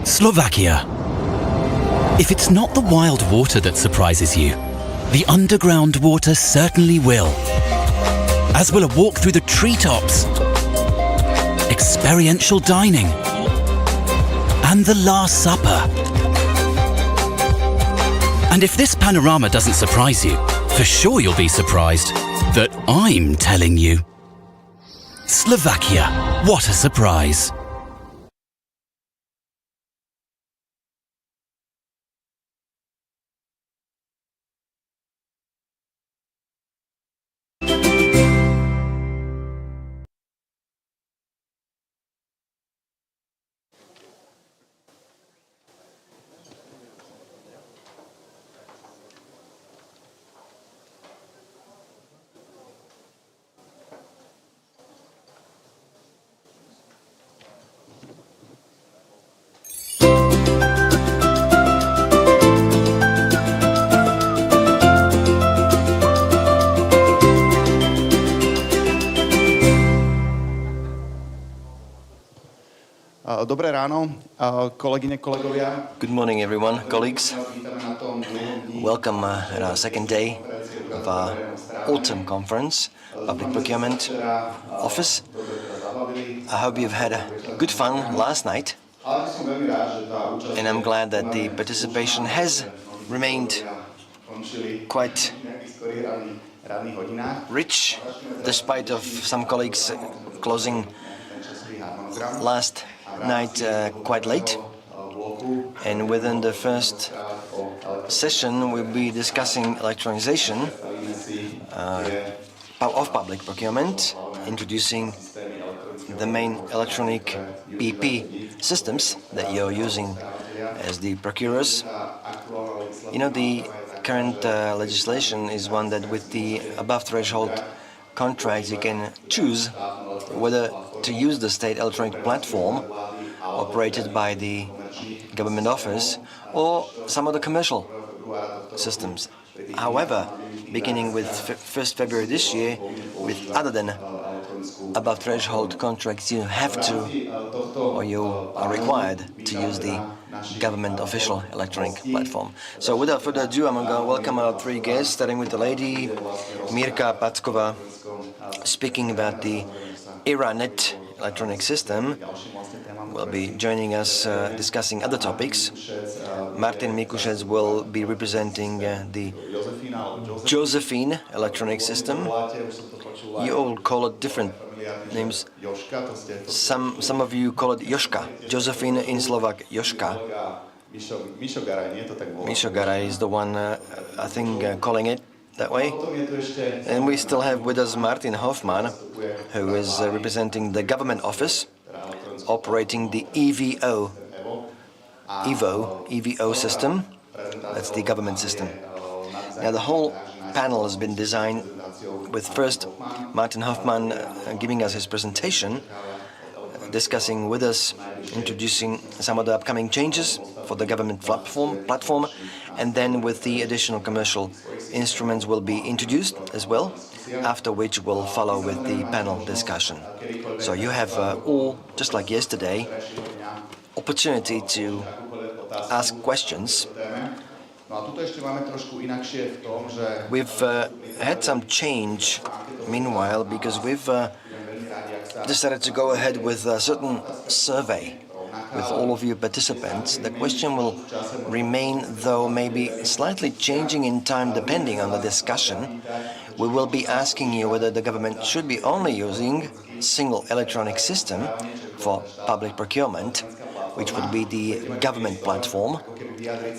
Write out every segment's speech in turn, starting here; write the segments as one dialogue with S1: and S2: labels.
S1: Slovakia. If it's not the wild water that surprises you, the underground water certainly will. As will a walk through the treetops, experiential dining, and the Last Supper. And if this panorama doesn't surprise you, for sure you'll be surprised that I'm telling you. Slovakia, what a surprise.
S2: Dobré ráno, kolegyne, kolegovia.
S3: Good morning, everyone, colleagues. Welcome at our second day of our Autumn Conference, Public Procurement Office. I hope you've had a good fun last night, and I'm glad that the participation has remained quite rich, despite of some colleagues closing last night quite late. And within the first session we'll be discussing electronization of public procurement, introducing the main electronic PP systems that you're using as the procurers. You know, the current legislation is one that with the above threshold contracts you can choose whether to use the state electronic platform operated by the government office or some of the commercial systems. However, beginning with 1st February this year, with other than above threshold contracts, you have to, or you are required to use the government official electronic platform. So without further ado, I'm going to welcome our three guests, starting with the lady Mirka Packova, speaking about the ERA-NET electronic system. Will be joining us discussing other topics. Martin Mikušec will be representing the Josephine electronic system. You all call it different names. Some of you call it Joška. Josephine in Slovak, Joška. Mišogaraj is the one, I think, calling it that way. And we still have with us Martin Hoffman, who is representing the government office, operating the EVO system. That's the government system. Now the whole panel has been designed with first Martin Hoffman giving us his presentation, discussing with us, introducing some of the upcoming changes for the government platform, and then with the additional commercial instruments will be introduced as well, after which we'll follow with the panel discussion. So you have all, just like yesterday, opportunity to ask questions. We've had some change meanwhile, because we've decided to go ahead with a certain survey with all of you participants. The question will remain, though maybe slightly changing in time depending on the discussion. We will be asking you whether the government should be only using single electronic system for public procurement, which would be the government platform,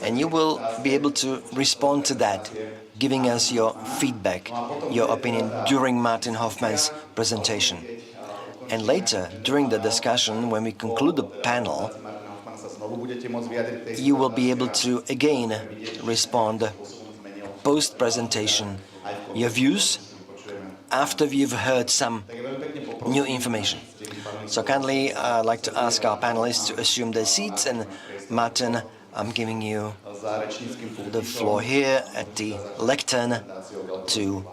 S3: and you will be able to respond to that, giving us your feedback, your opinion during Martin Hoffman's presentation. And later, during the discussion, when we conclude the panel, you will be able to again respond post-presentation, your views, after you've heard some new information. So kindly, I'd like to ask our panelists to assume their seats, and Martin, I'm giving you the floor here at the lectern to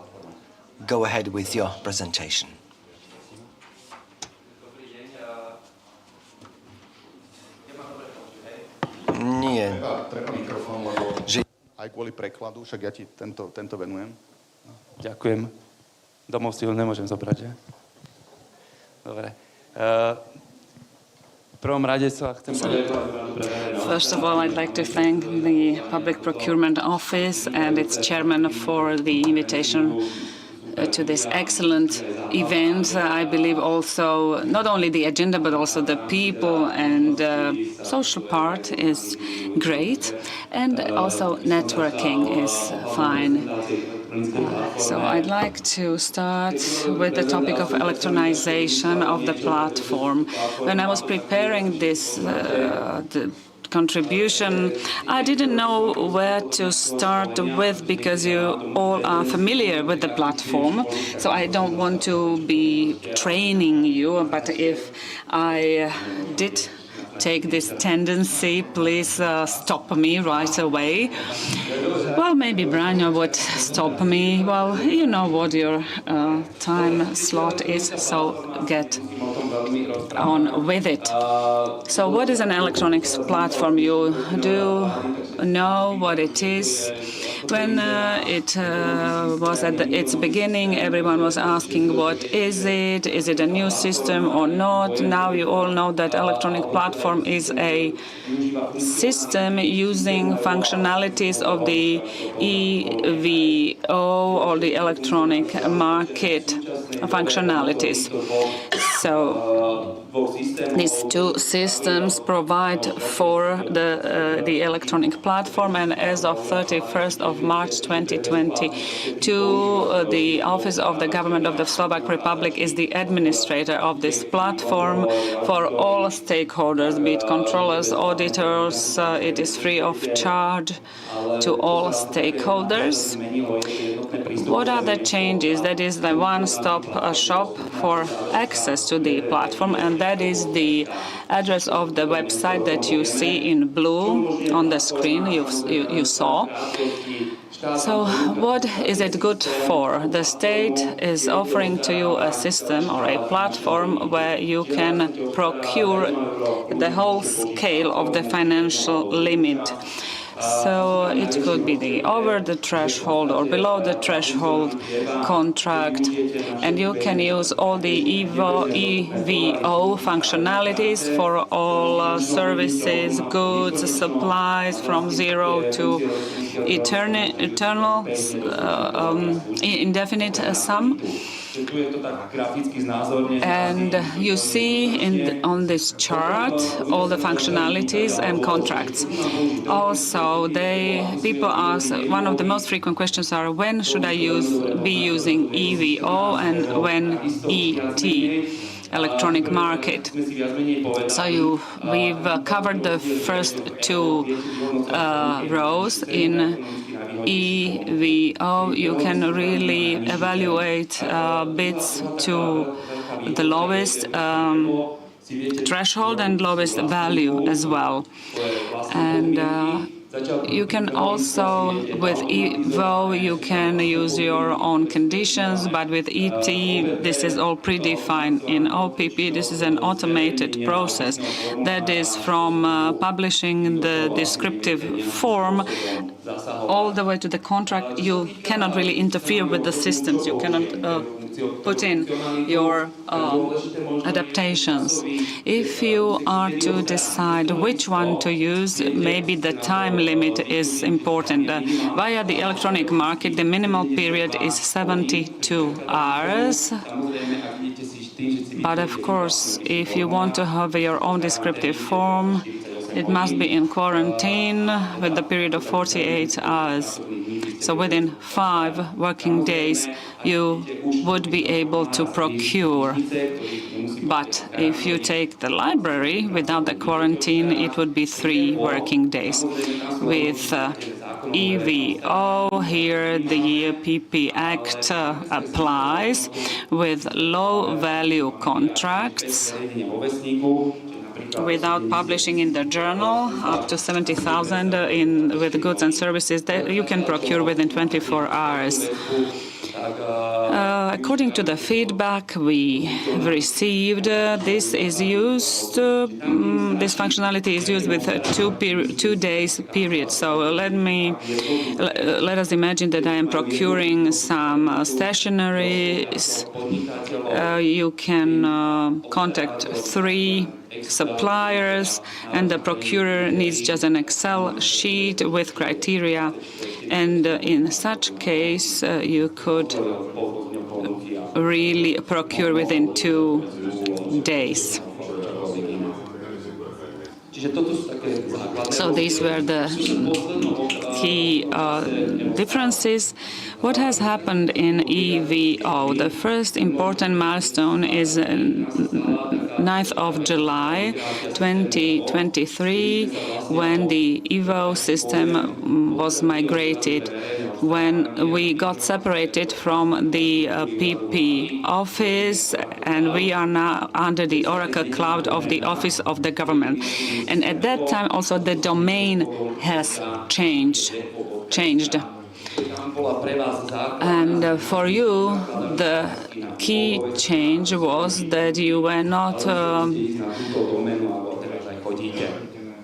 S3: go ahead with your presentation. je, že
S2: Aj kvôli prekladu, však ja ti tento venujem.
S4: Ďakujem. Domov si ho nemôžem zobrať, že? Dobre. V prvom rade sa chcem poďakovať.
S5: First of all, I'd like to thank the Public Procurement Office and its chairman for the invitation to this excellent event. I believe also not only the agenda but also the people and social part is great, and also networking is fine. So I'd like to start with the topic of electronization of the platform. When I was preparing this the contribution, I didn't know where to start with because you all are familiar with the platform. So I don't want to be training you, but if I did take this tendency, please stop me right away. Well, maybe Branyo would stop me. Well, you know what your time slot is, so get on with it. So what is an electronics platform? You do know what it is. When it was at its beginning, everyone was asking, what is it? Is it a new system or not? Now you all know that electronic platform is a system using functionalities of the EVO, or the electronic market functionalities. So these two systems provide for the electronic platform, and as of 31st of March 2022, the Office of the Government of the Slovak Republic is the administrator of this platform for all stakeholders, be it controllers, auditors. It is free of charge to all stakeholders. What are the changes? That is the one-stop shop for access to the platform, and that is the address of the website that you see in blue on the screen you saw. So what is it good for? The state is offering to you a system or a platform where you can procure the whole scale of the financial limit. So it could be over the threshold or below the threshold contract, and you can use all the EVO functionalities for all services, goods, supplies from zero to eternal, indefinite sum. And you see on this chart all the functionalities and contracts. Also, people ask, one of the most frequent questions are, when should I be using EVO and when ET, electronic market? So we've covered the first two rows. In EVO, you can really evaluate bids to the lowest threshold and lowest value as well. And you can also, with EVO, you can use your own conditions, but with ET, this is all predefined. In OPP, this is an automated process. That is from publishing the descriptive form all the way to the contract. You cannot really interfere with the systems. You cannot put in your adaptations. If you are to decide which one to use, maybe the time limit is important. Via the electronic market, the minimal period is 72 hours. But of course, if you want to have your own descriptive form, it must be in quarantine with the period of 48 hours. So within 5 working days, you would be able to procure. But if you take the library without the quarantine, it would be 3 working days. With EVO, here the PP Act applies with low-value contracts without publishing in the journal, up to 70,000 with goods and services that you can procure within 24 hours. according to the feedback we have received, this functionality is used with a 2 days period. So let us imagine that I am procuring some stationeries. You can contact 3 suppliers, and the procurer needs just an Excel sheet with criteria. And in such case, you could really procure within 2 days. So these were the key differences. What has happened in EVO? The first important milestone is 9th of July 2023, when the EVO system was migrated, when we got separated from the PP office, and we are now under the Oracle Cloud of the Office of the Government. And at that time also the domain has changed. And for you, the key change was that you were not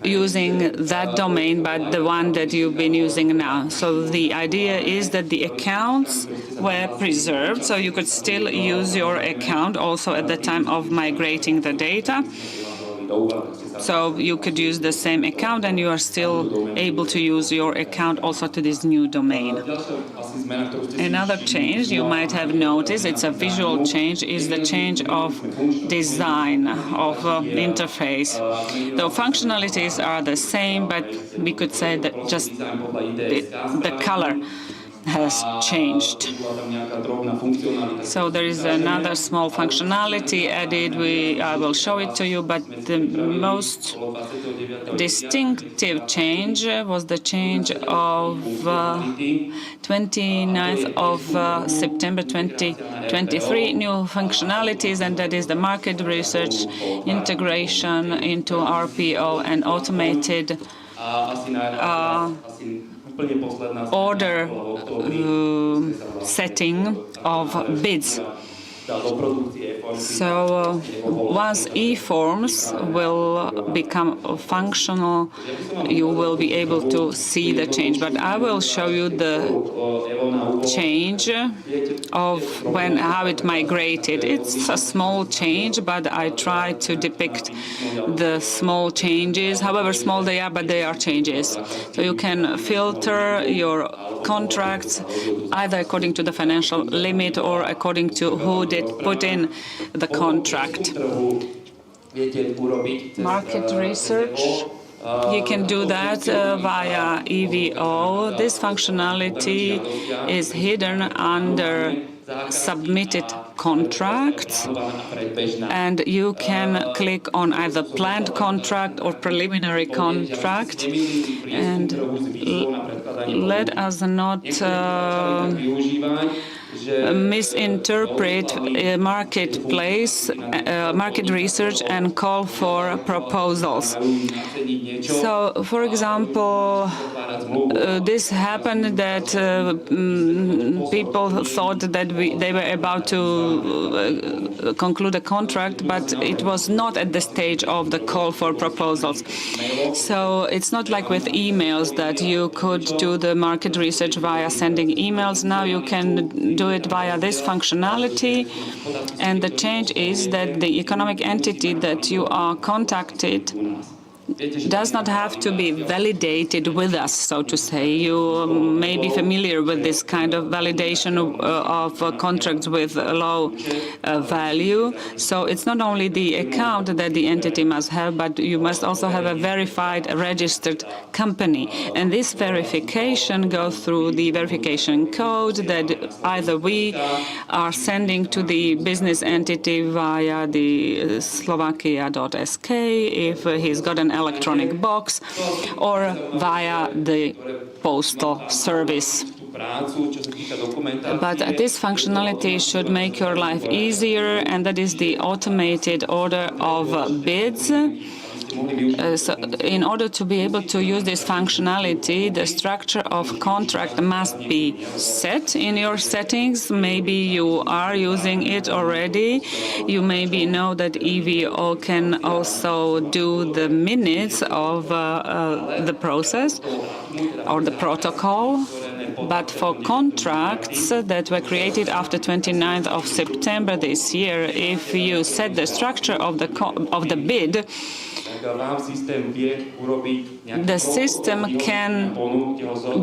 S5: using that domain, but the one that you've been using now. So the idea is that the accounts were preserved, so you could still use your account also at the time of migrating the data. So you could use the same account, and you are still able to use your account also to this new domain. Another change you might have noticed, it's a visual change, is the change of design of interface. The functionalities are the same, but we could say that just the color has changed. So there is another small functionality added. I will show it to you, but the most distinctive change was the change of 29th of September 2023, new functionalities, and that is the market research integration into RPO and automated order setting of bids. So once e-forms will become functional, you will be able to see the change. But I will show you the change of how it migrated. It's a small change, but I try to depict the small changes, however small they are, but they are changes. So you can filter your contracts either according to the financial limit or according to who did put in the contract. Market research, you can do that via EVO. This functionality is hidden under submitted contracts, and you can click on either planned contract or preliminary contract. And let us not misinterpret marketplace, market research, and call for proposals. So, for example, this happened that people thought that they were about to conclude a contract, but it was not at the stage of the call for proposals. So it's not like with emails that you could do the market research via sending emails. Now you can do it via this functionality, and the change is that the economic entity that you are contacted does not have to be validated with us, so to say. You may be familiar with this kind of validation of contracts with low value. So it's not only the account that the entity must have, but you must also have a verified, registered company. And this verification goes through the verification code that either we are sending to the business entity via the Slovakia.sk if he's got an electronic box, or via the postal service. But this functionality should make your life easier, and that is the automated order of bids. So in order to be able to use this functionality, the structure of contract must be set in your settings. Maybe you are using it already. You maybe know that EVO can also do the minutes of the process or the protocol. But for contracts that were created after 29th of September this year, if you set the structure of the bid, the system can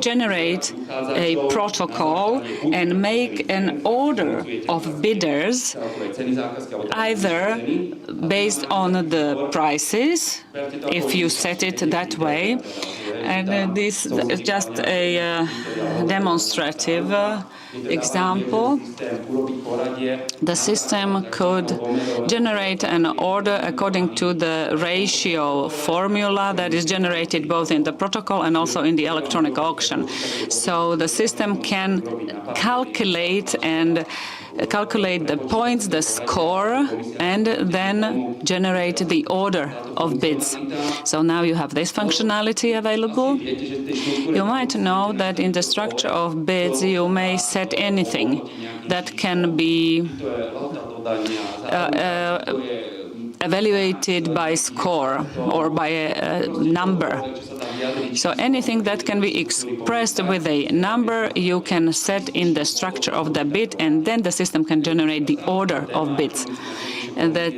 S5: generate a protocol and make an order of bidders, either based on the prices, if you set it that way. And this is just a demonstrative example. The system could generate an order according to the ratio formula that is generated both in the protocol and also in the electronic auction. So the system can calculate the points, the score, and then generate the order of bids. So now you have this functionality available. You might know that in the structure of bids you may set anything that can be evaluated by score or by a number. So anything that can be expressed with a number, you can set in the structure of the bid, and then the system can generate the order of bids. And the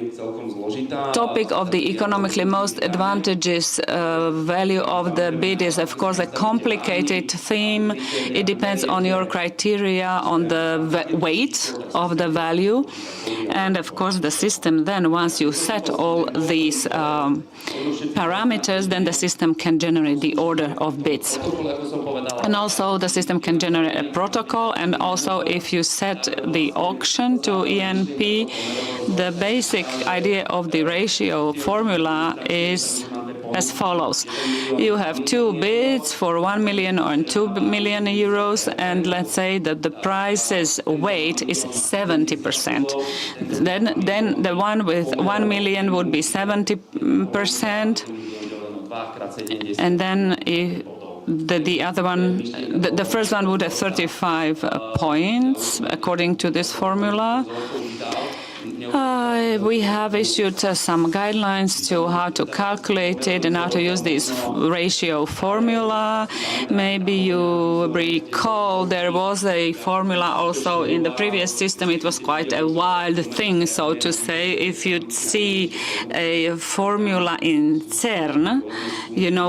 S5: topic of the economically most advantageous value of the bid is, of course, a complicated theme. It depends on your criteria, on the weight of the value. And, of course, the system then, once you set all these parameters, then the system can generate the order of bids. And also the system can generate a protocol, and also if you set the auction to ENP, the basic idea of the ratio formula is as follows. You have two bids for 1 million or 2 million euros, and let's say that the price's weight is 70%. Then the one with 1 million would be 70%, and then if the other one, the first one would have 35 points according to this formula. We have issued some guidelines to how to calculate it and how to use this ratio formula. Maybe you recall there was a formula also in the previous system. It was quite a wild thing, so to say. If you see a formula in CERN,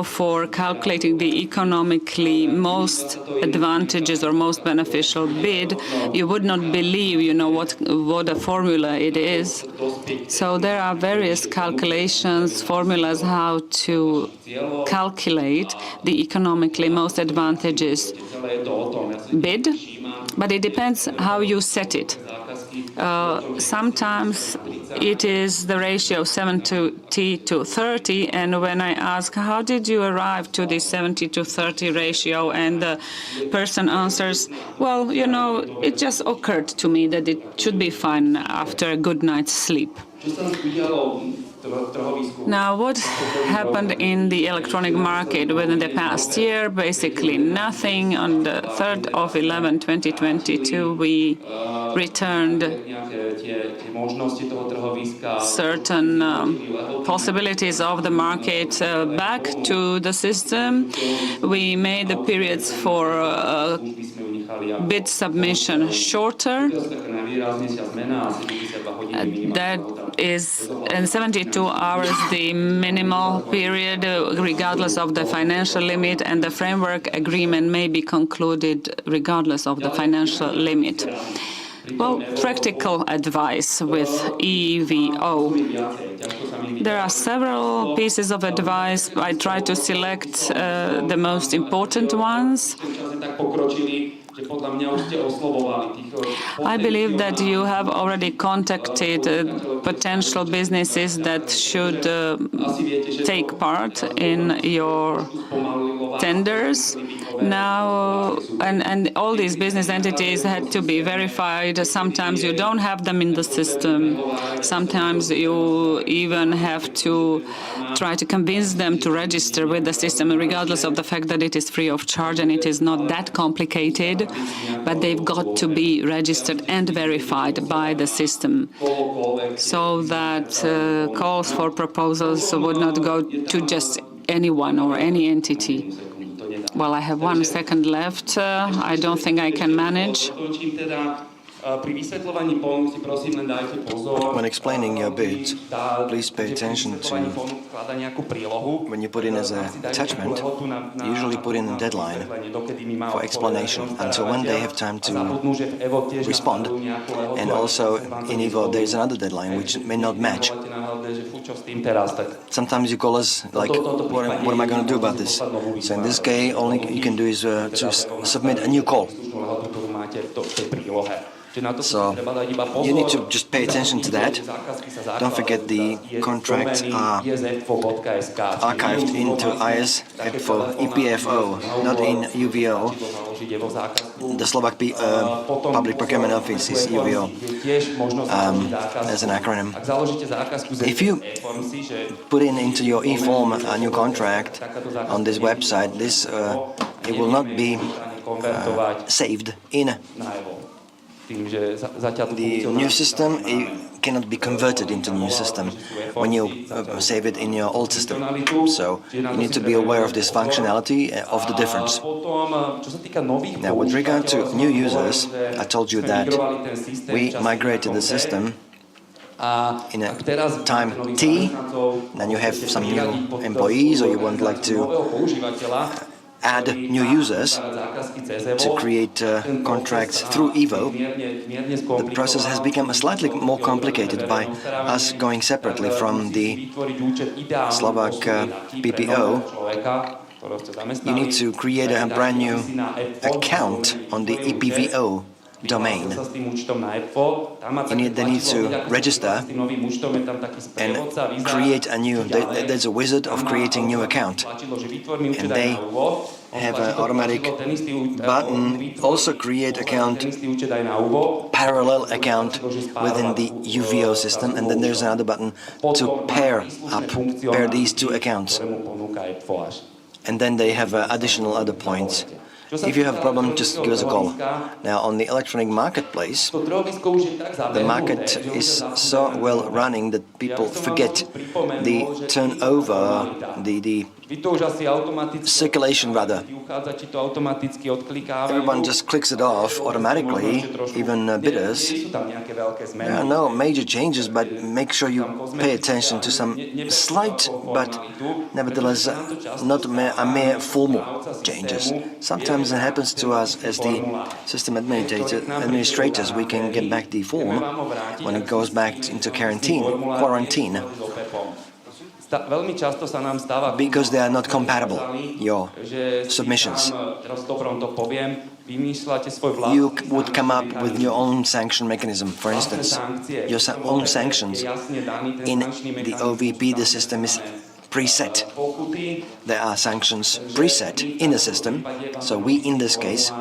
S5: for calculating the economically most advantageous or most beneficial bid, you would not believe, what a formula it is. So there are various calculations, formulas how to calculate the economically most advantageous bid, but it depends how you set it. Sometimes it is the ratio 70 to 30, and when I ask, how did you arrive to this 70 to 30 ratio, and the person answers, well, it just occurred to me that it should be fine after a good night's sleep. Now, what happened in the electronic market within the past year? Basically nothing. On the 3rd of 2022, we returned certain possibilities of the market back to the system. We made the periods for bid submission shorter. That is in 72 hours the minimal period, regardless of the financial limit, and the framework agreement may be concluded regardless of the financial limit. Well, practical advice with EVO. There are several pieces of advice. I try to select the most important ones. I believe that you have already contacted potential businesses that should take part in your tenders. Now, and all these business entities had to be verified. Sometimes you don't have them in the system. Sometimes you even have to try to convince them to register with the system, regardless of the fact that it is free of charge and it is not that complicated. But they've got to be registered and verified by the system, so that calls for proposals would not go to just anyone or any entity. Well, I have 1 second left. I don't think I can manage.
S3: When explaining your bids, please pay attention to when you put in as an attachment, you usually put in a deadline for explanation until when they have time to respond. And also in EVO there is another deadline which may not match. Sometimes you call us like, what am I going to do about this? So in this case, all you can do is to submit a new call. So you need to just pay attention to that. Don't forget the contracts are archived into ISFO, EPFO, not in UVO. The Slovak Public Procurement Office is UVO as an acronym. If you put into your e-form a new contract on this website, it will not be saved in the new system. It cannot be converted into the new system when you save it in your old system. So you need to be aware of this functionality of the difference. Now, with regard to new users, I told you that we migrated the system in a time T. Then you have some new employees, or you want like to add new users to create contracts through EVO. The process has become slightly more complicated by us going separately from the Slovak PPO. You need to create a brand new account on the EPVO domain. They need to register and create a new, there's a wizard of creating new account. And they have an automatic button, also create account, parallel account within the UVO system, and then there's another button to pair these two accounts. And then they have additional other points. If you have a problem, just give us a call. Now, on the electronic marketplace, the market is so well running that people forget the turnover, the circulation rather. Everyone just clicks it off automatically, even bidders. There are no major changes, but make sure you pay attention to some slight, but nevertheless not mere formal changes. Sometimes it happens to us as the system administrators. We can get back the form when it goes back into quarantine. Because they are not compatible, your submissions. You would come up with your own sanction mechanism. For instance, your own sanctions. In the OVP, the system is preset. There are sanctions preset in the system. So in this case,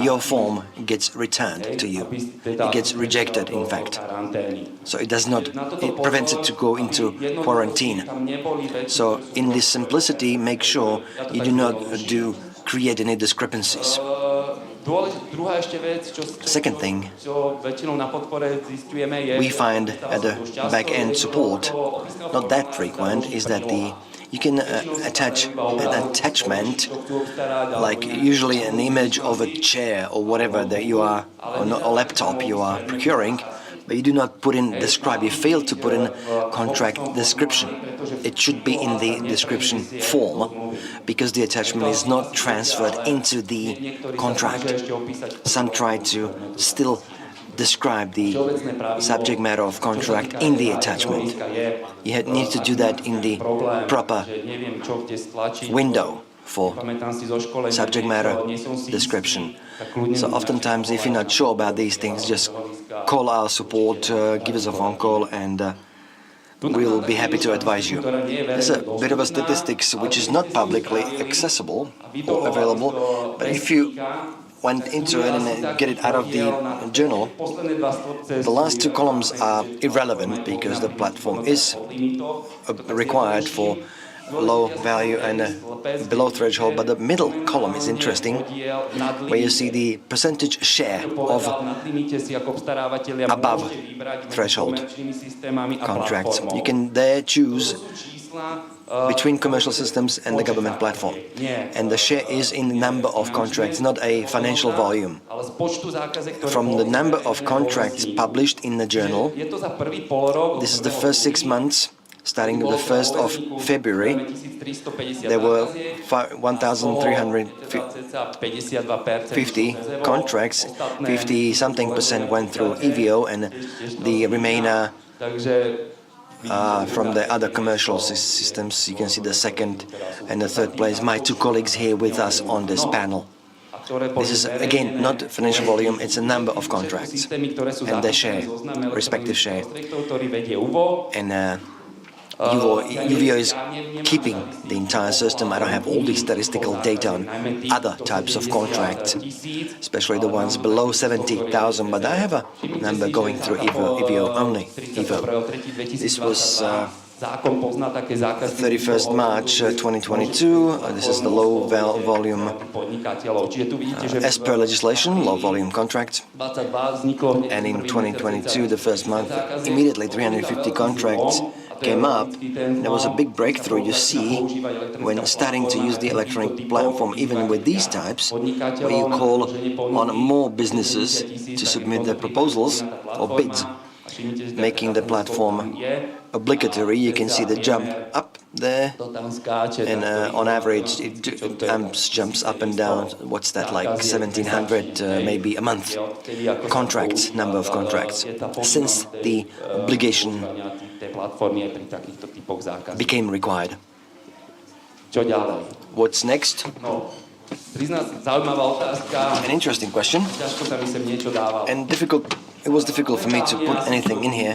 S3: your form gets returned to you. It gets rejected, in fact. So it prevents it to go into quarantine. So in this simplicity, make sure you do not create any discrepancies. Second thing, we find at the back-end support, not that frequent, is that you can attach an attachment, like usually an image of a chair or whatever that you are, or a laptop you are procuring, but you do not put in describe. You fail to put in contract description. It should be in the description form, because the attachment is not transferred into the contract. Some try to still describe the subject matter of contract in the attachment. You need to do that in the proper window for subject matter description. So oftentimes, if you're not sure about these things, just call our support, give us a phone call, and we'll be happy to advise you. There's a bit of a statistics which is not publicly accessible or available, but if you went into it and get it out of the journal, the last two columns are irrelevant because the platform is required for low value and below threshold, but the middle column is interesting, where you see the percentage share of above threshold contracts. You can there choose between commercial systems and the government platform. And the share is in the number of contracts, not a financial volume. From the number of contracts published in the journal, this is the first 6 months, starting with the 1st of February, there were 1,350 contracts, 50-something% went through EVO, and the remainder from the other commercial systems. You can see the second and the third place. My two colleagues here with us on this panel. This is again not financial volume, it's a number of contracts and their share, respective share. And ÚVO is keeping the entire system. I don't have all the statistical data on other types of contracts, especially the ones below 70,000, but I have a number going through EVO only. EVO. This was 31st March 2022. This is the low volume, as per legislation, low volume contract. And in 2022, the first month, immediately 350 contracts came up. There was a big breakthrough, you see, when starting to use the electronic platform, even with these types, where you call on more businesses to submit their proposals or bids, making the platform obligatory. You can see the jump up there, and on average it jumps up and down. What's that, like 1,700 maybe a month contracts, number of contracts, since the obligation became required. What's next? An interesting question, and difficult. It was difficult for me to put anything in here.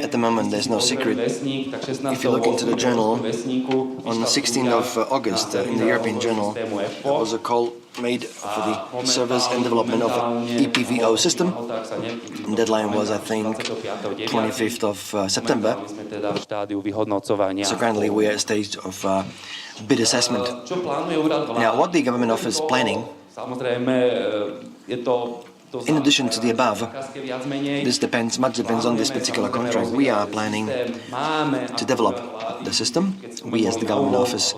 S3: At the moment, there's no secret. If you look into the journal, on the 16th of August, in the European Journal, there was a call made for the service and development of EPVO system. The deadline was, I think, 25th of September. So currently we are at a stage of bid assessment. Now, what the government office is planning, in addition to the above, this much depends on this particular contract. We are planning to develop the system. We, as the government office,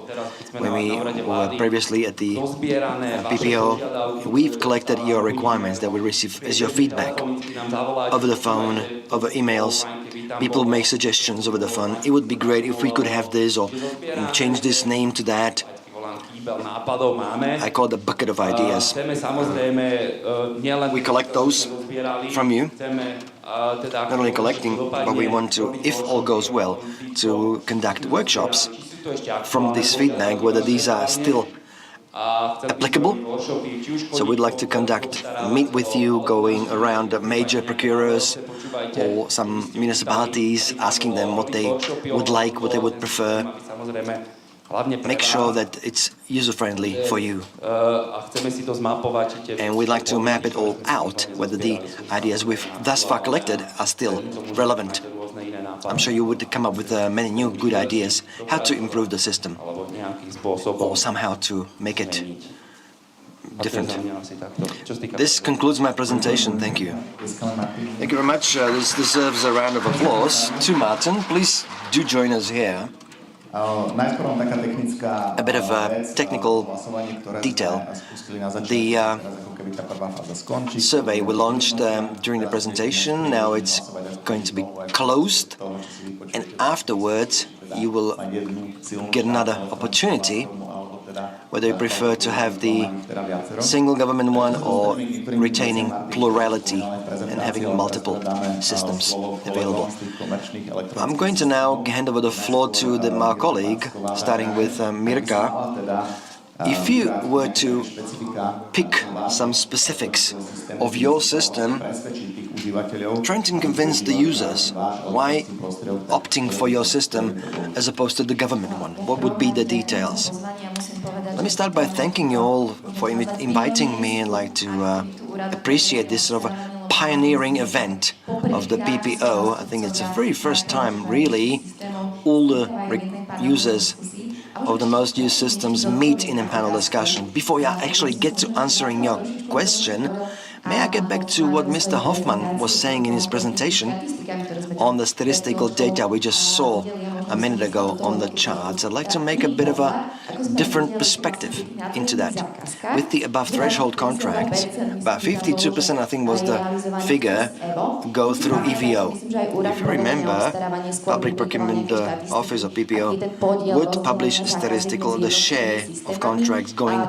S3: when we were previously at the PPO, we've collected your requirements that we receive as your feedback over the phone, over emails. People make suggestions over the phone. It would be great if we could have this, or change this name to that. I call it the bucket of ideas. We collect those from you, not only collecting, but we want to, if all goes well, to conduct workshops from this feedback, whether these are still applicable. So we'd like to meet with you, going around the major procurers or some municipalities, asking them what they would like, what they would prefer. Make sure that it's user-friendly for you. And we'd like to map it all out, whether the ideas we've thus far collected are still relevant. I'm sure you would come up with many new good ideas how to improve the system, or somehow to make it different. This concludes my presentation. Thank you. Thank you very much. This deserves a round of applause to Martin. Please do join us here. A bit of a technical detail. The survey we launched during the presentation, now it's going to be closed, and afterwards you will get another opportunity, whether you prefer to have the single government one or retaining plurality and having multiple systems available. I'm going to now hand over the floor to my colleague, starting with Mirka. If you were to pick some specifics of your system trying to convince the users why opting for your system as opposed to the government one. What would be the details? Let me start by thanking you all for inviting me and like to appreciate this sort of a pioneering event of the PPO. I think it's the very first time really all the users of the most used systems meet in a panel discussion. Before I actually get to answering your question, may I get back to what Mr. Hoffman was saying in his presentation on the statistical data we just saw a minute ago on the charts? I'd like to make a bit of a different perspective into that. With the above threshold contracts, about 52% I think was the figure go through EVO. If you remember, Public Procurement Office or PPO would publish statistical the share of contracts going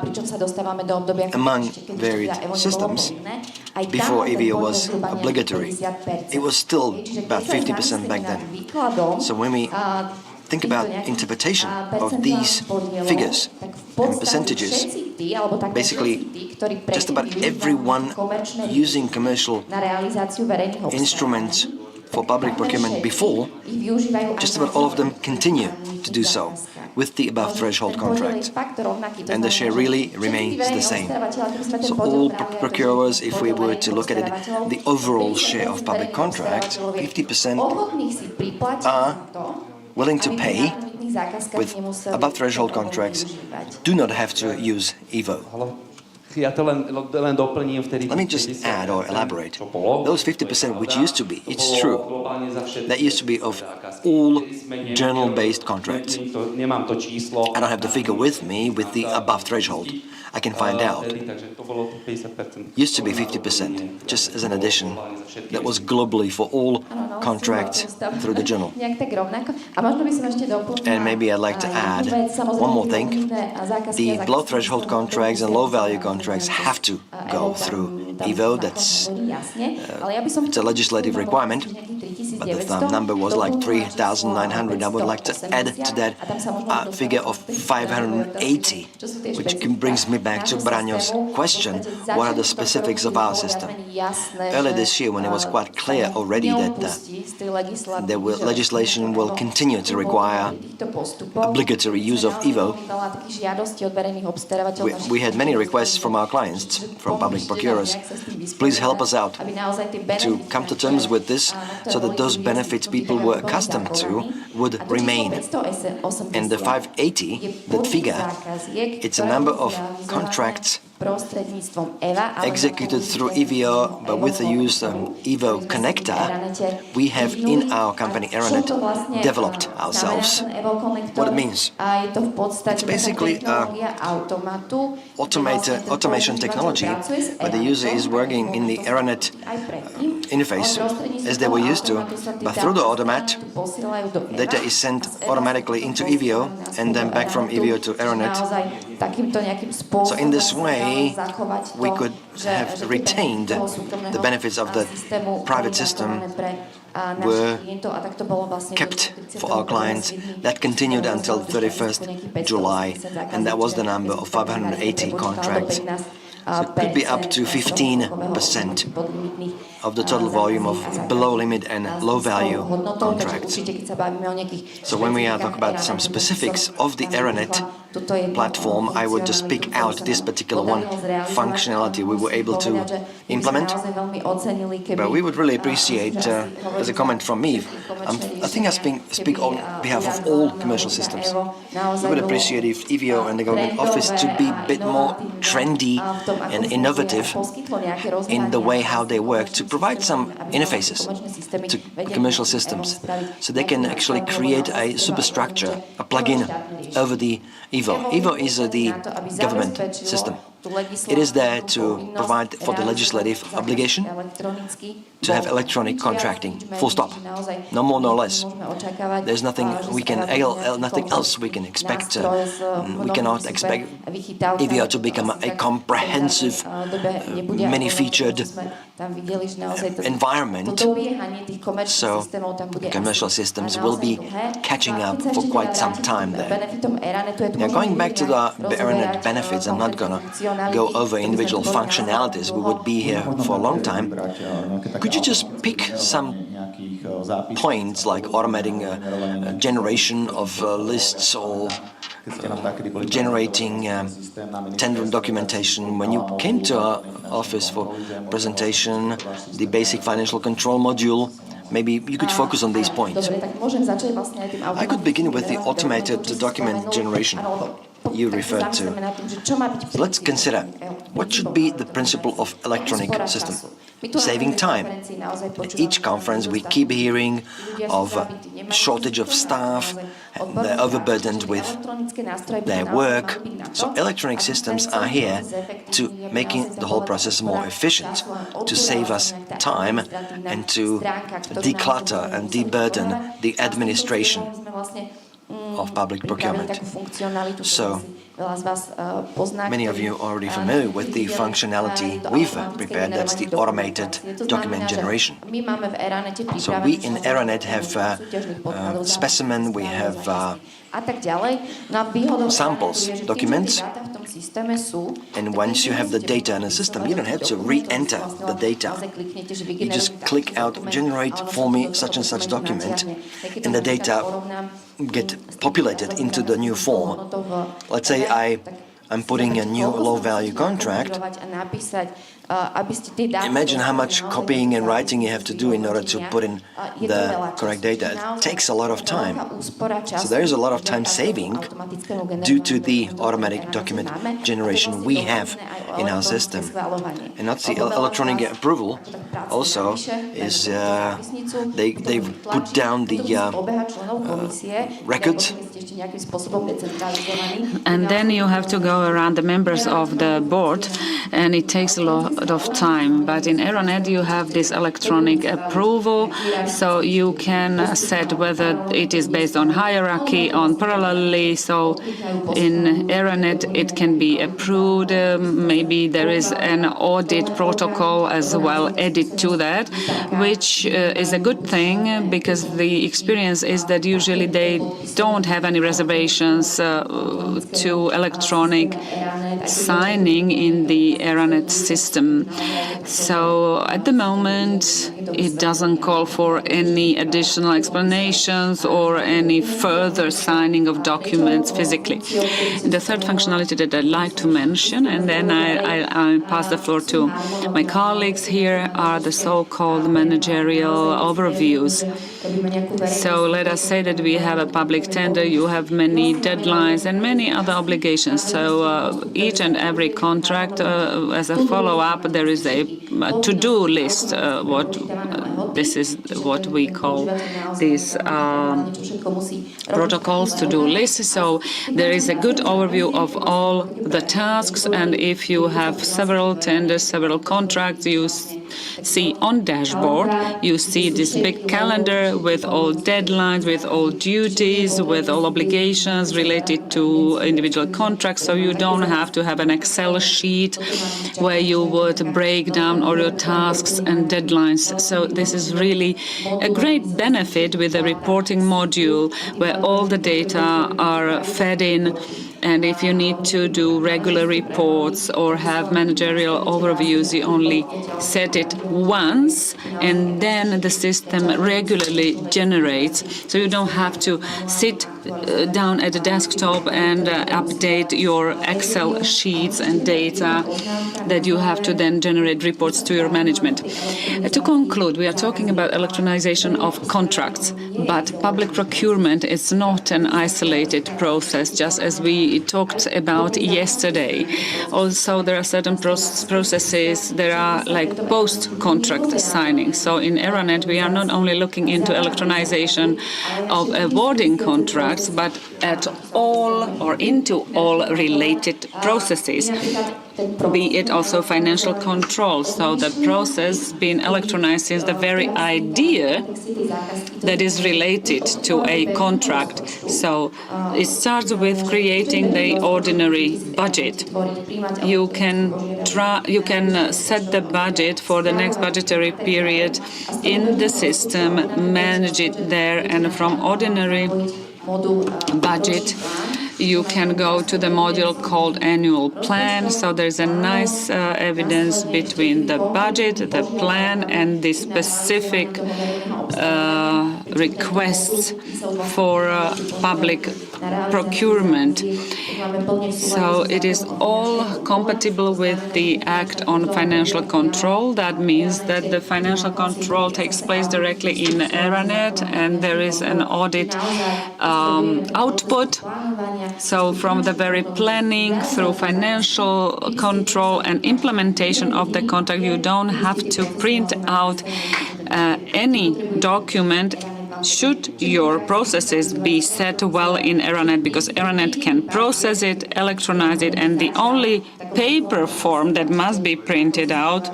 S3: among varied systems before EVO was obligatory. It was still about 50% back then. So when we think about interpretation of these figures and percentages, basically just about everyone using commercial instruments for public procurement before, just about all of them continue to do so with the above threshold contract. And the share really remains the same. So all procurers, if we were to look at it, the overall share of public contracts, 50% are willing to pay with above threshold contracts, do not have to use EVO. Let me just add or elaborate. Those 50% which used to be, it's true, that used to be of all journal-based contracts. I don't have the figure with me with the above threshold. I can find out. Used to be 50%, just as an addition. That was globally for all contracts through the journal. And maybe I'd like to add one more thing. The below threshold contracts and low value contracts have to go through EVO. That's it's a legislative requirement. But the number was like 3,900. I would like to add to that figure of 580, which brings me back to Braňo's question, what are the specifics of our system? Earlier this year, when it was quite clear already that the legislation will continue to require obligatory use of EVO, we had many requests from our clients, from public procurers. Please help us out to come to terms with this so that those benefits people were accustomed to would remain. And the 580, that figure, it's a number of contracts executed through EVO, but with the use of EVO connector, we have in our company Eranet developed ourselves. What it means? It's basically automation technology, where the user is working in the Eranet interface as they were used to, but through the automat, data is sent automatically into EVO and then back from EVO to Eranet. So in this way, we could have retained the benefits of the private system were kept for our clients. That continued until 31st July, and that was the number of 580 contracts. So it could be up to 15% of the total volume of below limit and low value contracts. So when we talk about some specifics of the Eranet platform, I would just pick out this particular one functionality we were able to implement. But we would really appreciate, as a comment from me, I think I speak on behalf of all commercial systems. We would appreciate if EVO and the government office to be a bit more trendy and innovative in the way how they work, to provide some interfaces to commercial systems so they can actually create a superstructure, a plugin over the EVO. EVO is the government system. It is there to provide for the legislative obligation to have electronic contracting, full stop, no more, no less. There's nothing we can, nothing else we can expect. We cannot expect EVO to become a comprehensive, many-featured environment. So commercial systems will be catching up for quite some time there. Now, going back to the Eranet benefits, I'm not going to go over individual functionalities. We would be here for a long time. Could you just pick some points like automating generation of lists or generating tender documentation? When you came to our office for presentation, the basic financial control module, maybe you could focus on these points. I could begin with the automated document generation you referred to. Let's consider what should be the principle of electronic system. Saving time. At each conference we keep hearing of shortage of staff, and they're overburdened with their work. So electronic systems are here to making the whole process more efficient, to save us time and to declutter and deburden the administration of public procurement. So, many of you are already familiar with the functionality we've prepared, that's the automated document generation. So we in Eranet have specimen, we have samples, documents, and once you have the data in a system, you don't have to re-enter the data. You just click out, generate for me such and such document, and the data get populated into the new form. Let's say I'm putting a new low-value contract. Imagine how much copying and writing you have to do in order to put in the correct data. It takes a lot of time. So there is a lot of time saving due to the automatic document generation we have in our system. And not the electronic approval also is they put down the records.
S5: And then you have to go around the members of the board, and it takes a lot of time. But in Eranet you have this electronic approval, so you can set whether it is based on hierarchy, on parallelly. So in Eranet it can be approved. Maybe there is an audit protocol as well added to that, which is a good thing, because the experience is that usually they don't have any reservations to electronic signing in the Eranet system. So at the moment it doesn't call for any additional explanations or any further signing of documents physically. The third functionality that I'd like to mention, and then I pass the floor to my colleagues here, are the so-called managerial overviews. So let us say that we have a public tender, you have many deadlines and many other obligations. So each and every contract, as a follow-up, there is a to-do list. This is what we call these protocols, to-do lists. So there is a good overview of all the tasks, and if you have several tenders, several contracts, you see on dashboard, you see this big calendar with all deadlines, with all duties, with all obligations related to individual contracts. So you don't have to have an Excel sheet where you would break down all your tasks and deadlines. So this is really a great benefit with the reporting module, where all the data are fed in. And if you need to do regular reports or have managerial overviews, you only set it once, and then the system regularly generates. So you don't have to sit down at the desktop and update your Excel sheets and data that you have to then generate reports to your management. To conclude, we are talking about electronization of contracts, but public procurement is not an isolated process, just as we talked about yesterday. Also, there are certain processes that are like post-contract signing. So in Eranet, we are not only looking into electronization of awarding contracts, but at all or into all related processes, be it also financial control. So the process being electronized is the very idea that is related to a contract. So it starts with creating the ordinary budget. You can set the budget for the next budgetary period in the system, manage it there, and from ordinary budget you can go to the module called annual plan. So there's a nice evidence between the budget, the plan, and the specific requests for public procurement. So it is all compatible with the Act on Financial Control. That means that the financial control takes place directly in Eranet, and there is an audit output. So from the very planning through financial control and implementation of the contract, you don't have to print out any document should your processes be set well in Eranet, because Eranet can process it, electronize it, and the only paper form that must be printed out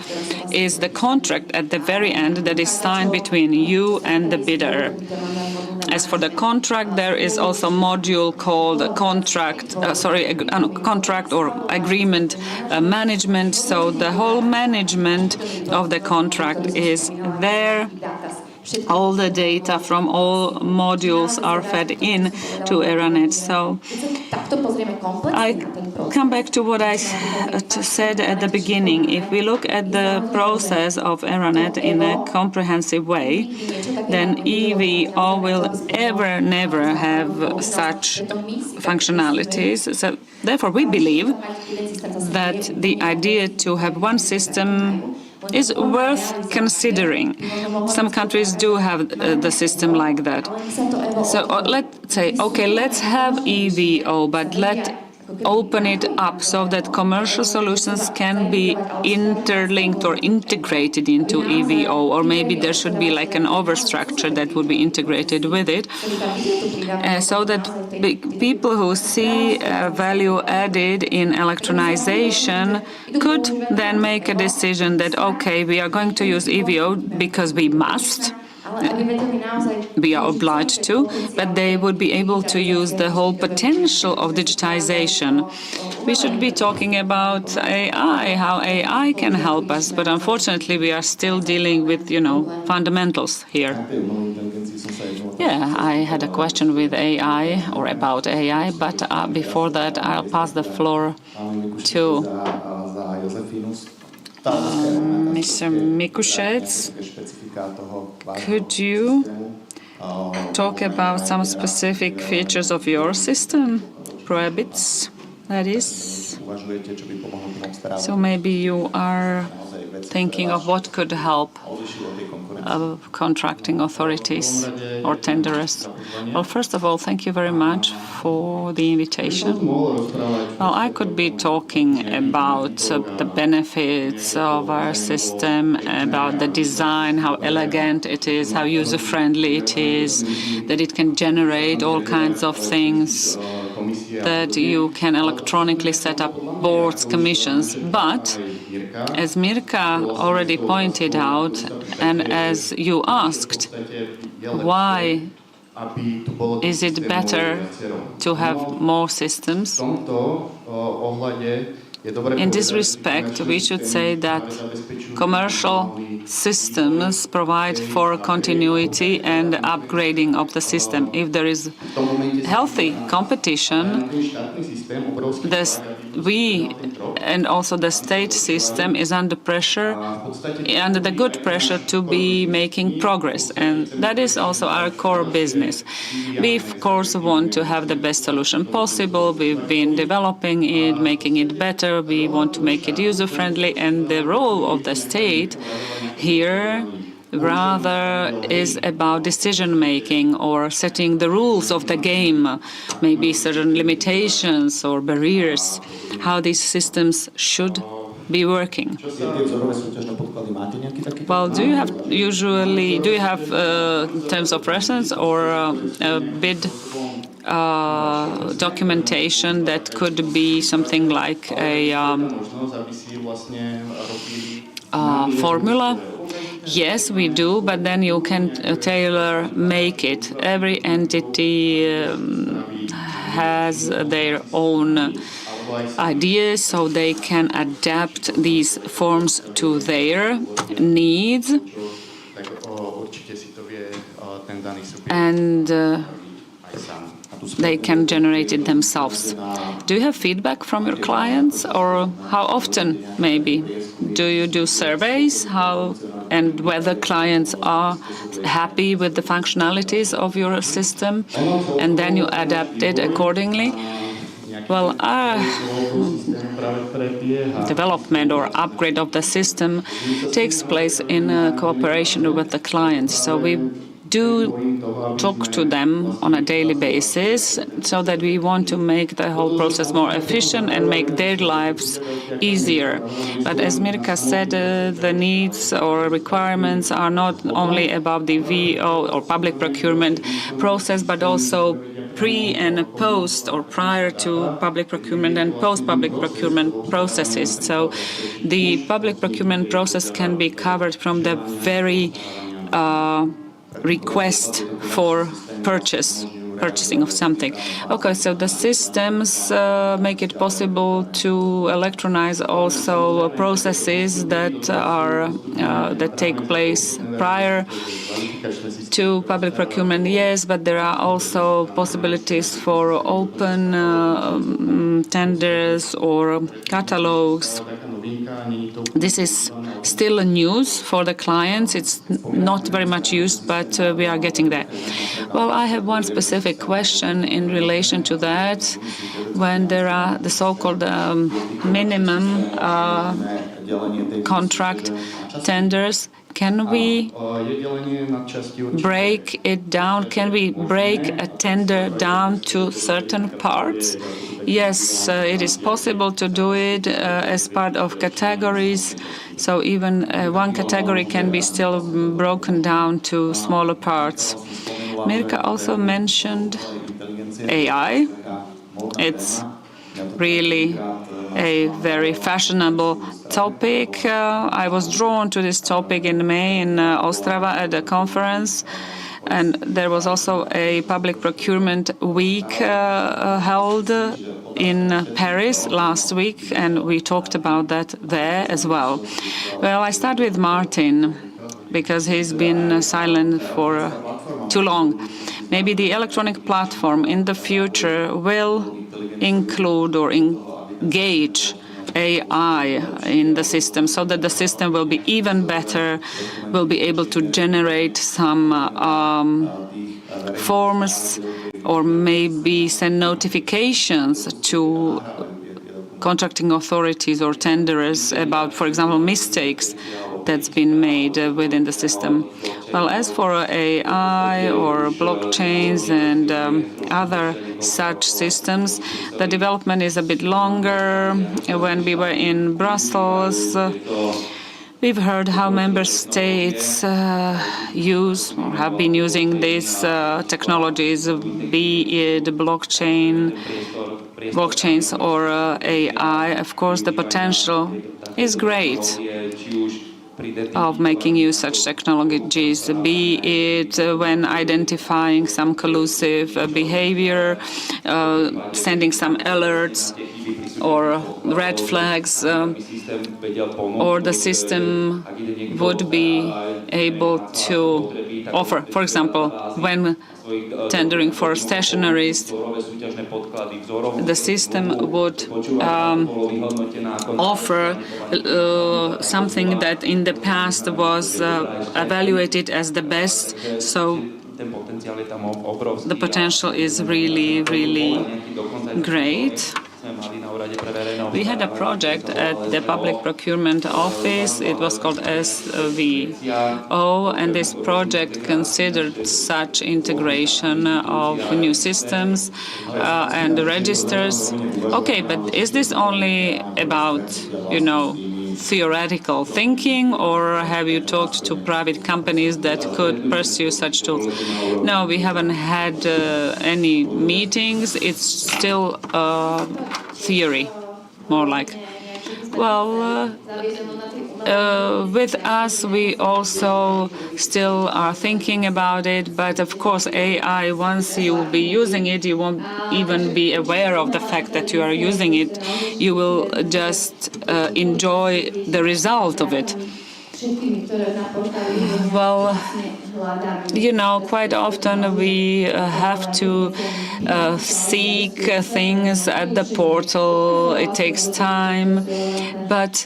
S5: is the contract at the very end that is signed between you and the bidder. As for the contract, there is also a module called contract or agreement management. So the whole management of the contract is there. All the data from all modules are fed in to Eranet. So I come back to what I said at the beginning. If we look at the process of Eranet in a comprehensive way, then EVO will never have such functionalities. So therefore, we believe that the idea to have one system is worth considering. Some countries do have the system like that. So let's say, okay, let's have EVO, but let's open it up so that commercial solutions can be interlinked or integrated into EVO, or maybe there should be like an overstructure that would be integrated with it, so that people who see value added in electronization could then make a decision that, okay, we are going to use EVO because we must, we are obliged to, but they would be able to use the whole potential of digitization. We should be talking about AI, how AI can help us, but unfortunately we are still dealing with, fundamentals here. Yeah, I had a question with AI or about AI, but before that I'll pass the floor to Mr. Mikushets. Could you talk about some specific features of your system, prohibits, that is? So maybe you are thinking of what could help contracting authorities or tenderers. Well, first of all, thank you very much for the invitation. Well, I could be talking about the benefits of our system, about the design, how elegant it is, how user-friendly it is, that it can generate all kinds of things, that you can electronically set up boards, commissions. But as Mirka already pointed out, and as you asked, why is it better to have more systems? In this respect, we should say that commercial systems provide for continuity and upgrading of the system. If there is healthy competition, we and also the state system is under pressure, under the good pressure to be making progress. And that is also our core business. We, of course, want to have the best solution possible. We've been developing it, making it better. We want to make it user-friendly. And the role of the state here rather is about decision-making or setting the rules of the game, maybe certain limitations or barriers, how these systems should be working. Well, do you have terms of reference or a bid documentation that could be something like a formula? Yes, we do, but then you can tailor-make it. Every entity has their own ideas, so they can adapt these forms to their needs. And they can generate it themselves. Do you have feedback from your clients, or how often maybe? Do you do surveys and whether clients are happy with the functionalities of your system, and then you adapt it accordingly? Well, our development or upgrade of the system takes place in cooperation with the clients. So we do talk to them on a daily basis so that we want to make the whole process more efficient and make their lives easier. But as Mirka said, the needs or requirements are not only about the VO or public procurement process, but also pre and post or prior to public procurement and post-public procurement processes. So the public procurement process can be covered from the very request for purchasing of something. Okay, so the systems make it possible to electronize also processes that are that take place prior to public procurement. Yes, but there are also possibilities for open tenders or catalogs. This is still a news for the clients. It's not very much used, but we are getting there. Well, I have one specific question in relation to that. When there are the so-called minimum contract tenders, can we break it down? Can we break a tender down to certain parts? Yes, it is possible to do it as part of categories. So even one category can be still broken down to smaller parts. Mirka also mentioned AI. It's really a very fashionable topic. I was drawn to this topic in May in Ostrava at a conference, and there was also a public procurement week held in Paris last week, and we talked about that there as well. Well, I start with Martin, because he's been silent for too long. Maybe the electronic platform in the future will include or engage AI in the system so that the system will be even better, will be able to generate some forms or maybe send notifications to contracting authorities or tenderers about, for example, mistakes that's been made within the system. Well, as for AI or blockchains and other such systems, the development is a bit longer. When we were in Brussels, we've heard how member states use or have been using these technologies, be it blockchains or AI. Of course, the potential is great of making use such technologies, be it when identifying some collusive behavior, sending some alerts or red flags, or the system would be able to offer, for example, when tendering for stationaries, the system would offer something that in the past was evaluated as the best. So the potential is really, really great. We had a project at the Public Procurement Office. It was called SVO, and this project considered such integration of new systems and registers. Okay, but is this only about, theoretical thinking, or have you talked to private companies that could pursue such tools? No, we haven't had any meetings. It's still theory, more like. Well, with us, we also still are thinking about it, but of course AI, once you will be using it, you won't even be aware of the fact that you are using it. You will just enjoy the result of it. Well, quite often we have to seek things at the portal. It takes time, but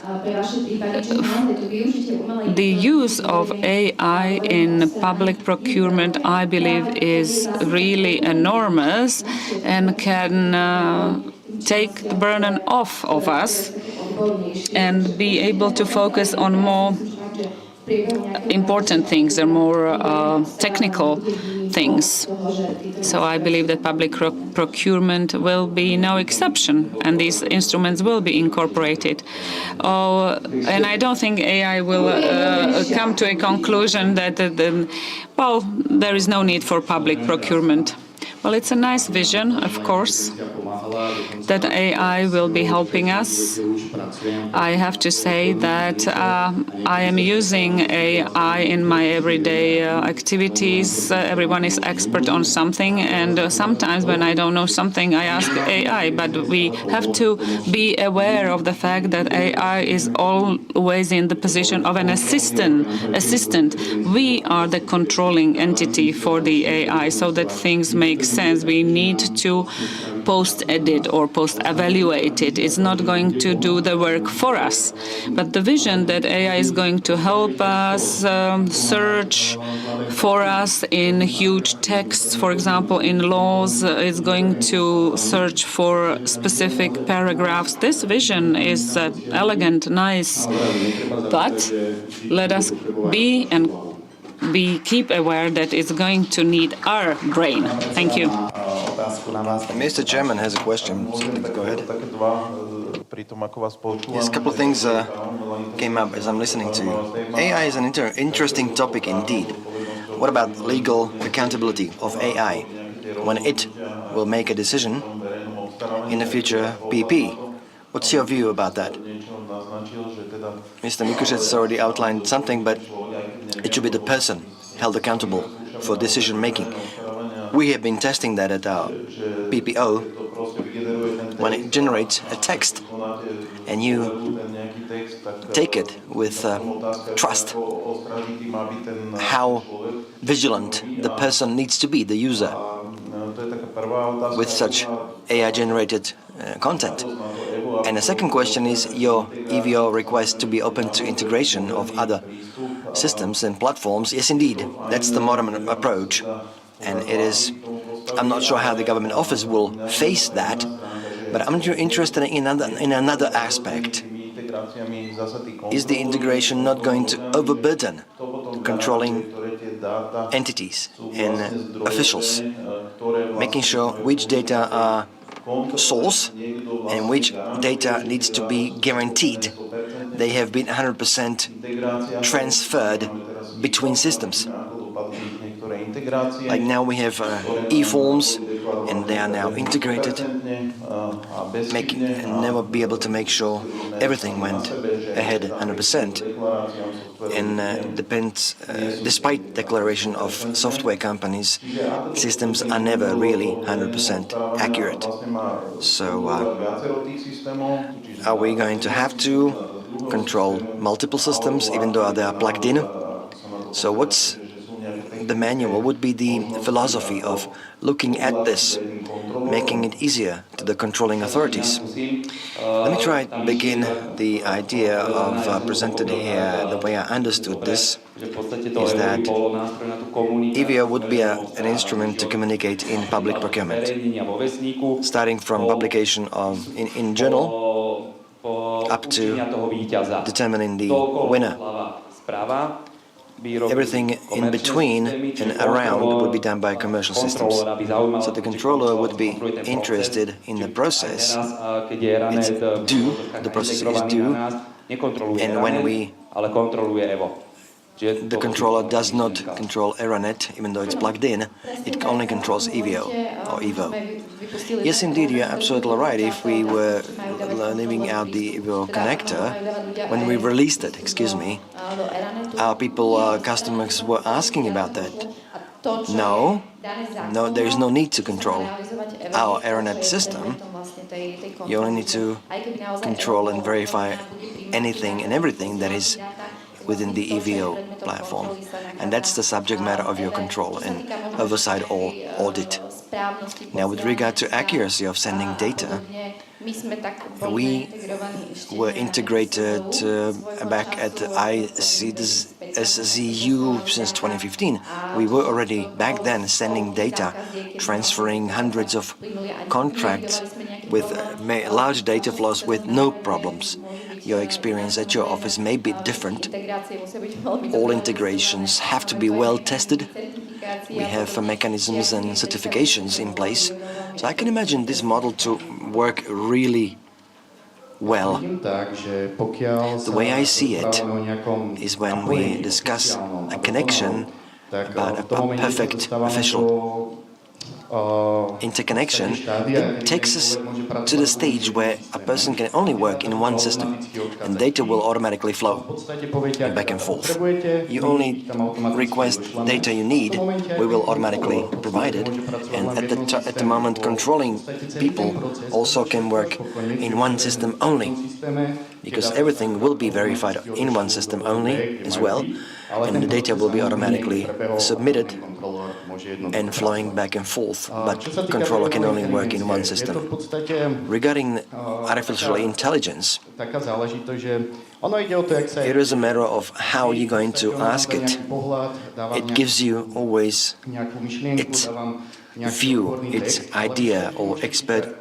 S5: the use of AI in public procurement, I believe, is really enormous and can take the burden off of us and be able to focus on more important things or more technical things. So I believe that public procurement will be no exception, and these instruments will be incorporated. And I don't think AI will come to a conclusion that, there is no need for public procurement. Well, it's a nice vision, of course, that AI will be helping us. I have to say that I am using AI in my everyday activities. Everyone is expert on something, and sometimes when I don't know something, I ask AI. But we have to be aware of the fact that AI is always in the position of an assistant. We are the controlling entity for the AI, so that things make sense. We need to post-edit or post-evaluate it. It's not going to do the work for us. But the vision that AI is going to help us search for us in huge texts, for example, in laws, is going to search for specific paragraphs. This vision is elegant, nice, but let us keep aware that it's going to need our brain. Thank you.
S3: Mr. Chairman has a question. So go ahead. Yes, a couple of things came up as I'm listening to you. AI is an interesting topic indeed. What about legal accountability of AI when it will make a decision in the future PP? What's your view about that? Mr. Mikušec has already outlined something, but it should be the person held accountable for decision making. We have been testing that at our PPO. When it generates a text and you take it with trust, how vigilant the person needs to be, the user, with such AI-generated content. And the second question is your EVO request to be open to integration of other systems and platforms. Yes, indeed, that's the modern approach. And it is, I'm not sure how the government office will face that, but I'm interested in another aspect. Is the integration not going to overburden controlling entities and officials, making sure which data are source and which data needs to be guaranteed they have been 100% transferred between systems? Like now we have e-forms and they are now integrated, and never be able to make sure everything went ahead 100%. And depends, despite declaration of software companies, systems are never really 100% accurate. So are we going to have to control multiple systems even though they are plugged in? So what's the manual? What would be the philosophy of looking at this, making it easier to the controlling authorities? Let me try to begin the idea of presented here. The way I understood this is that EVO would be an instrument to communicate in public procurement, starting from publication of in journal up to determining the winner. Everything in between and around would be done by commercial systems. So the controller would be interested in the process. It's due, the process is due, and when the controller does not control Eranet, even though it's plugged in, it only controls EVO or EVO. Yes, indeed, you're absolutely right. If we were leaving out the EVO connector, when we released it, our people, customers were asking about that. No, there is no need to control our Eranet system. You only need to control and verify anything and everything that is within the EVO platform. And that's the subject matter of your control and oversight or audit. Now, with regard to accuracy of sending data, we were integrated back at ICSZU since 2015. We were already back then sending data, transferring hundreds of contracts with large data flows with no problems. Your experience at your office may be different. All integrations have to be well tested. We have mechanisms and certifications in place. So I can imagine this model to work really well. The way I see it is when we discuss a connection about a perfect official interconnection, it takes us to the stage where a person can only work in one system and data will automatically flow back and forth. You only request data you need, we will automatically provide it, and at the moment controlling people also can work in one system only, because everything will be verified in one system only as well, and the data will be automatically submitted and flowing back and forth, but controller can only work in one system. Regarding artificial intelligence, it is a matter of how you're going to ask it. It gives you always its view, its idea or expert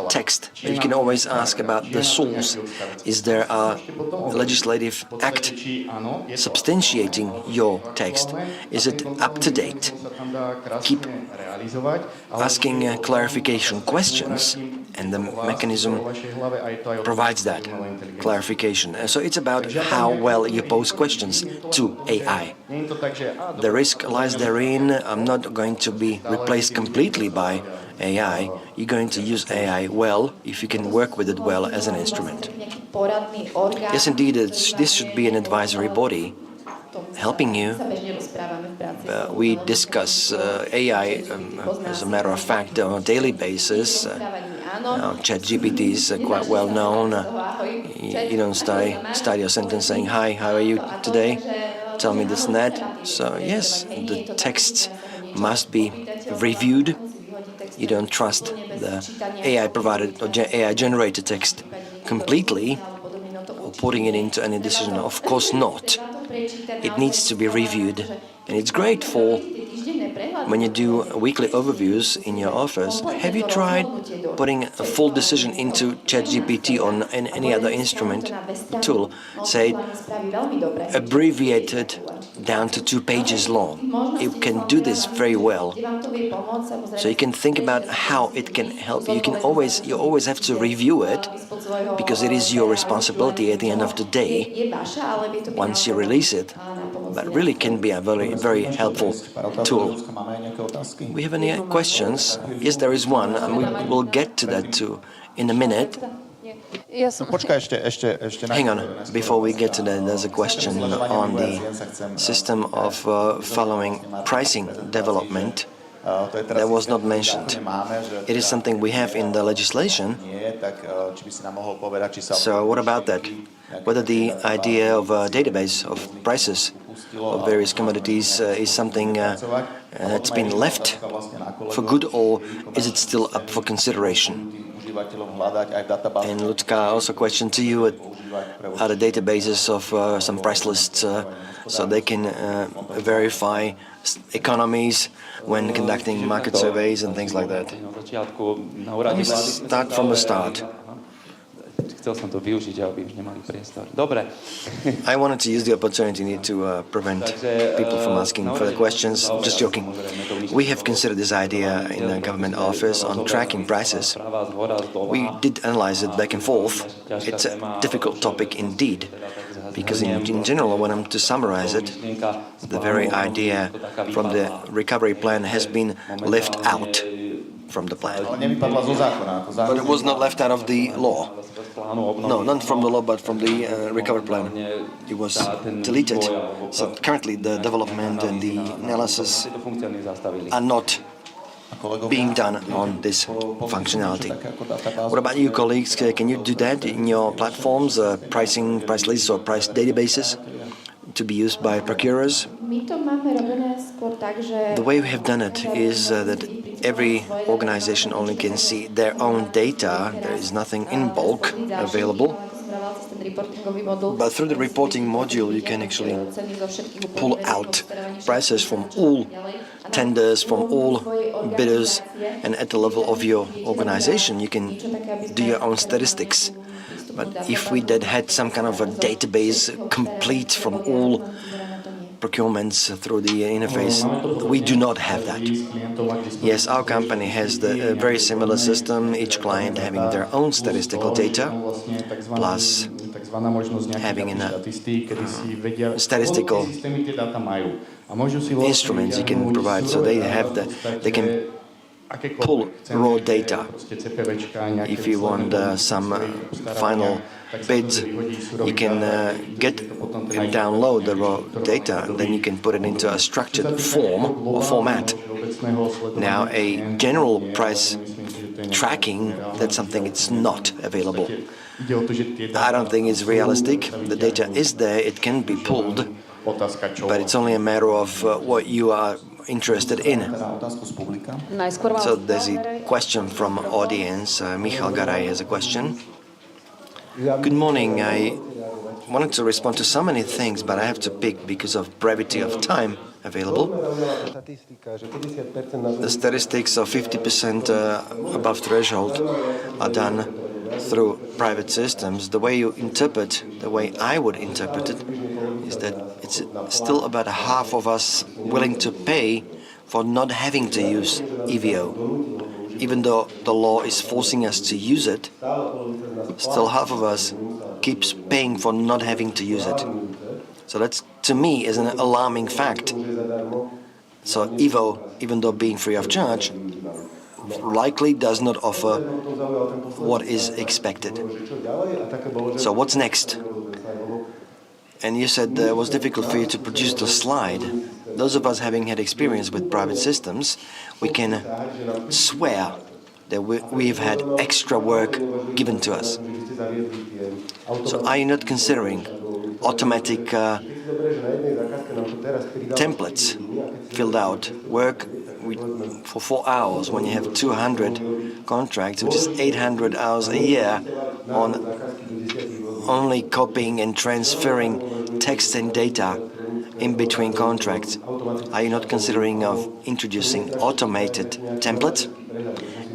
S3: text. You can always ask about the source. Is there a legislative act substantiating your text? Is it up to date? Keep asking clarification questions, and the mechanism provides that clarification. So it's about how well you pose questions to AI. The risk lies therein. I'm not going to be replaced completely by AI. You're going to use AI well if you can work with it well as an instrument. Yes, indeed, this should be an advisory body helping you. We discuss AI as a matter of fact on a daily basis. ChatGPT is quite well known. You don't start your sentence saying, "Hi, how are you today? Tell me this and that." So yes, the texts must be reviewed. You don't trust the AI-provided or AI-generated text completely or putting it into any decision. Of course not. It needs to be reviewed, and it's great for when you do weekly overviews in your office. Have you tried putting a full decision into ChatGPT or any other instrument tool, say abbreviated down to 2 pages long? It can do this very well. So you can think about how it can help you. You always have to review it, because it is your responsibility at the end of the day once you release it. But really can be a very, very helpful tool. We have any questions? Yes, there is one, and we will get to that too in a minute.
S6: Yes.
S3: Hang on, before we get to that, there's a question on the system of following pricing development that was not mentioned. It is something we have in the legislation. So what about that? Whether the idea of a database of prices of various commodities is something that's been left for good, or is it still up for consideration? And Ludzka, also a question to you: are the databases of some price lists so they can verify economies when conducting market surveys and things like that? Let me start from the start. I wanted to use the opportunity to prevent people from asking further questions. Just joking. We have considered this idea in the government office on tracking prices. We did analyze it back and forth. It's a difficult topic indeed, because in general, when I'm to summarize it, the very idea from the recovery plan has been left out from the plan. But it was not left out of the law. No, not from the law, but from the recovery plan. It was deleted. So currently the development and the analysis are not being done on this functionality. What about you, colleagues? Can you do that in your platforms, price lists or price databases? to be used by procurers. The way we have done it is that every organization only can see their own data. There is nothing in bulk available. But through the reporting module, you can actually pull out prices from all tenders, from all bidders, and at the level of your organization, you can do your own statistics. But if we had some kind of a database complete from all procurements through the interface, we do not have that. Yes, our company has a very similar system, each client having their own statistical data, plus having statistical instruments you can provide, so they can pull raw data. If you want some final bids, you can get and download the raw data, and then you can put it into a structured form or format. Now, a general price tracking, that's something that's not available. I don't think it's realistic. The data is there, it can be pulled, but it's only a matter of what you are interested in. So there's a question from audience. Michal Garay has a question. Good morning. I wanted to respond to so many things, but I have to pick because of brevity of time available. The statistics of 50% above threshold are done through private systems. The way you interpret, the way I would interpret it, is that it's still about half of us willing to pay for not having to use EVO. Even though the law is forcing us to use it, still half of us keeps paying for not having to use it. So that's, to me, is an alarming fact. So EVO, even though being free of charge, likely does not offer what is expected. So what's next? And you said it was difficult for you to produce the slide. Those of us having had experience with private systems, we can swear that we've had extra work given to us. So are you not considering automatic templates filled out, work for 4 hours when you have 200 contracts, which is 800 hours a year on only copying and transferring text and data in between contracts? Are you not considering of introducing automated templates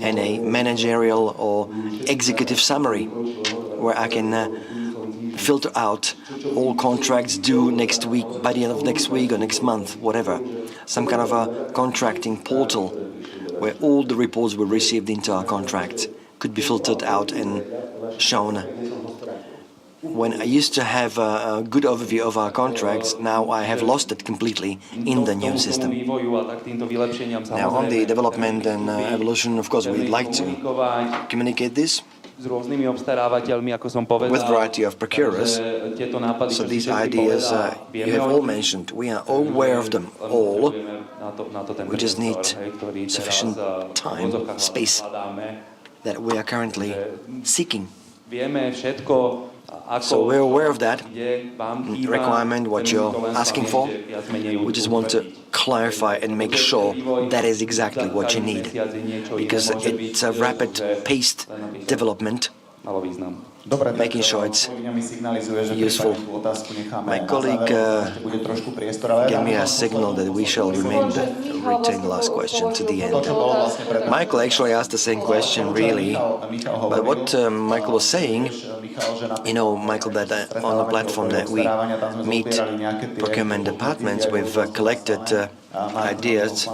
S3: and a managerial or executive summary where I can filter out all contracts due next week, by the end of next week or next month, whatever? Some kind of a contracting portal where all the reports were received into our contracts could be filtered out and shown. When I used to have a good overview of our contracts, now I have lost it completely in the new system. Now, on the development and evolution, of course, we'd like to communicate this with variety of procurers. So these ideas you have all mentioned, we are all aware of them all. We just need sufficient time, space that we are currently seeking. So we're aware of that requirement, what you're asking for. We just want to clarify and make sure that is exactly what you need, because it's a rapid-paced development, making sure it's useful. My colleague gave me a signal that we shall retain the last question to the end. Michael actually asked the same question, really, but what Michael was saying, you know, Michael, that on the platform that we meet procurement departments, we've collected ideas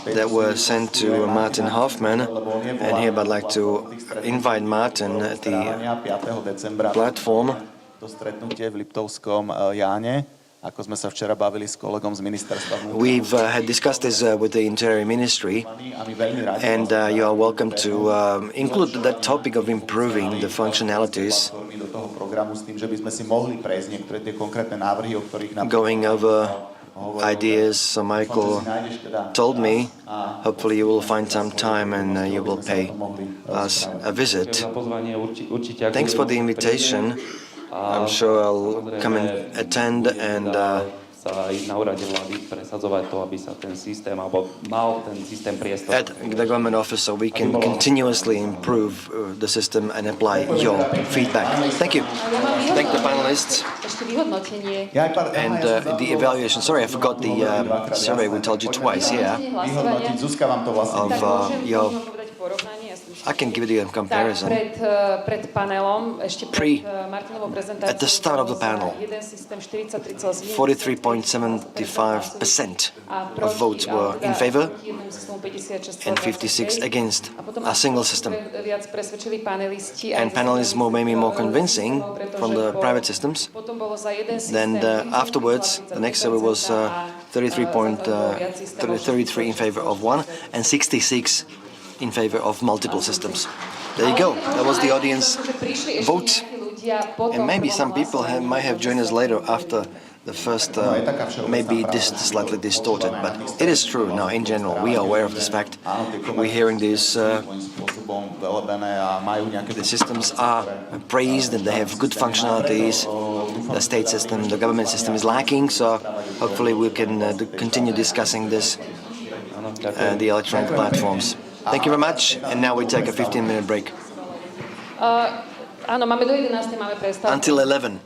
S3: that were sent to Martin Hoffman, and here I'd like to invite Martin at the platform. We've had discussed this with the Interior Ministry, and you are welcome to include that topic of improving the functionalities, going over ideas. So Michael told me, hopefully you will find some time and you will pay us a visit. Thanks for the invitation. I'm sure I'll come and attend and
S4: sa aj na úrade vlády presadzovať to, aby sa ten systém, alebo mal ten systém priestor.
S3: at the government office so we can continuously improve the system and apply your feedback. Thank you. Thank the panelists and the evaluation. Sorry, I forgot the survey. We told you twice here of your. I can give you a comparison. At the start of the panel, 43.75% of votes were in favor and 56 against a single system. And panelists were maybe more convincing from the private systems. Then afterwards, the next survey was 33 in favor of one and 66 in favor of multiple systems. There you go. That was the audience vote. And maybe some people might have joined us later after the first, maybe slightly distorted, but it is true. Now, in general, we are aware of this fact. We're hearing these. The systems are praised and they have good functionalities. The state system, the government system is lacking, so hopefully we can continue discussing this, the electronic platforms. Thank you very much, and now we take a 15-minute break. Until 11.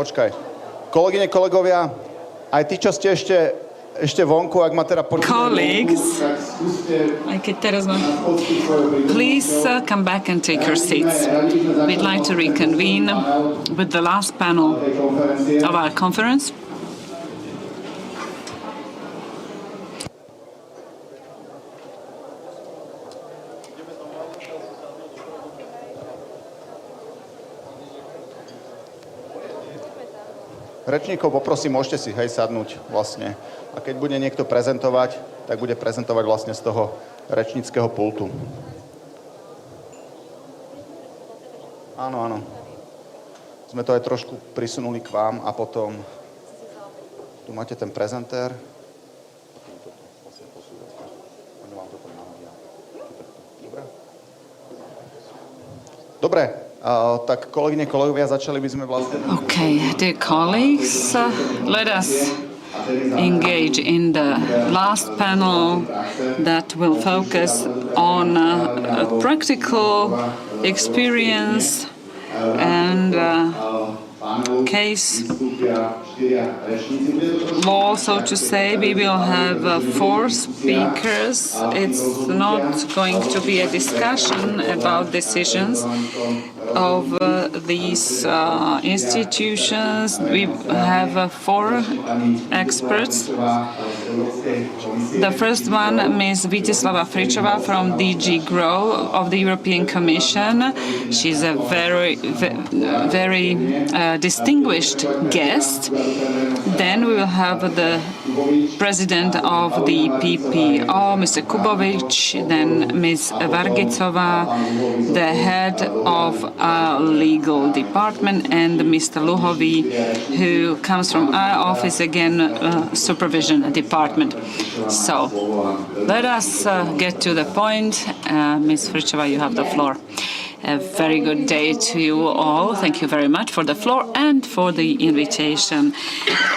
S2: Počkaj. Kolegyne, kolegovia, aj tí, čo ste ešte vonku, ak ma teda
S5: Colleagues, please come back and take your seats. We'd like to reconvene with the last panel of our conference.
S2: Rečníkov poprosím, môžete si sadnúť vlastne. A keď bude niekto prezentovať, tak bude prezentovať vlastne z toho rečníckeho pultu. Áno, áno. Sme to aj trošku prisunuli k vám a potom tu máte ten prezentér. Dobre. Tak kolegyne, kolegovia, začali by sme vlastne...
S5: Okay, dear colleagues, let us engage in the last panel that will focus on practical experience and case law, so to say. We will have 4 speakers. It's not going to be a discussion about decisions of these institutions. We have 4 experts. The first one, Ms. Vítězslava Fričová from DG GROW of the European Commission. She's a very distinguished guest. Then we will have the president of the PPO, Mr. Kubovic, then Ms. Vargicová, the head of our legal department, and Mr. Luhovi, who comes from our office, again, supervision department. So let us get to the point. Ms. Fričová, you have the floor. A very good day to you all. Thank you very much for the floor and for the invitation.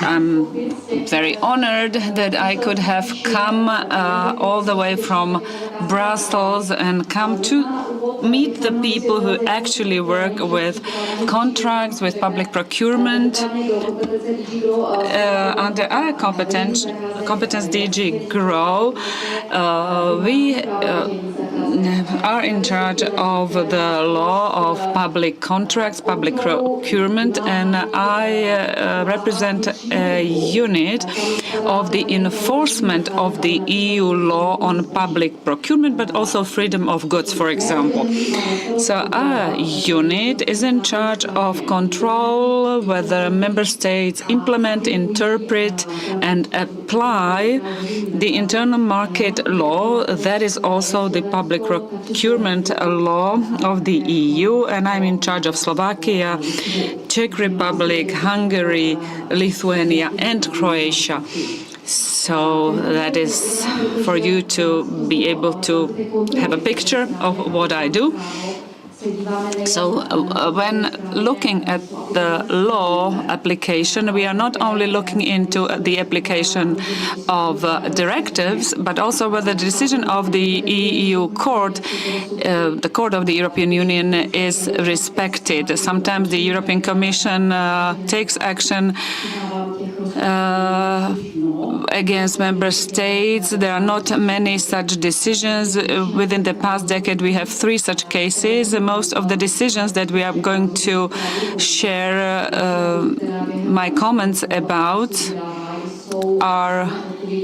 S5: I'm very honored that I could have come all the way from Brussels and come to meet the people who actually work with contracts, with public procurement. Under our competence DG GROW, we are in charge of the law of public contracts, public procurement, and I represent a unit of the enforcement of the EU law on public procurement, but also freedom of goods, for example. So our unit is in charge of control whether member states implement, interpret, and apply the internal market law. That is also the public procurement law of the EU, and I'm in charge of Slovakia, Czech Republic, Hungary, Lithuania, and Croatia. So that is for you to be able to have a picture of what I do. So when looking at the law application, we are not only looking into the application of directives, but also whether the decision of the EU court, the Court of the European Union, is respected. Sometimes the European Commission takes action against member states. There are not many such decisions. Within the past decade, we have 3 such cases. Most of the decisions that we are going to share my comments about are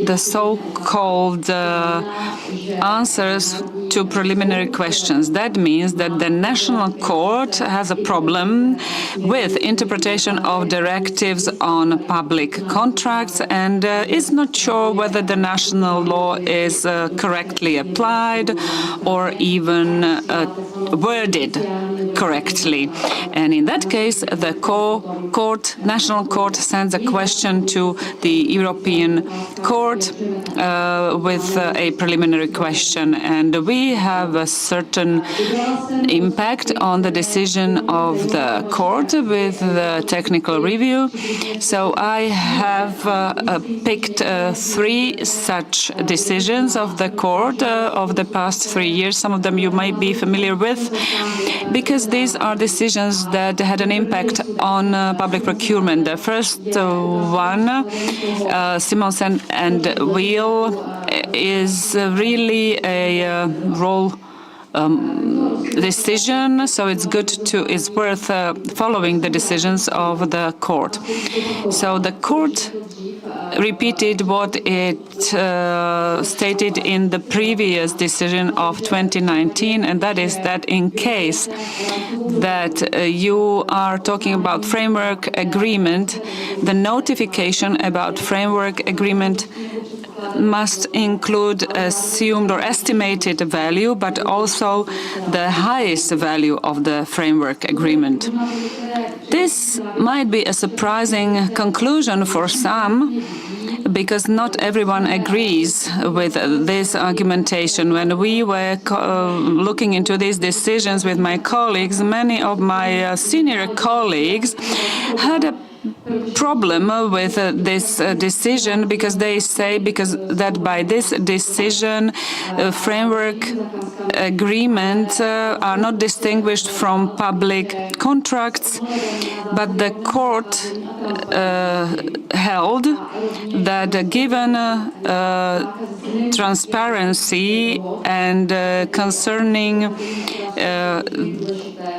S5: the so-called answers to preliminary questions. That means that the national court has a problem with interpretation of directives on public contracts and is not sure whether the national law is correctly applied or even worded correctly. And in that case, the national court sends a question to the European Court with a preliminary question. And we have a certain impact on the decision of the court with the technical review. So I have picked 3 such decisions of the court of the past 3 years. Some of them you might be familiar with, because these are decisions that had an impact on public procurement. The first one, Simonsen and Wheel, is really a role decision, so it's worth following the decisions of the court. So the court repeated what it stated in the previous decision of 2019, and that is that in case that you are talking about framework agreement, the notification about framework agreement must include assumed or estimated value, but also the highest value of the framework agreement. This might be a surprising conclusion for some, because not everyone agrees with this argumentation. When we were looking into these decisions with my colleagues, many of my senior colleagues had a problem with this decision, because they say that by this decision framework agreements are not distinguished from public contracts, but the court held that given transparency and concerning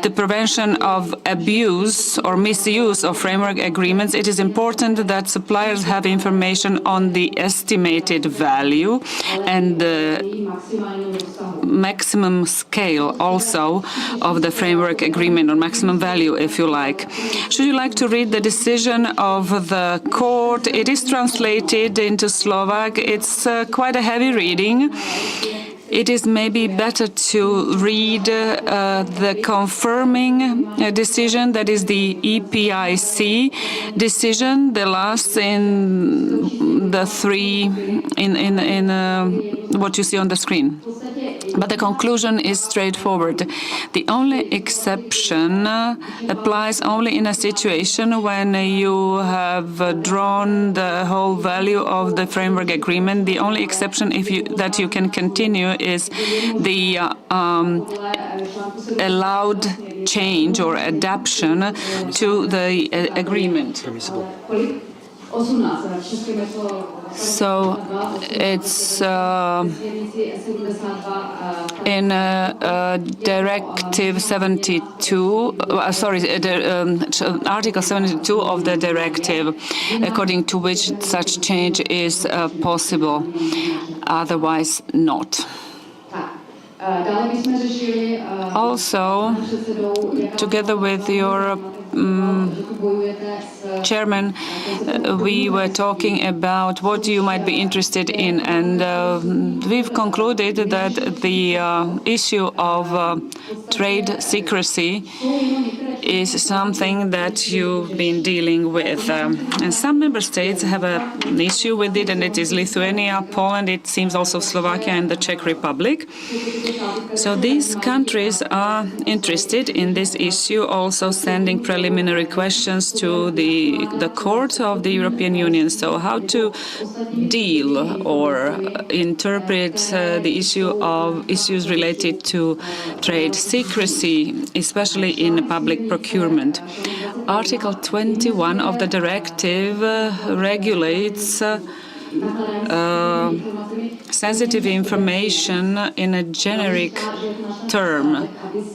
S5: the prevention of abuse or misuse of framework agreements, it is important that suppliers have information on the estimated value and the maximum scale also of the framework agreement, or maximum value, if you like. Should you like to read the decision of the court? It is translated into Slovak. It's quite a heavy reading. It is maybe better to read the confirming decision, that is the EPIC decision, the last in the 3 in what you see on the screen. But the conclusion is straightforward. The only exception applies only in a situation when you have drawn the whole value of the framework agreement. The only exception that you can continue is the allowed change or adaptation to the agreement. So it's in Directive 72, Article 72 of the directive, according to which such change is possible, otherwise not. Also, together with your chairman, we were talking about what you might be interested in, and we've concluded that the issue of trade secrecy is something that you've been dealing with. And some member states have an issue with it, and it is Lithuania, Poland, it seems also Slovakia and the Czech Republic. So these countries are interested in this issue, also sending preliminary questions to the court of the European Union. So how to deal or interpret the issue of issues related to trade secrecy, especially in public procurement. Article 21 of the directive regulates sensitive information in a generic term,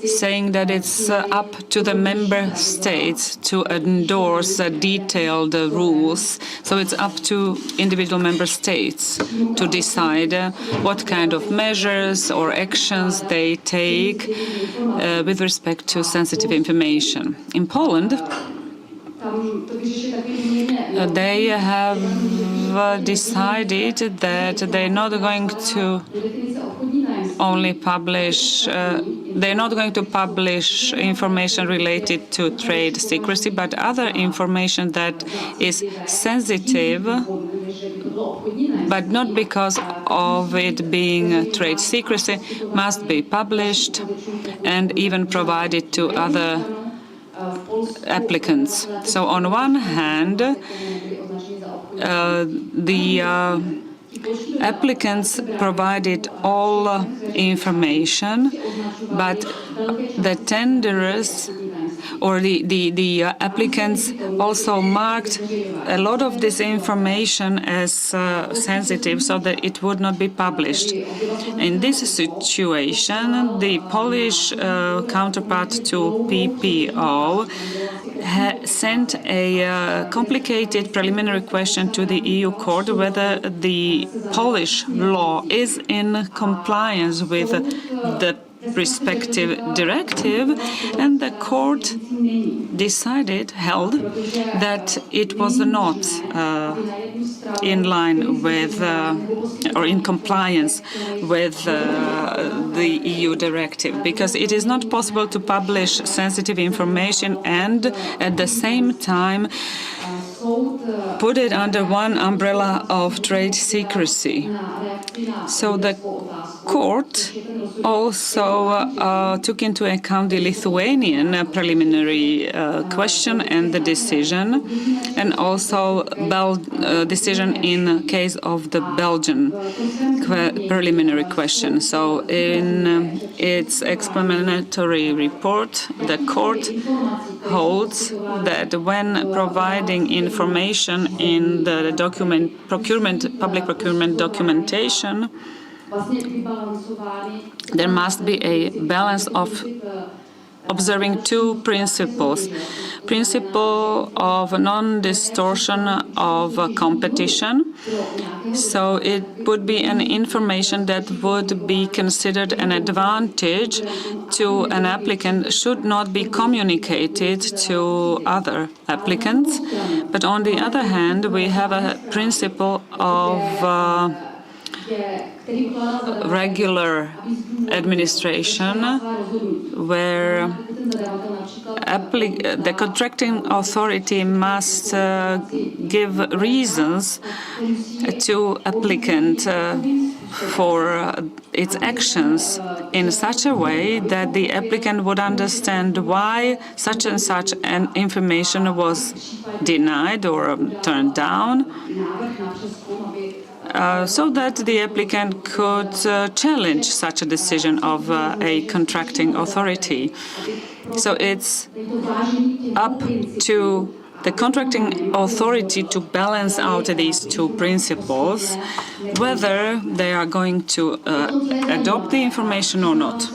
S5: saying that it's up to the member states to endorse detailed rules. So it's up to individual member states to decide what kind of measures or actions they take with respect to sensitive information. In Poland, they have decided that they're not going to only publish, they're not going to publish information related to trade secrecy, but other information that is sensitive, but not because of it being trade secrecy, must be published and even provided to other applicants. So on one hand, the applicants provided all information, but the tenderers or the applicants also marked a lot of this information as sensitive so that it would not be published. In this situation, the Polish counterpart to PPO sent a complicated preliminary question to the EU court whether the Polish law is in compliance with the respective directive, and the court held that it was not in line with or in compliance with the EU directive, because it is not possible to publish sensitive information and at the same time put it under one umbrella of trade secrecy. So the court also took into account the Lithuanian preliminary question and the decision, and also decision in case of the Belgian preliminary question. So in its explanatory report, the court holds that when providing information in the public procurement documentation, there must be a balance of observing two principles. Principle of non-distortion of competition. So it would be an information that would be considered an advantage to an applicant should not be communicated to other applicants. But on the other hand, we have a principle of regular administration where the contracting authority must give reasons to applicant for its actions in such a way that the applicant would understand why such and such an information was denied or turned down, so that the applicant could challenge such a decision of a contracting authority. So it's up to the contracting authority to balance out these two principles, whether they are going to adopt the information or not.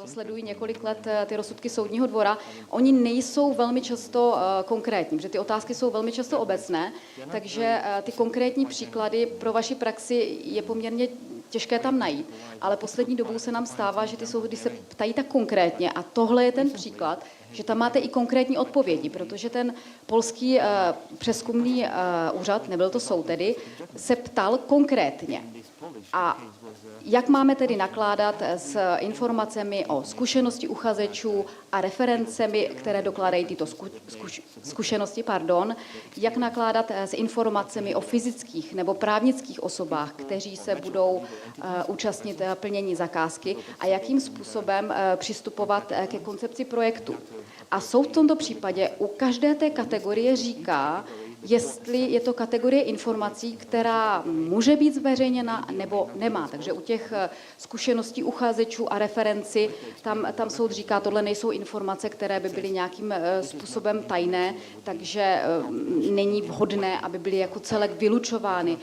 S6: Sledují několik let ty rozsudky soudního dvora, oni nejsou velmi často konkrétní, protože ty otázky jsou velmi často obecné, takže ty konkrétní příklady pro vaši praxi je poměrně těžké tam najít. Ale poslední dobou se nám stává, že ty soudy se ptají tak konkrétně a tohle je ten příklad, že tam máte i konkrétní odpovědi, protože ten polský přezkumný úřad, nebyl to soud tedy, se ptal konkrétně. A jak máme tedy nakládat s informacemi o zkušenosti uchazečů a referencemi, které dokládají tyto zkušenosti, jak nakládat s informacemi o fyzických nebo právnických osobách, kteří se budou účastnit plnění zakázky a jakým způsobem přistupovat ke koncepci projektu. A soud v tomto případě u každé té kategorie říká, jestli je to kategorie informací, která může být zveřejněna nebo nemá. Takže u těch zkušeností uchazečů a referenci, tam soud říká, tohle nejsou informace, které by byly nějakým způsobem tajné, takže není vhodné, aby byly jako celek vylučovány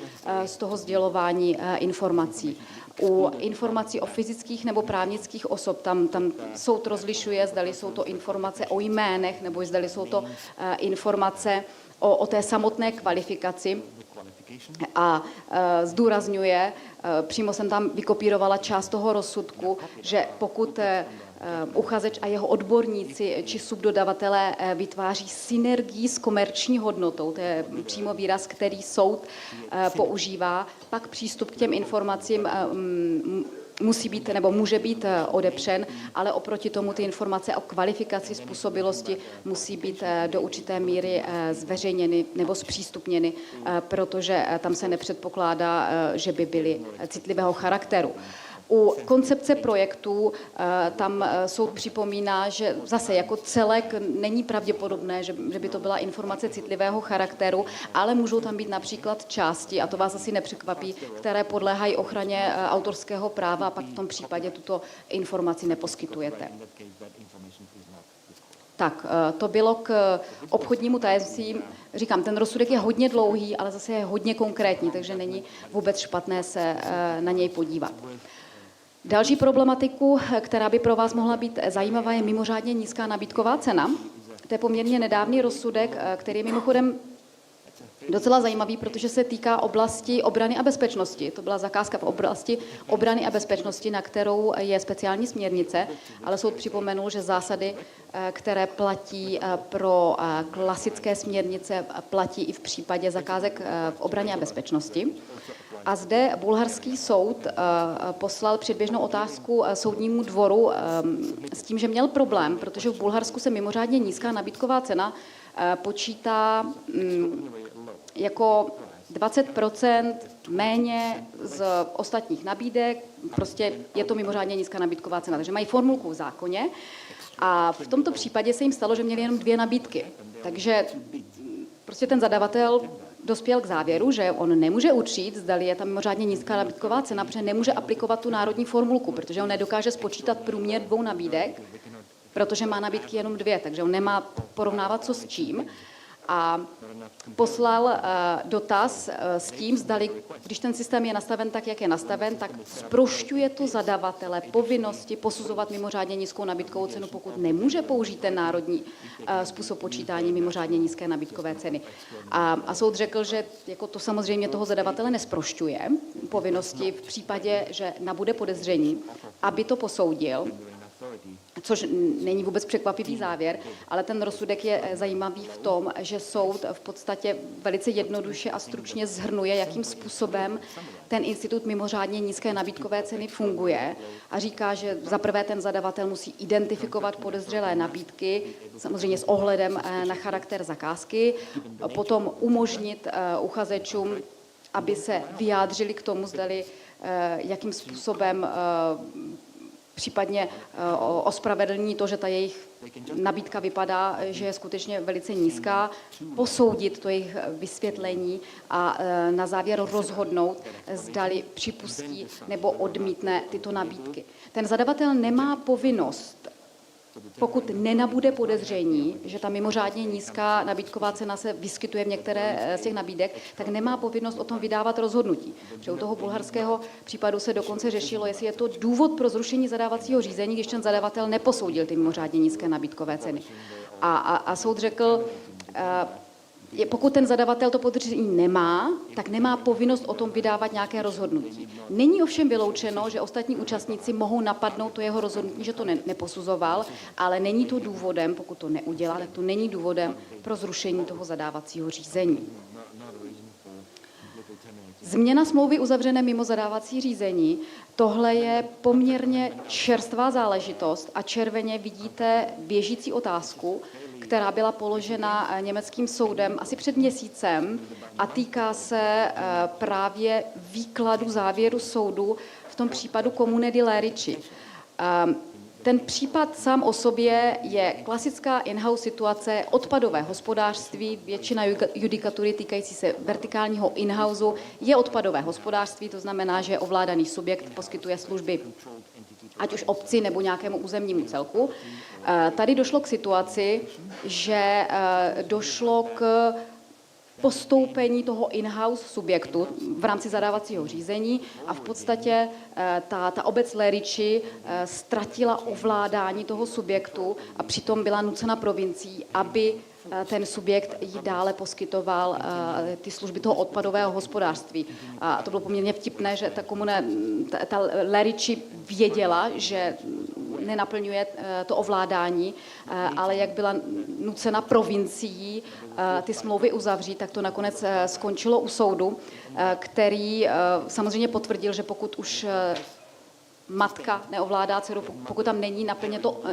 S6: z toho sdělování informací. U informací o fyzických nebo právnických osob, tam soud rozlišuje, zdali jsou to informace o jménech, nebo zdali jsou to informace o té samotné kvalifikaci a zdůrazňuje, přímo jsem tam vykopírovala část toho rozsudku, že pokud uchazeč a jeho odborníci či subdodavatelé vytváří synergii s komerční hodnotou, to je přímo výraz, který soud používá, pak přístup k těm informacím musí být nebo může být odepřen, ale oproti tomu ty informace o kvalifikaci, způsobilosti musí být do určité míry zveřejněny nebo zpřístupněny, protože tam se nepředpokládá, že by byly citlivého charakteru. U koncepce projektů tam soud připomíná, že zase jako celek není pravděpodobné, že by to byla informace citlivého charakteru, ale můžou tam být například části, a to vás asi nepřekvapí, které podléhají ochraně autorského práva a pak v tom případě tuto informaci neposkytujete. Tak, to bylo k obchodnímu tajemství. Říkám, ten rozsudek je hodně dlouhý, ale zase je hodně konkrétní, takže není vůbec špatné se na něj podívat. Další problematiku, která by pro vás mohla být zajímavá, je mimořádně nízká nabídková cena. To je poměrně nedávný rozsudek, který je mimochodem docela zajímavý, protože se týká oblasti obrany a bezpečnosti. To byla zakázka v oblasti obrany a bezpečnosti, na kterou je speciální směrnice, ale soud připomenul, že zásady, které platí pro klasické směrnice, platí i v případě zakázek v obraně a bezpečnosti. A zde bulharský soud poslal předběžnou otázku soudnímu dvoru s tím, že měl problém, protože v Bulharsku se mimořádně nízká nabídková cena počítá jako 20% méně z ostatních nabídek, prostě je to mimořádně nízká nabídková cena, takže mají formulku v zákoně a v tomto případě se jim stalo, že měli jenom 2 nabídky, takže prostě ten zadavatel dospěl k závěru, že on nemůže určit, zdali je tam mimořádně nízká nabídková cena, protože nemůže aplikovat tu národní formulku, protože on nedokáže spočítat průměr 2 nabídek, protože má nabídky jenom 2, takže on nemá porovnávat co s čím. A poslal dotaz s tím, zdali, když ten systém je nastaven tak, jak je nastaven, tak zprošťuje to zadavatele povinnosti posuzovat mimořádně nízkou nabídkovou cenu, pokud nemůže použít ten národní způsob počítání mimořádně nízké nabídkové ceny. A soud řekl, že jako to samozřejmě toho zadavatele nesprošťuje povinnosti v případě, že nabude podezření, aby to posoudil, což není vůbec překvapivý závěr, ale ten rozsudek je zajímavý v tom, že soud v podstatě velice jednoduše a stručně shrnuje, jakým způsobem ten institut mimořádně nízké nabídkové ceny funguje a říká, že zaprvé ten zadavatel musí identifikovat podezřelé nabídky, samozřejmě s ohledem na charakter zakázky, potom umožnit uchazečům, aby se vyjádřili k tomu, zdali jakým způsobem případně ospravedlní to, že ta jejich nabídka vypadá, že je skutečně velice nízká, posoudit to jejich vysvětlení a na závěr rozhodnout, zdali připustí nebo odmítne tyto nabídky. Ten zadavatel nemá povinnost, pokud nenabude podezření, že ta mimořádně nízká nabídková cena se vyskytuje v některé z těch nabídek, tak nemá povinnost o tom vydávat rozhodnutí. Protože u toho bulharského případu se dokonce řešilo, jestli je to důvod pro zrušení zadávacího řízení, když ten zadavatel neposoudil ty mimořádně nízké nabídkové ceny. A soud řekl, pokud ten zadavatel to podezření nemá, tak nemá povinnost o tom vydávat nějaké rozhodnutí. Není ovšem vyloučeno, že ostatní účastníci mohou napadnout to jeho rozhodnutí, že to neposuzoval, ale není to důvodem, pokud to neudělá, tak to není důvodem pro zrušení toho zadávacího řízení. Změna smlouvy uzavřené mimo zadávací řízení, tohle je poměrně čerstvá záležitost a červeně vidíte běžící otázku, která byla položena německým soudem asi před měsícem a týká se právě výkladu závěru soudu v tom případu Comune di Lerici. Ten případ sám o sobě je klasická in-house situace, odpadové hospodářství, většina judikatury týkající se vertikálního in-houseu je odpadové hospodářství, to znamená, že ovládaný subjekt poskytuje služby ať už obci nebo nějakému územnímu celku. Tady došlo k situaci, že došlo k postoupení toho in-house subjektu v rámci zadávacího řízení a v podstatě ta obec Leriči ztratila ovládání toho subjektu a přitom byla nucena provincií, aby ten subjekt jí dále poskytoval ty služby toho odpadového hospodářství. A to bylo poměrně vtipné, že ta Leriči věděla, že nenaplňuje to ovládání, ale jak byla nucena provincií ty smlouvy uzavřít, tak to nakonec skončilo u soudu, který samozřejmě potvrdil, že pokud už matka neovládá dceru, pokud tam není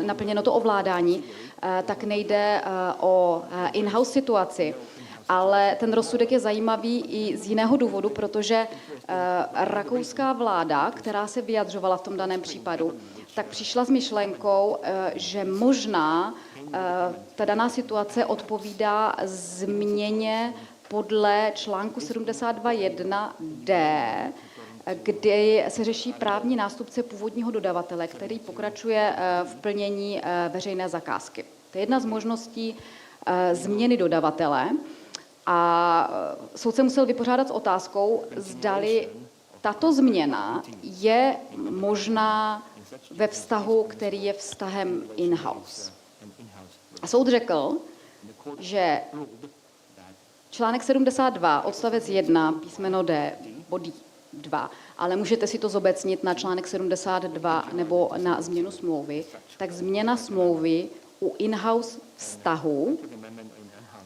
S6: naplněno to ovládání, tak nejde o in-house situaci. Ale ten rozsudek je zajímavý i z jiného důvodu, protože rakouská vláda, která se vyjadřovala v tom daném případu, tak přišla s myšlenkou, že možná ta daná situace odpovídá změně podle článku 72.1d, kdy se řeší právní nástupce původního dodavatele, který pokračuje v plnění veřejné zakázky. To je jedna z možností změny dodavatele a soud se musel vypořádat s otázkou, zdali tato změna je možná ve vztahu, který je vztahem in-house. A soud řekl, že článek 72, odstavec 1, písmeno D, bod 2, ale můžete si to zobecnit na článek 72 nebo na změnu smlouvy, tak změna smlouvy u in-house vztahu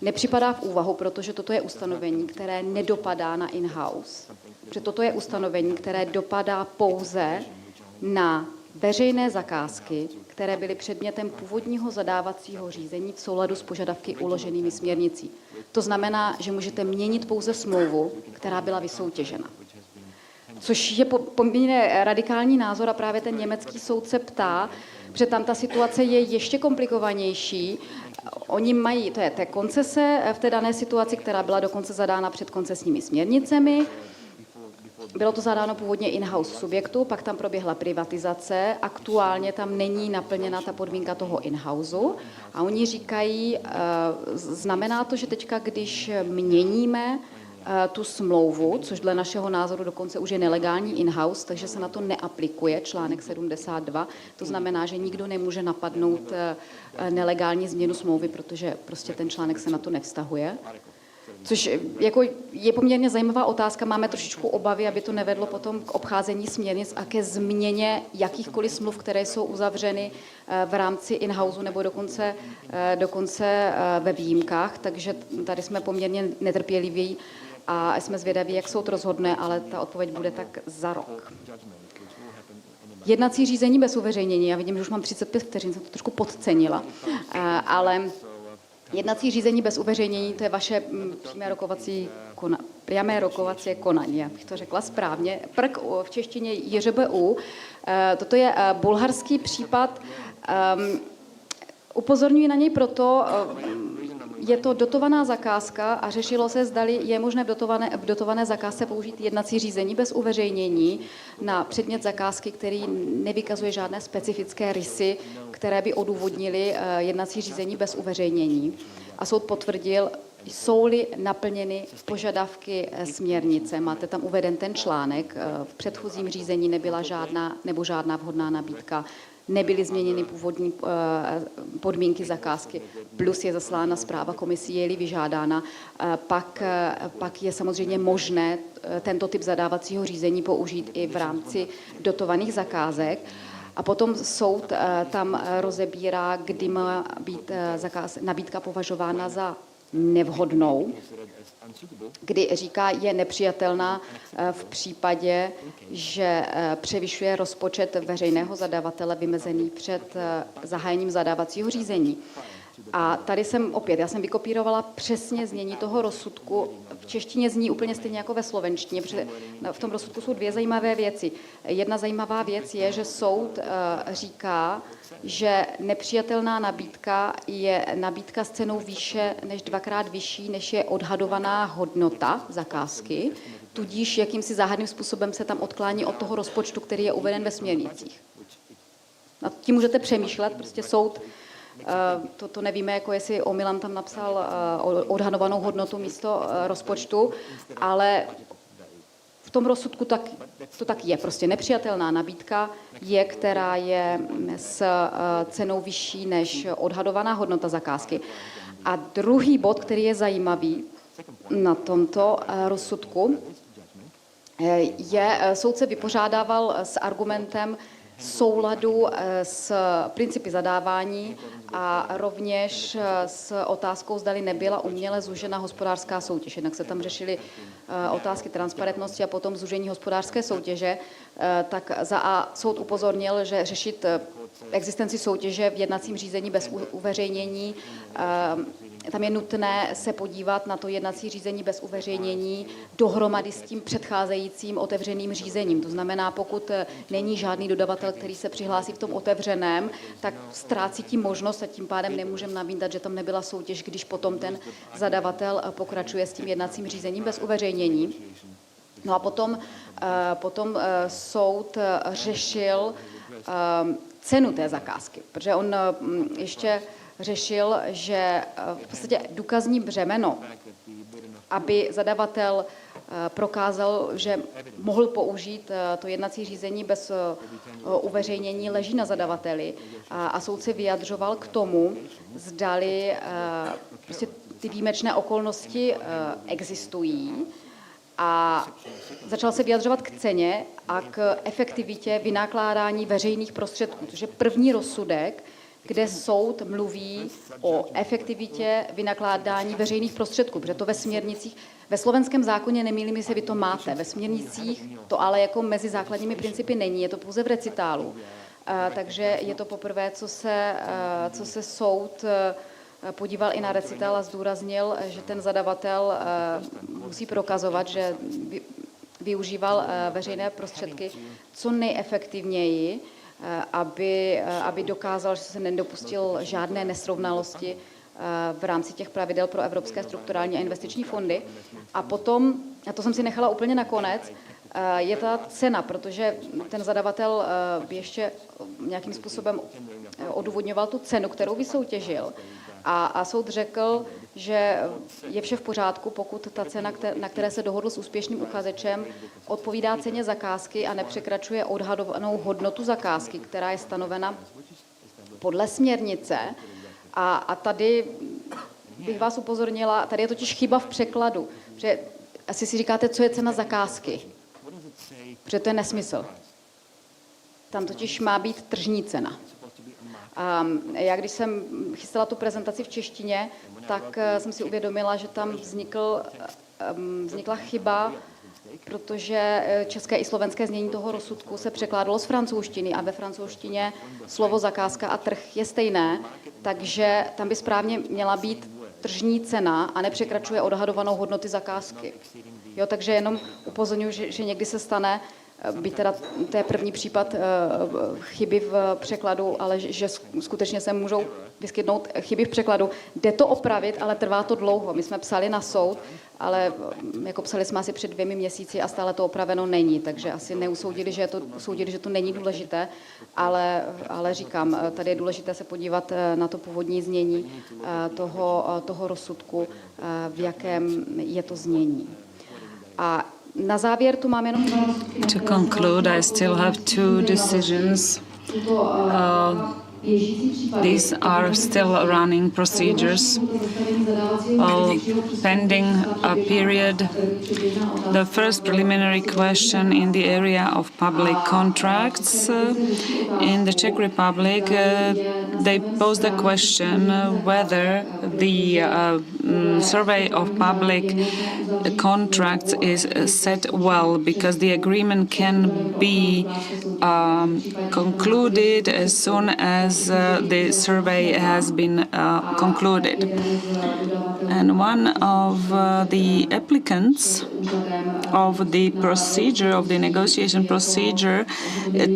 S6: nepřipadá v úvahu, protože toto je ustanovení, které nedopadá na in-house. Protože toto je ustanovení, které dopadá pouze na veřejné zakázky, které byly předmětem původního zadávacího řízení v souladu s požadavky uloženými směrnicí. To znamená, že můžete měnit pouze smlouvu, která byla vysoutěžena. Což je poměrně radikální názor a právě ten německý soud se ptá, protože tam ta situace je ještě komplikovanější. Oni mají, to je koncese v té dané situaci, která byla dokonce zadána před koncesními směrnicemi. Bylo to zadáno původně in-house subjektu, pak tam proběhla privatizace, aktuálně tam není naplněna ta podmínka toho in-houseu a oni říkají, znamená to, že teďka, když měníme tu smlouvu, což dle našeho názoru dokonce už je nelegální in-house, takže se na to neaplikuje článek 72. To znamená, že nikdo nemůže napadnout nelegální změnu smlouvy, protože prostě ten článek se na to nevztahuje. Což jako je poměrně zajímavá otázka. Máme trošičku obavy, aby to nevedlo potom k obcházení směrnic a ke změně jakýchkoliv smluv, které jsou uzavřeny v rámci in-houseu nebo dokonce ve výjimkách. Takže tady jsme poměrně netrpěliví a jsme zvědaví, jak soud rozhodne, ale ta odpověď bude tak za rok. Jednací řízení bez uveřejnění. Já vidím, že už mám 35 vteřin, jsem to trošku podcenila, ale jednací řízení bez uveřejnění, to je vaše přímé rokovací konání, já bych to řekla správně. PRK v češtině JŘBU. Toto je bulharský případ. Upozorňuji na něj proto, je to dotovaná zakázka a řešilo se, zdali je možné v dotované zakázce použít jednací řízení bez uveřejnění na předmět zakázky, který nevykazuje žádné specifické rysy, které by odůvodnily jednací řízení bez uveřejnění. A soud potvrdil, jsou-li naplněny požadavky směrnice, máte tam uveden ten článek, v předchozím řízení nebyla žádná vhodná nabídka, nebyly změněny původní podmínky zakázky, plus je zaslána zpráva komisí, je-li vyžádána, pak je samozřejmě možné tento typ zadávacího řízení použít i v rámci dotovaných zakázek. A potom soud tam rozebírá, kdy má být nabídka považována za nevhodnou, kdy říká, je nepřijatelná v případě, že převyšuje rozpočet veřejného zadavatele vymezený před zahájením zadávacího řízení. A tady já jsem vykopírovala přesně znění toho rozsudku. V češtině zní úplně stejně jako ve slovenštině, protože v tom rozsudku jsou dvě zajímavé věci. Jedna zajímavá věc je, že soud říká, že nepřijatelná nabídka je nabídka s cenou výše než 2x vyšší, než je odhadovaná hodnota zakázky, tudíž jakýmsi záhadným způsobem se tam odklání od toho rozpočtu, který je uveden ve směrnicích. Nad tím můžete přemýšlet, prostě soud, to nevíme, jako jestli omylem tam napsal odhadovanou hodnotu místo rozpočtu, ale v tom rozsudku to tak je. Prostě nepřijatelná nabídka je, která je s cenou vyšší než odhadovaná hodnota zakázky. A druhý bod, který je zajímavý na tomto rozsudku, soud se vypořádával s argumentem souladu s principy zadávání a rovněž s otázkou, zdali nebyla uměle zúžena hospodářská soutěž. Jednak se tam řešily otázky transparentnosti a potom zúžení hospodářské soutěže. Tak soud upozornil, že řešit existenci soutěže v jednacím řízení bez uveřejnění, tam je nutné se podívat na to jednací řízení bez uveřejnění dohromady s tím předcházejícím otevřeným řízením. To znamená, pokud není žádný dodavatel, který se přihlásí v tom otevřeném, tak ztrácí tím možnost a tím pádem nemůžeme namítat, že tam nebyla soutěž, když potom ten zadavatel pokračuje s tím jednacím řízením bez uveřejnění. No a potom soud řešil cenu té zakázky, protože on ještě řešil, že v podstatě důkazní břemeno, aby zadavatel prokázal, že mohl použít to jednací řízení bez uveřejnění, leží na zadavateli. A soud se vyjadřoval k tomu, zdali prostě ty výjimečné okolnosti existují, a začal se vyjadřovat k ceně a k efektivitě vynakládání veřejných prostředků, což je první rozsudek, kde soud mluví o efektivitě vynakládání veřejných prostředků, protože to ve směrnicích, ve slovenském zákoně, nemýlím se, vy to máte, ve směrnicích to ale jako mezi základními principy není, je to pouze v recitálu. Takže je to poprvé, co se soud podíval i na recital a zdůraznil, že ten zadavatel musí prokazovat, že využíval veřejné prostředky co nejefektivněji, aby dokázal, že se nedopustil žádné nesrovnalosti v rámci těch pravidel pro evropské strukturální a investiční fondy. A potom, a to jsem si nechala úplně nakonec, je ta cena, protože ten zadavatel ještě nějakým způsobem odůvodňoval tu cenu, kterou vysoutěžil. A soud řekl, že je vše v pořádku, pokud ta cena, na které se dohodl s úspěšným uchazečem, odpovídá ceně zakázky a nepřekračuje odhadovanou hodnotu zakázky, která je stanovena podle směrnice. A tady bych vás upozornila, tady je totiž chyba v překladu, že asi si říkáte, co je cena zakázky, protože to je nesmysl. Tam totiž má být tržní cena. A já, když jsem chystala tu prezentaci v češtině, tak jsem si uvědomila, že tam vznikla chyba, protože české i slovenské znění toho rozsudku se překládalo z francouzštiny a ve francouzštině slovo zakázka a trh je stejné, takže tam by správně měla být tržní cena a nepřekračuje odhadovanou hodnoty zakázky. Jo, takže jenom upozorňuji, že někdy se stane, byť teda to je první případ chyby v překladu, ale že skutečně se můžou vyskytnout chyby v překladu. Jde to opravit, ale trvá to dlouho. My jsme psali na soud, ale jako psali jsme asi před 2 měsíci a stále to opraveno není, takže asi neusoudili, že to není důležité, ale říkám, tady je důležité se podívat na to původní znění toho rozsudku, v jakém je to znění. A na závěr tu mám jenom...
S5: To conclude, I still have 2 decisions. These are still running procedures, pending a period. The first preliminary question in the area of public contracts in the Czech Republic, they posed the question whether the survey of public contracts is set well, because the agreement can be concluded as soon as the survey has been concluded. And one of the applicants of the procedure, of the negotiation procedure,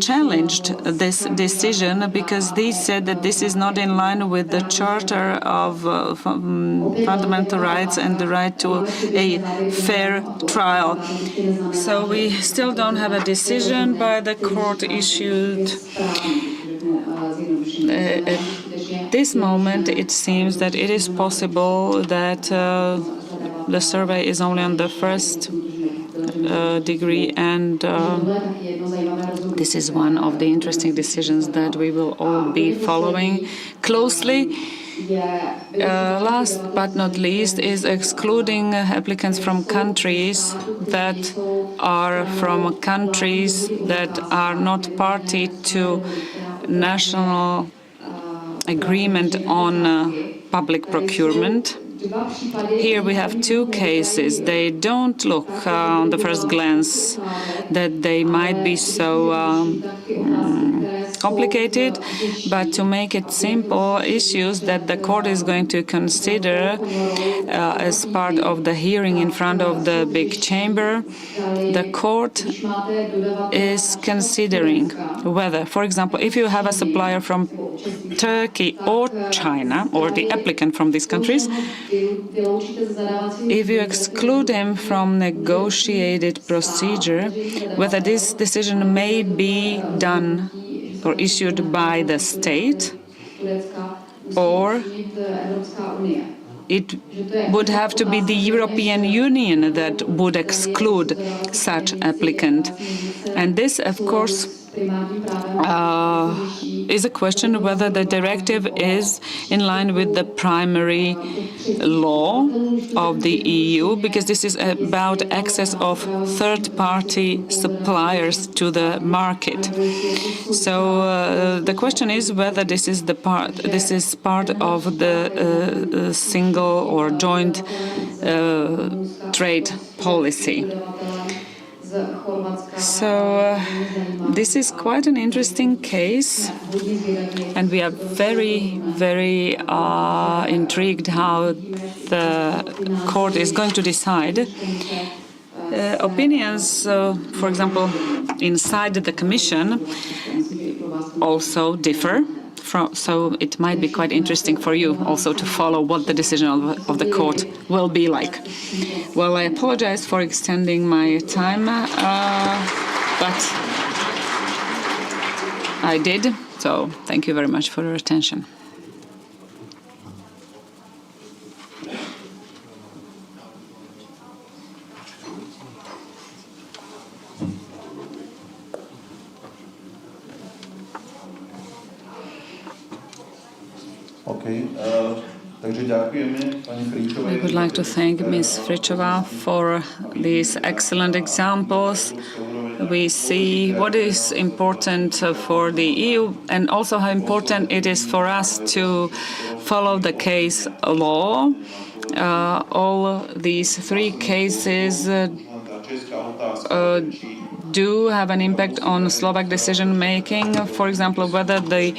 S5: challenged this decision because they said that this is not in line with the Charter of Fundamental Rights and the right to a fair trial. So we still don't have a decision, but the court issued. At this moment, it seems that it is possible that the survey is only on the first degree, and this is one of the interesting decisions that we will all be following closely. Last but not least is excluding applicants from countries that are not party to national agreement on public procurement. Here we have two cases. They don't look on the first glance that they might be so complicated, but to make it simple, issues that the court is going to consider as part of the hearing in front of the big chamber. The court is considering whether, for example, if you have a supplier from Turkey or China, or the applicant from these countries, if you exclude him from negotiated procedure, whether this decision may be done or issued by the state, or it would have to be the European Union that would exclude such applicant. And this, of course, is a question whether the directive is in line with the primary law of the EU, because this is about access of third-party suppliers to the market. So the question is whether this is part of the single or joint trade policy. So this is quite an interesting case, and we are very, very intrigued how the court is going to decide. Opinions, for example, inside the Commission also differ. So it might be quite interesting for you also to follow what the decision of the court will be like. Well, I apologize for extending my time, but I did. So thank you very much for your attention. We would like to thank Ms. Fričová for these excellent examples. We see what is important for the EU and also how important it is for us to follow the case law. All these three cases do have an impact on Slovak decision-making. For example, whether the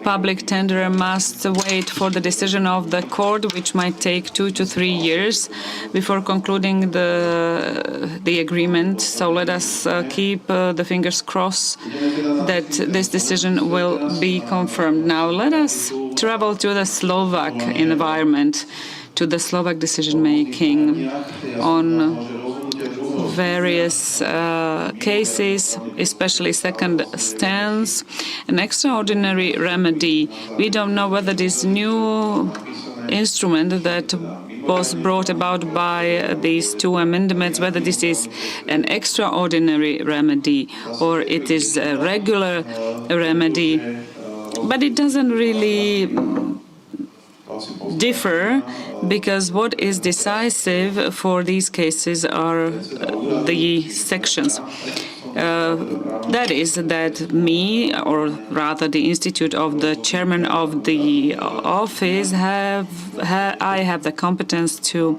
S5: public tenderer must wait for the decision of the court, which might take 2 to 3 years before concluding the agreement. So let us keep the fingers crossed that this decision will be confirmed. Now let us travel to the Slovak environment, to the Slovak decision-making on various cases, especially second stance, an extraordinary remedy. We don't know whether this new instrument that was brought about by these two amendments, whether this is an extraordinary remedy or it is a regular remedy. But it doesn't really differ, because what is decisive for these cases are the sections. That is that me, or rather the Institute of the Chairman of the office, I have the competence to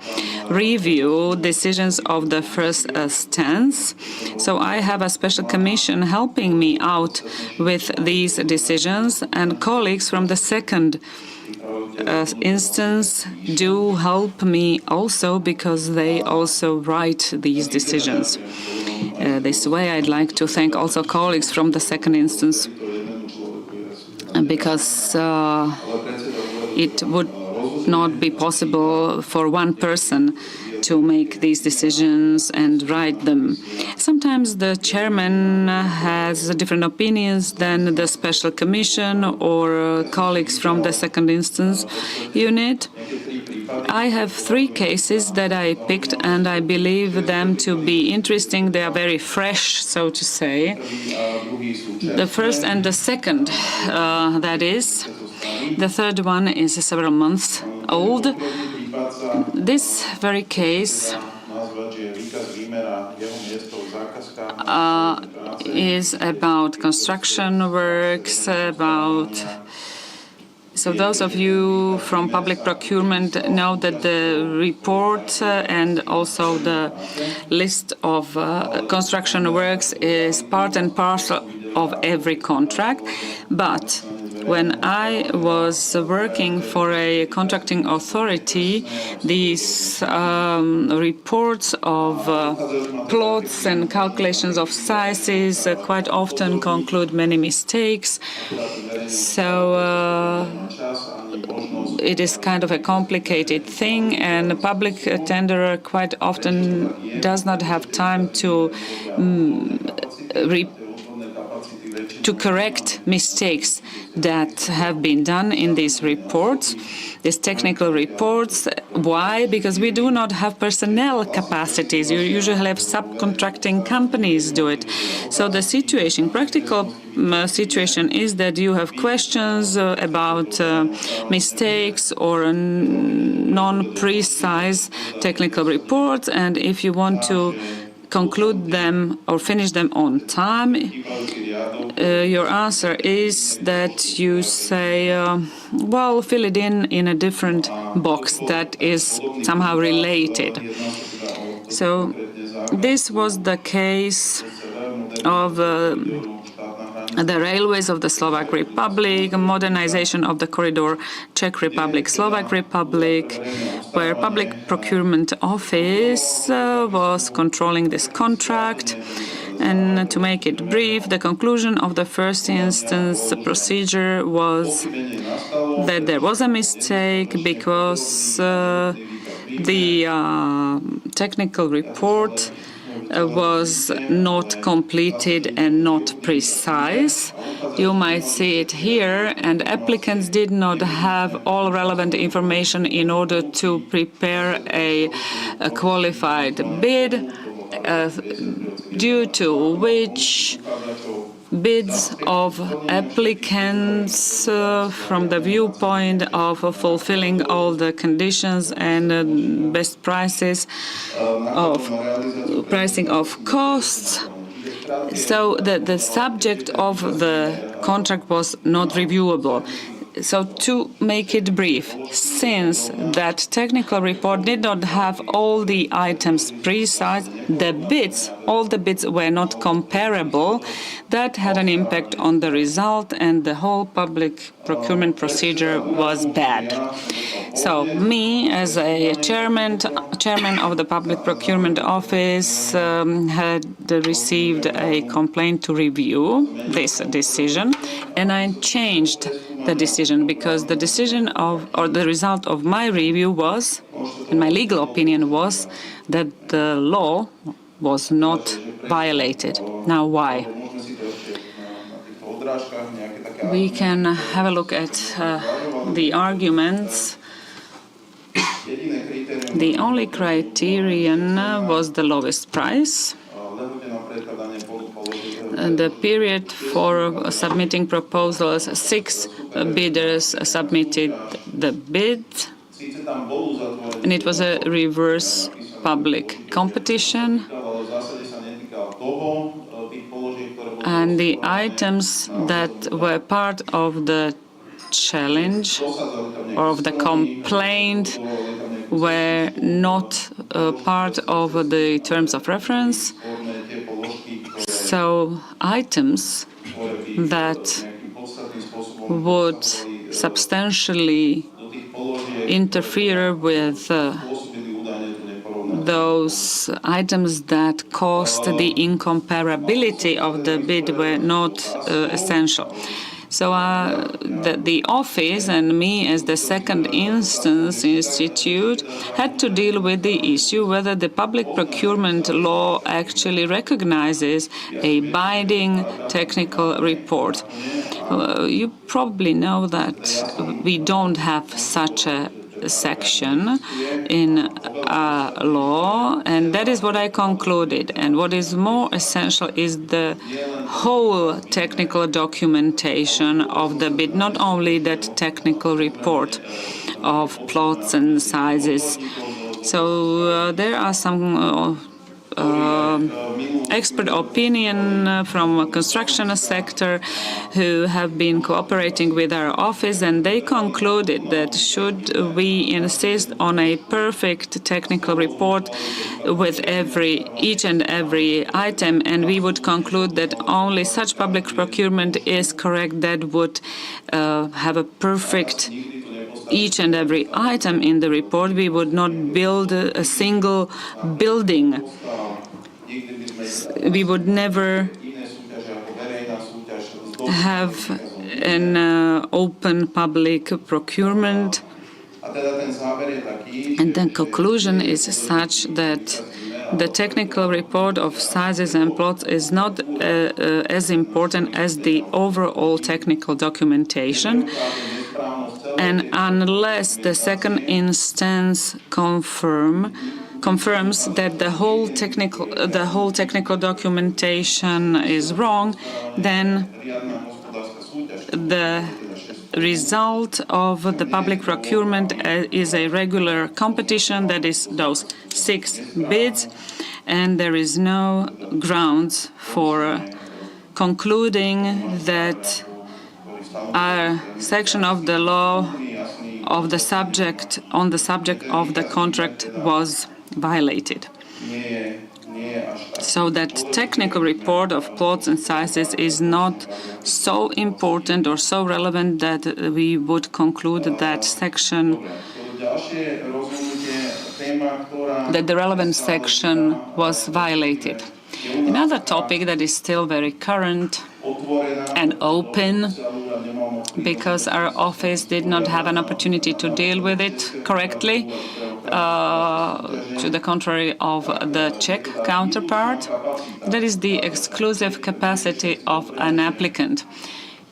S5: review decisions of the first instance. So I have a special commission helping me out with these decisions, and colleagues from the second instance do help me also, because they also write these decisions. This way, I'd like to thank also colleagues from the second instance, because it would not be possible for one person to make these decisions and write them. Sometimes the chairman has different opinions than the special commission or colleagues from the second instance unit. I have 3 cases that I picked, and I believe them to be interesting. They are very fresh, so to say. The first and the second, that is. The third one is several months old. This very case is about construction works, so those of you from public procurement know that the report and also the list of construction works is part and parcel of every contract. But when I was working for a contracting authority, these reports of plots and calculations of sizes quite often conclude many mistakes. So it is kind of a complicated thing, and the public tenderer quite often does not have time to correct mistakes that have been done in these reports, these technical reports. Why? Because we do not have personnel capacities. You usually have subcontracting companies do it. So the situation, practical situation is that you have questions about mistakes or non-precise technical reports, and if you want to conclude them or finish them on time, your answer is that you say, well, fill it in a different box that is somehow related. So this was the case of the railways of the Slovak Republic, modernization of the corridor Czech Republic, Slovak Republic, where Public Procurement Office was controlling this contract. And to make it brief, the conclusion of the first instance procedure was that there was a mistake because the technical report was not completed and not precise. You might see it here, and applicants did not have all relevant information in order to prepare a qualified bid, due to which bids of applicants from the viewpoint of fulfilling all the conditions and best prices of pricing of costs. So the subject of the contract was not reviewable. So to make it brief, since that technical report did not have all the items precise, all the bids were not comparable. That had an impact on the result, and the whole public procurement procedure was bad. So me, as a chairman of the Public Procurement Office, had received a complaint to review this decision, and I changed the decision, because the decision or the result of my review was, and my legal opinion was, that the law was not violated. Now, why? We can have a look at the arguments. The only criterion was the lowest price. The period for submitting proposals, 6 bidders submitted the bid, and it was a reverse public competition. And the items that were part of the challenge or of the complaint were not part of the terms of reference. So items that would substantially interfere with those items that caused the incomparability of the bid were not essential. So the office and me as the second instance institute had to deal with the issue whether the public procurement law actually recognizes a binding technical report. You probably know that we don't have such a section in law, and that is what I concluded. And what is more essential is the whole technical documentation of the bid, not only that technical report of plots and sizes. So there are some expert opinion from a construction sector who have been cooperating with our office, and they concluded that should we insist on a perfect technical report with each and every item, and we would conclude that only such public procurement is correct that would have a perfect each and every item in the report, we would not build a single building. We would never have an open public procurement. And the conclusion is such that the technical report of sizes and plots is not as important as the overall technical documentation. And unless the second instance confirms that the whole technical documentation is wrong, then the result of the public procurement is a regular competition, that is those 6 bids, and there is no grounds for concluding that a section of the law of the subject on the subject of the contract was violated. So that technical report of plots and sizes is not so important or so relevant that we would conclude that section, that the relevant section was violated. Another topic that is still very current and open, because our office did not have an opportunity to deal with it correctly, to the contrary of the Czech counterpart, that is the exclusive capacity of an applicant.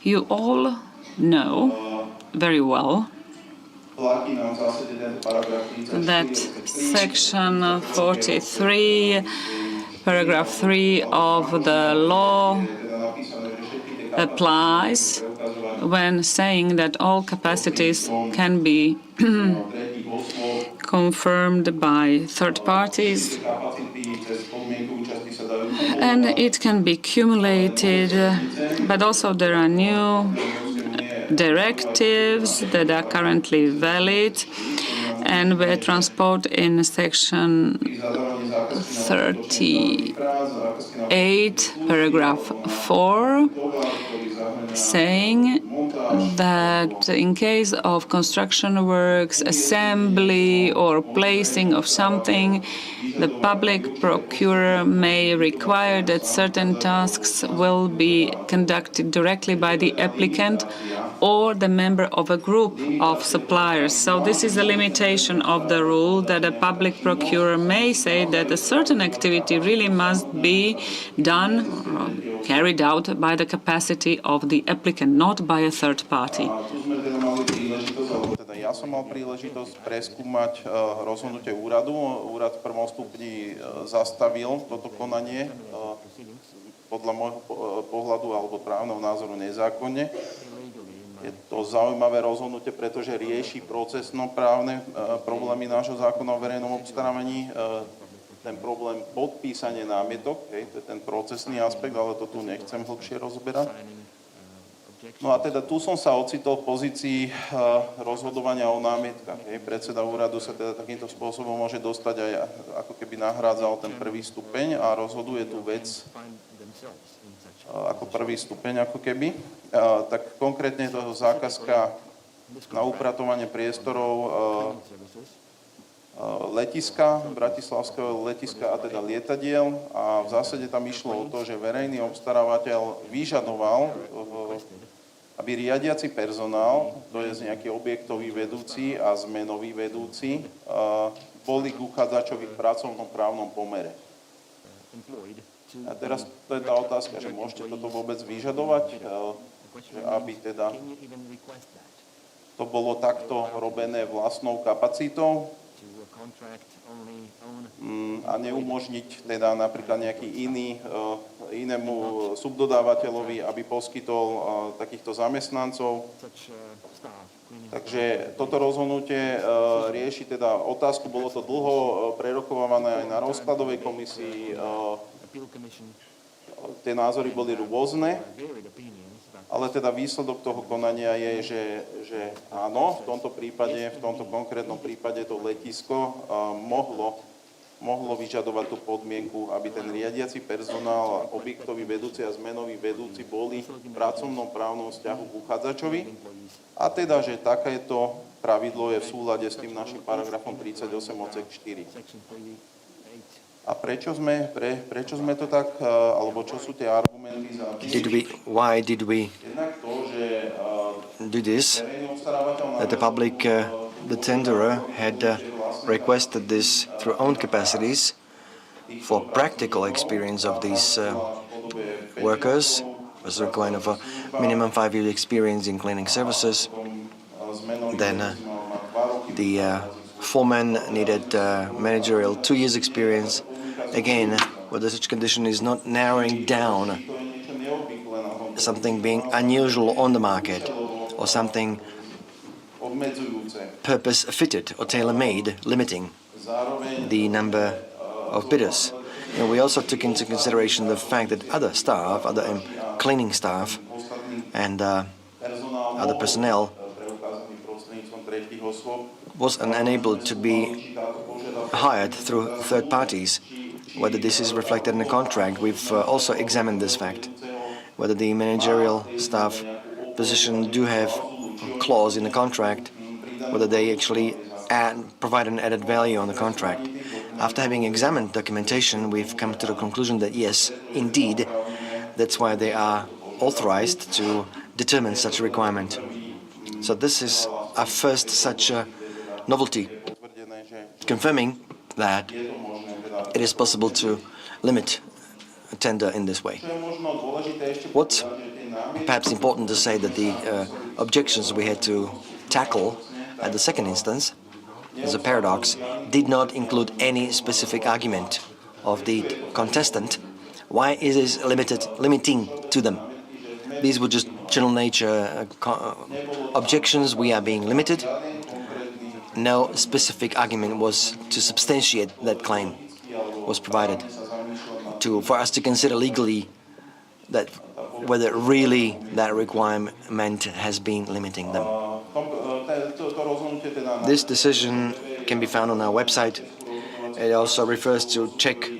S5: You all know very well that Section 43, Paragraph 3 of the law applies when saying that all capacities can be confirmed by third parties, and it can be cumulated, but also there are new directives that are currently valid and were transposed in Section 38, Paragraph 4, saying that in case of construction works, assembly or placing of something, the public procurer may require that certain tasks will be conducted directly by the applicant or the member of a group of suppliers. So this is a limitation of the rule that a public procurer may say that a certain activity really must be done or carried out by the capacity of the applicant, not by a third party.
S7: Ja som mal príležitosť preskúmať rozhodnutie úradu. Úrad v prvom stupni zastavil toto konanie podľa môjho pohľadu alebo právneho názoru nezákonne. Je to zaujímavé rozhodnutie, pretože rieši procesnoprávne problémy nášho zákona o verejnom obstarávaní. ten problém podpísanie námietok, hej, to je ten procesný aspekt, ale to tu nechcem hlbšie rozoberať. No a teda tu som sa ocitol v pozícii rozhodovania o námietkach. Hej. Predseda úradu sa teda takýmto spôsobom môže dostať aj ako keby nahrádzal ten prvý stupeň a rozhoduje tú vec ako prvý stupeň ako keby. Tak konkrétne toho zákazka na upratovanie priestorov letiska, bratislavského letiska a teda lietadiel a v zásade tam išlo o to, že verejný obstarávateľ vyžadoval, aby riadiaci personál, to je nejaký objektový vedúci a zmenový vedúci, boli k uchádzačovi v pracovnom právnom pomere. A teraz to je tá otázka, že môžete toto vôbec vyžadovať, že aby teda to bolo takto robené vlastnou kapacitou a neumožniť teda napríklad nejaký inému subdodávateľovi, aby poskytol takýchto zamestnancov. Takže toto rozhodnutie rieši teda otázku, bolo to dlho prerokované aj na rozkladovej komisii, tie názory boli rôzne, ale teda výsledok toho konania je, že áno, v tomto konkrétnom prípade to letisko mohlo vyžadovať tú podmienku, aby ten riadiaci personál, objektový vedúci a zmenový vedúci boli v pracovnom právnom vzťahu k uchádzačovi. A teda, že takéto pravidlo je v súlade s tým našim paragrafom 38 odsek 4. A prečo sme to tak, alebo čo sú tie argumenty za
S3: Why did we do this? That the public, the tenderer had requested this through own capacities for practical experience of these workers, was required of a minimum 5-year experience in cleaning services. Then the foreman needed managerial 2 years experience. Again, whether such condition is not narrowing down something being unusual on the market or something purpose-fitted or tailor-made, limiting the number of bidders. And we also took into consideration the fact that other staff, other cleaning staff and other personnel was unable to be hired through third parties. Whether this is reflected in the contract, we've also examined this fact. Whether the managerial staff position do have a clause in the contract, whether they actually provide an added value on the contract. After having examined documentation, we've come to the conclusion that yes, indeed, that's why they are authorized to determine such a requirement. So this is our first such a novelty, confirming that it is possible to limit a tender in this way. What's perhaps important to say that the objections we had to tackle at the second instance, as a paradox, did not include any specific argument of the contestant. Why is this limiting to them? These were just general nature objections. We are being limited. No specific argument was to substantiate that claim was provided for us to consider legally that whether really that requirement has been limiting them. This decision can be found on our website. It also refers to Czech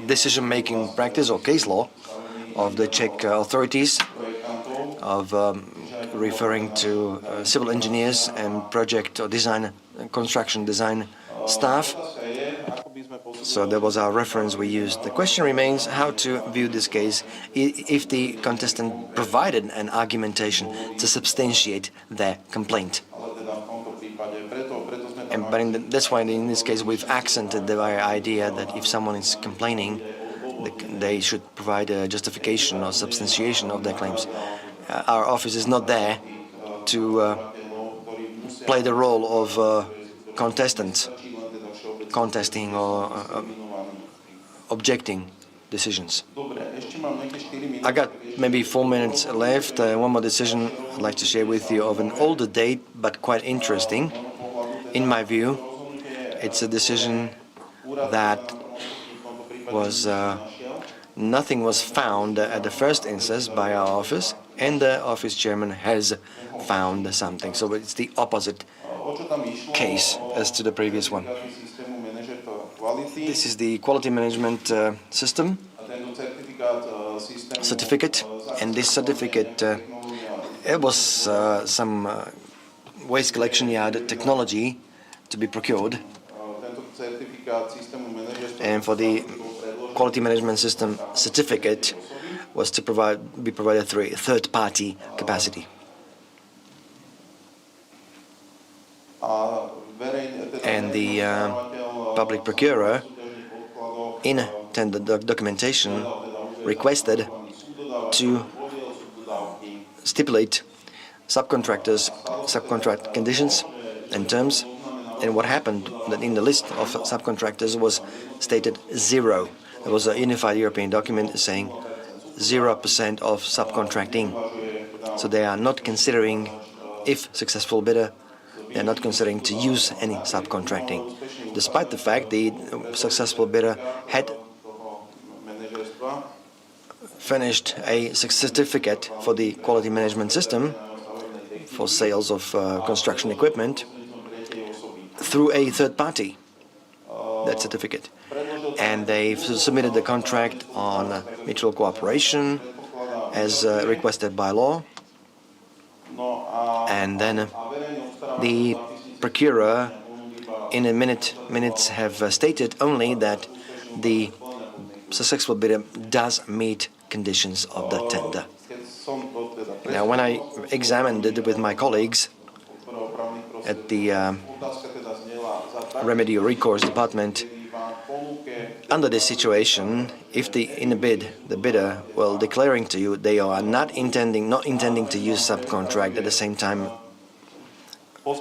S3: decision-making practice or case law of the Czech authorities, of referring to civil engineers and project or design, construction design staff. So that was our reference we used. The question remains how to view this case if the contestant provided an argumentation to substantiate their complaint. That's why in this case we've accented the idea that if someone is complaining, they should provide a justification or substantiation of their claims. Our office is not there to play the role of contestants, contesting or objecting decisions. I got maybe 4 minutes left. One more decision I'd like to share with you of an older date, but quite interesting, in my view. It's a decision that was nothing was found at the first instance by our office, and the office chairman has found something. So it's the opposite case as to the previous one. This is the quality management system certificate, and this certificate it was some waste collection yard technology to be procured, and for the quality management system certificate was to be provided through a third-party capacity. And the public procurer in tender documentation requested to stipulate subcontract conditions and terms, and what happened that in the list of subcontractors was stated 0. There was a unified European document saying 0% of subcontracting. So they are not considering, if successful bidder, they are not considering to use any subcontracting, despite the fact the successful bidder had furnished a certificate for the quality management system for sales of construction equipment through a third party, that certificate. And they submitted the contract on mutual cooperation as requested by law. And then the procurer in a minutes have stated only that the successful bidder does meet conditions of the tender. Now, when I examined it with my colleagues at the Remedy or Recourse Department, under this situation, if in a bid, the bidder, well, declaring to you they are not intending to use subcontract, at the same time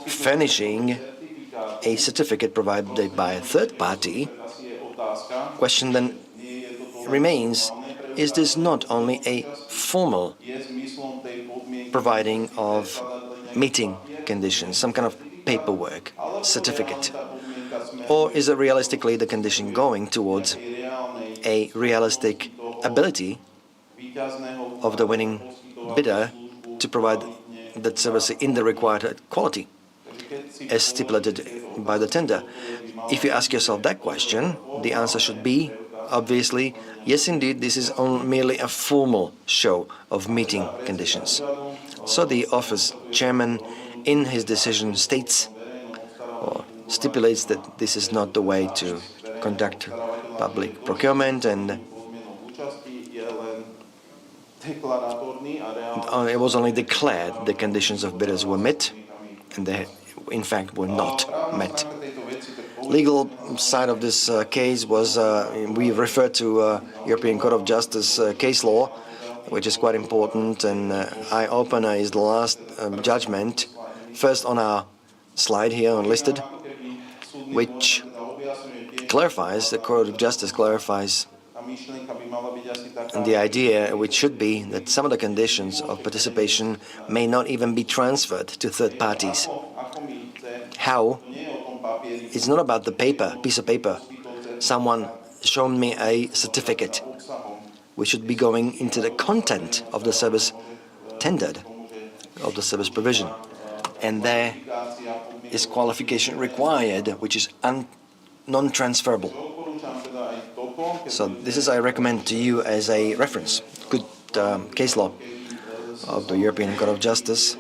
S3: furnishing a certificate provided by a third party, question then remains, is this not only a formal providing of meeting conditions, some kind of paperwork, certificate? Or is it realistically the condition going towards a realistic ability of the winning bidder to provide that service in the required quality as stipulated by the tender? If you ask yourself that question, the answer should be, obviously, yes, indeed, this is merely a formal show of meeting conditions. So the office chairman, in his decision, states or stipulates that this is not the way to conduct public procurement, and it was only declared the conditions of bidders were met, and they, in fact, were not met. Legal side of this case was, we refer to European Court of Justice case law, which is quite important, and eye-opener is the last judgment, first on our slide here listed, which clarifies, the Court of Justice clarifies the idea, which should be that some of the conditions of participation may not even be transferred to third parties. How? It's not about the piece of paper. Someone shown me a certificate. We should be going into the content of the service tendered, of the service provision. And there is qualification required, which is non-transferable. So this is, I recommend to you as a reference, good case law of the European Court of Justice.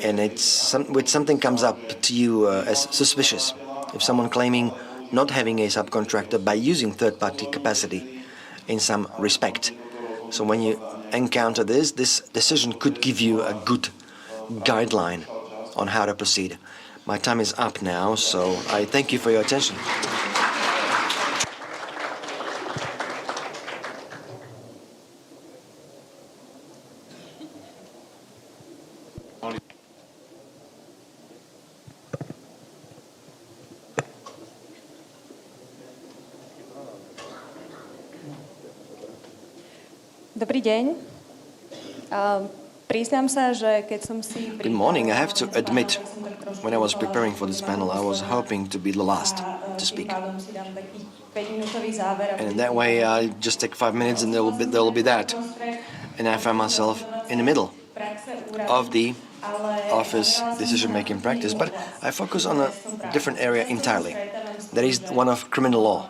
S3: And it's when something comes up to you as suspicious, if someone claiming not having a subcontractor by using third-party capacity in some respect. So when you encounter this decision could give you a good guideline on how to proceed. My time is up now, so I thank you for your attention.
S8: Dobrý deň.
S3: Good morning. I have to admit, when I was preparing for this panel, I was hoping to be the last to speak. And in that way, I just take 5 minutes and there will be that. And I find myself in the middle of the office decision-making practice. But I focus on a different area entirely. That is one of criminal law.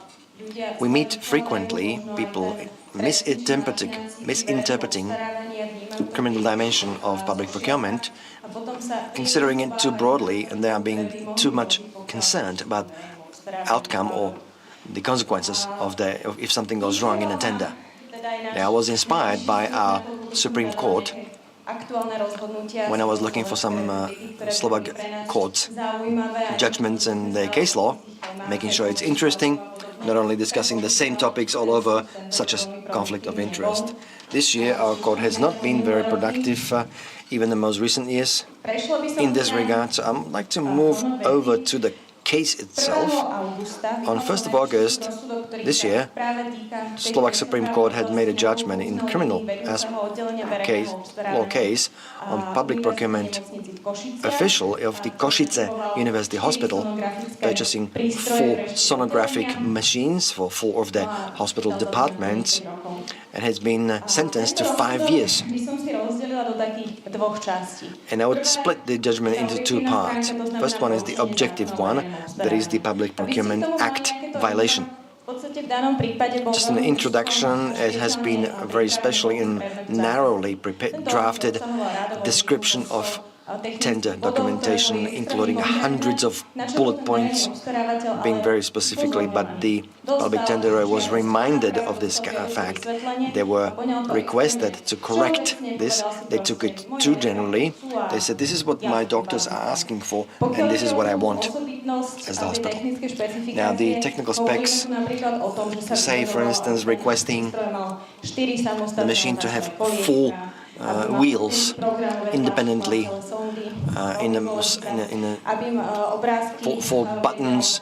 S3: We meet frequently people misinterpreting criminal dimension of public procurement, considering it too broadly, and they are being too much concerned about outcome or the consequences of if something goes wrong in a tender. I was inspired by our Supreme Court when I was looking for some Slovak courts, judgments and the case law, making sure it's interesting, not only discussing the same topics all over, such as conflict of interest. This year, our court has not been very productive, even the most recent years, in this regard. So I'd like to move over to the case itself. On 1st of August this year, Slovak Supreme Court had made a judgment in criminal law case on public procurement official of the Košice University Hospital purchasing 4 sonographic machines for 4 of the hospital departments, and has been sentenced to 5 years. And I would split the judgment into 2 parts. First one is the objective one, that is the Public Procurement Act violation. Just an introduction, it has been a very specially and narrowly drafted description of tender documentation, including hundreds of bullet points, being very specifically, but the public tenderer was reminded of this fact. They were requested to correct this. They took it too generally. They said, this is what my doctors are asking for, and this is what I want as the hospital. Now, the technical specs say, for instance, requesting the machine to have 4 wheels independently, for buttons,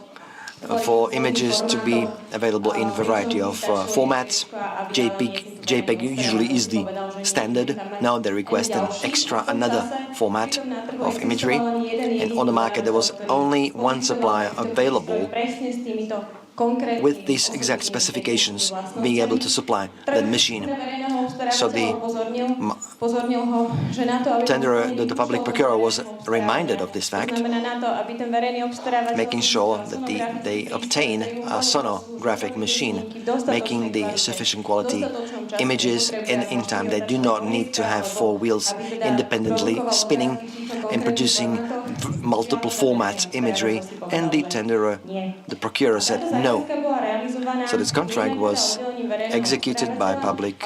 S3: for images to be available in variety of formats. JPEG usually is the standard. Now they request another format of imagery, and on the market there was only one supplier available with these exact specifications, being able to supply the machine. So the tenderer, the public procurer, was reminded of this fact, making sure that they obtain a sonographic machine, making the sufficient quality images, and in time they do not need to have 4 wheels independently spinning and producing multiple formats imagery, and the tenderer, the procurer, said no. So this contract was executed by public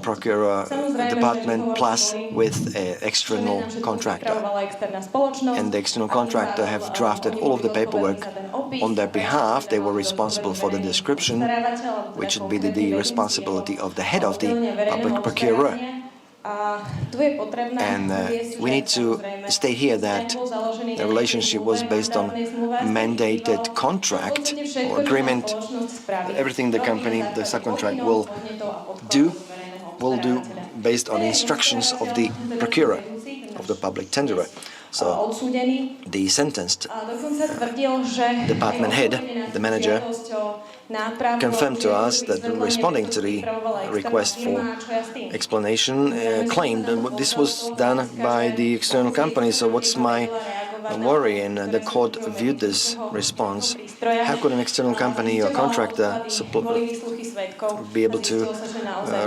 S3: procureur department plus with an external contractor. And the external contractor have drafted all of the paperwork on their behalf. They were responsible for the description, which should be the responsibility of the head of the public procureur. And we need to state here that the relationship was based on mandated contract or agreement. Everything the company, the subcontract, will do based on instructions of the procurer, of the public tenderer. So the sentenced department head, the manager, confirmed to us that responding to the request for explanation, claimed that this was done by the external company. So what's my worry? And the court viewed this response. How could an external company or contractor be able to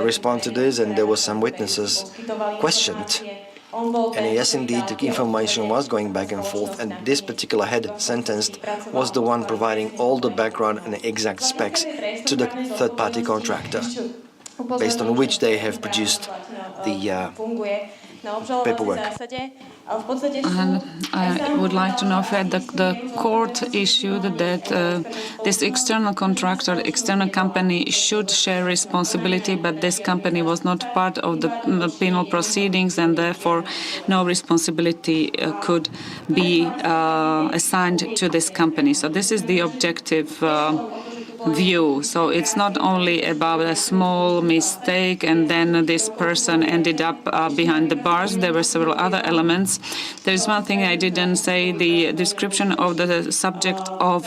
S3: respond to this? And there were some witnesses questioned. And yes, indeed, the information was going back and forth, and this particular head sentenced was the one providing all the background and the exact specs to the third-party contractor, based on which they have produced the paperwork.
S5: And I would like to know if the court issued that this external contractor, external company should share responsibility, but this company was not part of the penal proceedings, and therefore no responsibility could be assigned to this company. So this is the objective view. So it's not only about a small mistake and then this person ended up behind the bars. There were several other elements. There is one thing I didn't say. The description of the subject of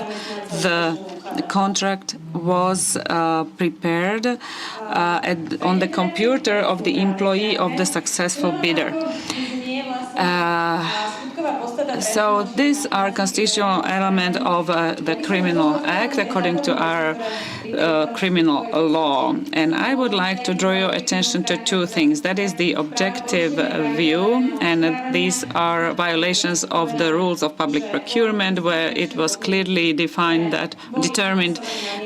S5: the contract was prepared on the computer of the employee of the successful bidder. So these are constitutional element of the criminal act according to our criminal law. And I would like to draw your attention to two things. That is the objective view, and these are violations of the rules of public procurement, where it was clearly determined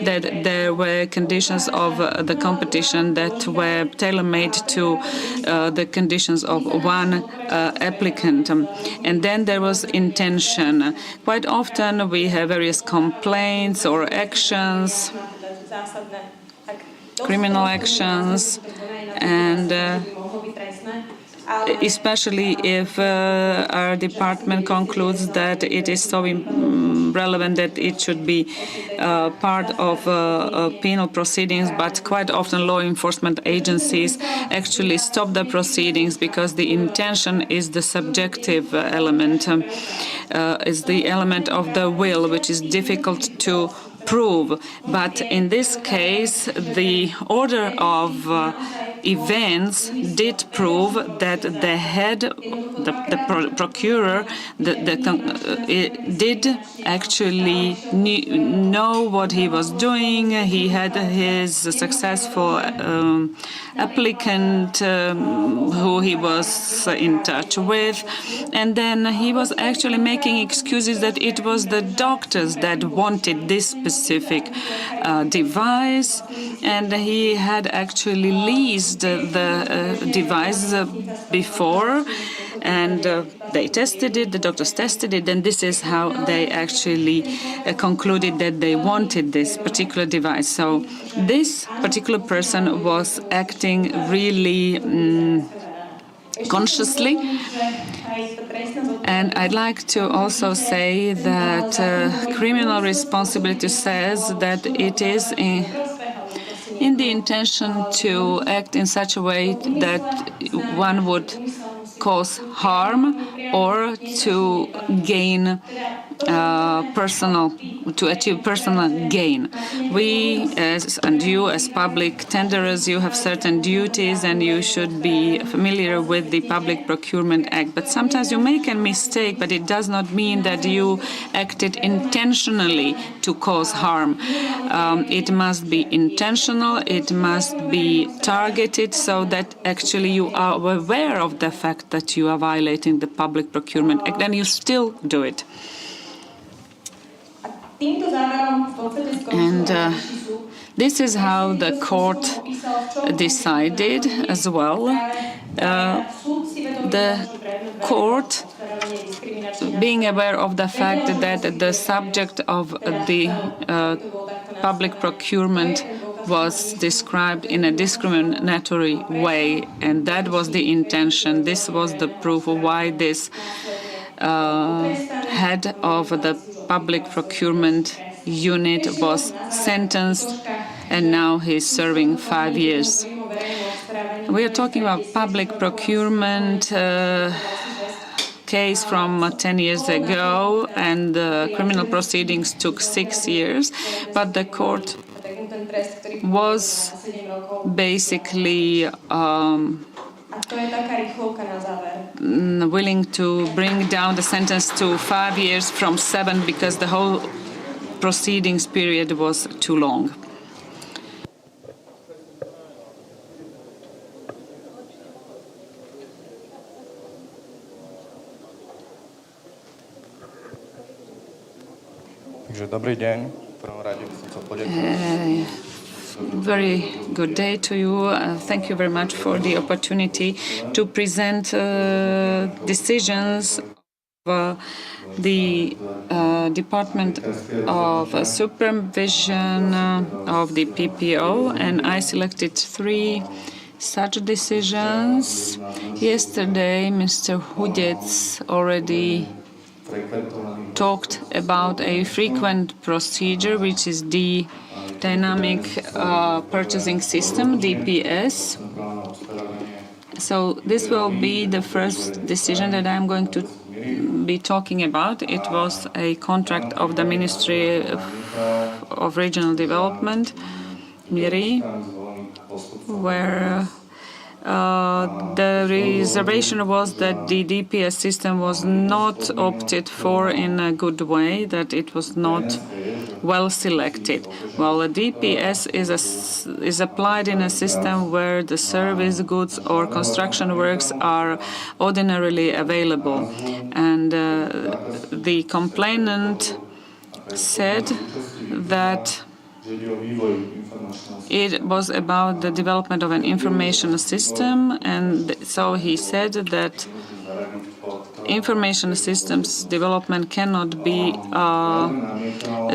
S5: that there were conditions of the competition that were tailor-made to the conditions of one applicant. And then there was intention. Quite often we have various complaints or actions, criminal actions, and especially if our department concludes that it is so relevant that it should be part of penal proceedings, but quite often law enforcement agencies actually stop the proceedings because the intention is the subjective element, is the element of the will, which is difficult to prove. But in this case, the order of events did prove that the head, the procurer, did actually know what he was doing. He had his successful applicant who he was in touch with, and then he was actually making excuses that it was the doctors that wanted this specific device, and he had actually leased the device before, and they tested it, the doctors tested it, and this is how they actually concluded that they wanted this particular device. So this particular person was acting really consciously. And I'd like to also say that criminal responsibility says that it is in the intention to act in such a way that one would cause harm or to gain to achieve personal gain. We, and you as public tenderers, you have certain duties and you should be familiar with the Public Procurement Act. But sometimes you make a mistake, but it does not mean that you acted intentionally to cause harm. It must be intentional, it must be targeted, so that actually you are aware of the fact that you are violating the Public Procurement Act, and you still do it. And this is how the court decided as well. The court, being aware of the fact that the subject of the public procurement was described in a discriminatory way, and that was the intention. This was the proof of why this head of the public procurement unit was sentenced, and now he's serving 5 years. We are talking about public procurement case from 10 years ago, and the criminal proceedings took 6 years, but the court was basically willing to bring down the sentence to 5 years from 7 because the whole proceedings period was too long.
S8: Takže dobrý deň. V prvom rade by som chcel poďakovať.
S5: Very good day to you. Thank you very much for the opportunity to present decisions of the Department of Supervision of the PPO, and I selected 3 such decisions. Yesterday, Mr. Hudec already talked about a frequent procedure, which is the dynamic purchasing system, DPS. So this will be the first decision that I'm going to be talking about. It was a contract of the Ministry of Regional Development, MIRI, where the reservation was that the DPS system was not opted for in a good way, that it was not well selected. Well, a DPS is applied in a system where the service, goods or construction works are ordinarily available. And the complainant said that it was about the development of an information system, and so he said that information systems development cannot be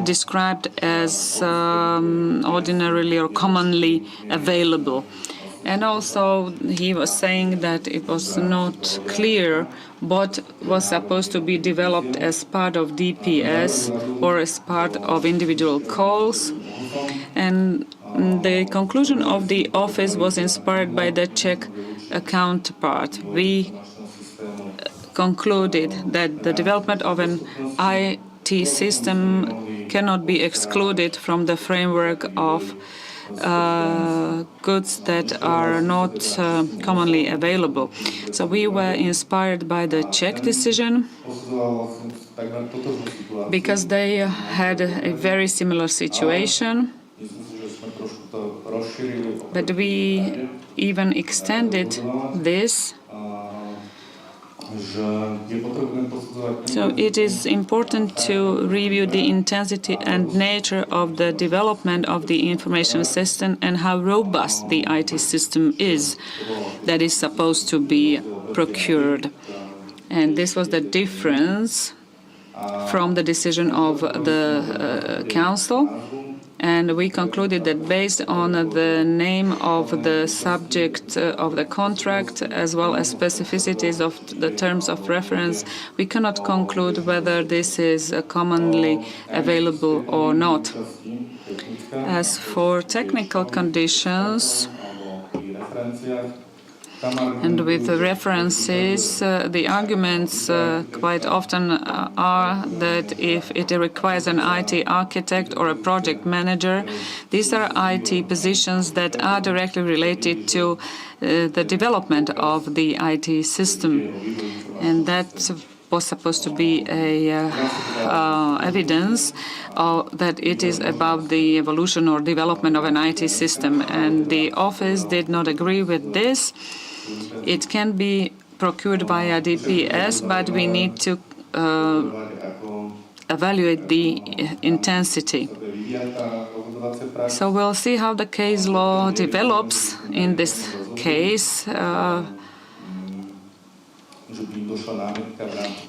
S5: described as ordinarily or commonly available. And also he was saying that it was not clear what was supposed to be developed as part of DPS or as part of individual calls. And the conclusion of the office was inspired by the Czech counterpart. We concluded that the development of an IT system cannot be excluded from the framework of goods that are not commonly available. So we were inspired by the Czech decision because they had a very similar situation, but we even extended this. So it is important to review the intensity and nature of the development of the information system and how robust the IT system is that is supposed to be procured. And this was the difference from the decision of the Council. And we concluded that based on the name of the subject of the contract, as well as specificities of the terms of reference, we cannot conclude whether this is commonly available or not. As for technical conditions, and with the references, the arguments quite often are that if it requires an IT architect or a project manager, these are IT positions that are directly related to the development of the IT system. And that was supposed to be a evidence that it is about the evolution or development of an IT system. And the office did not agree with this. It can be procured via DPS, but we need to evaluate the intensity. So we'll see how the case law develops in this case.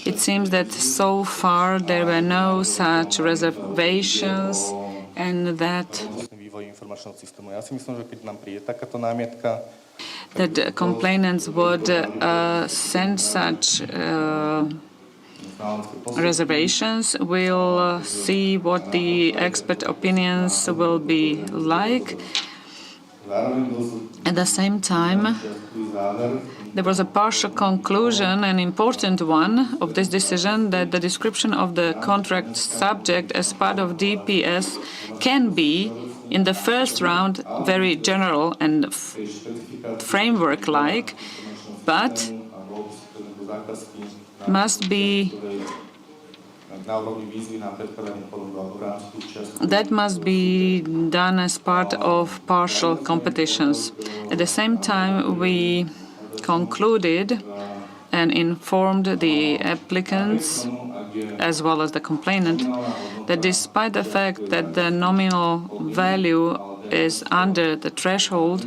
S5: It seems that so far there were no such reservations and that the complainants would send such reservations. We'll see what the expert opinions will be like. At the same time, there was a partial conclusion, an important one, of this decision that the description of the contract subject as part of DPS can be, in the first round, very general and framework-like, but must be done as part of partial competitions. At the same time, we concluded and informed the applicants as well as the complainant that despite the fact that the nominal value is under the threshold,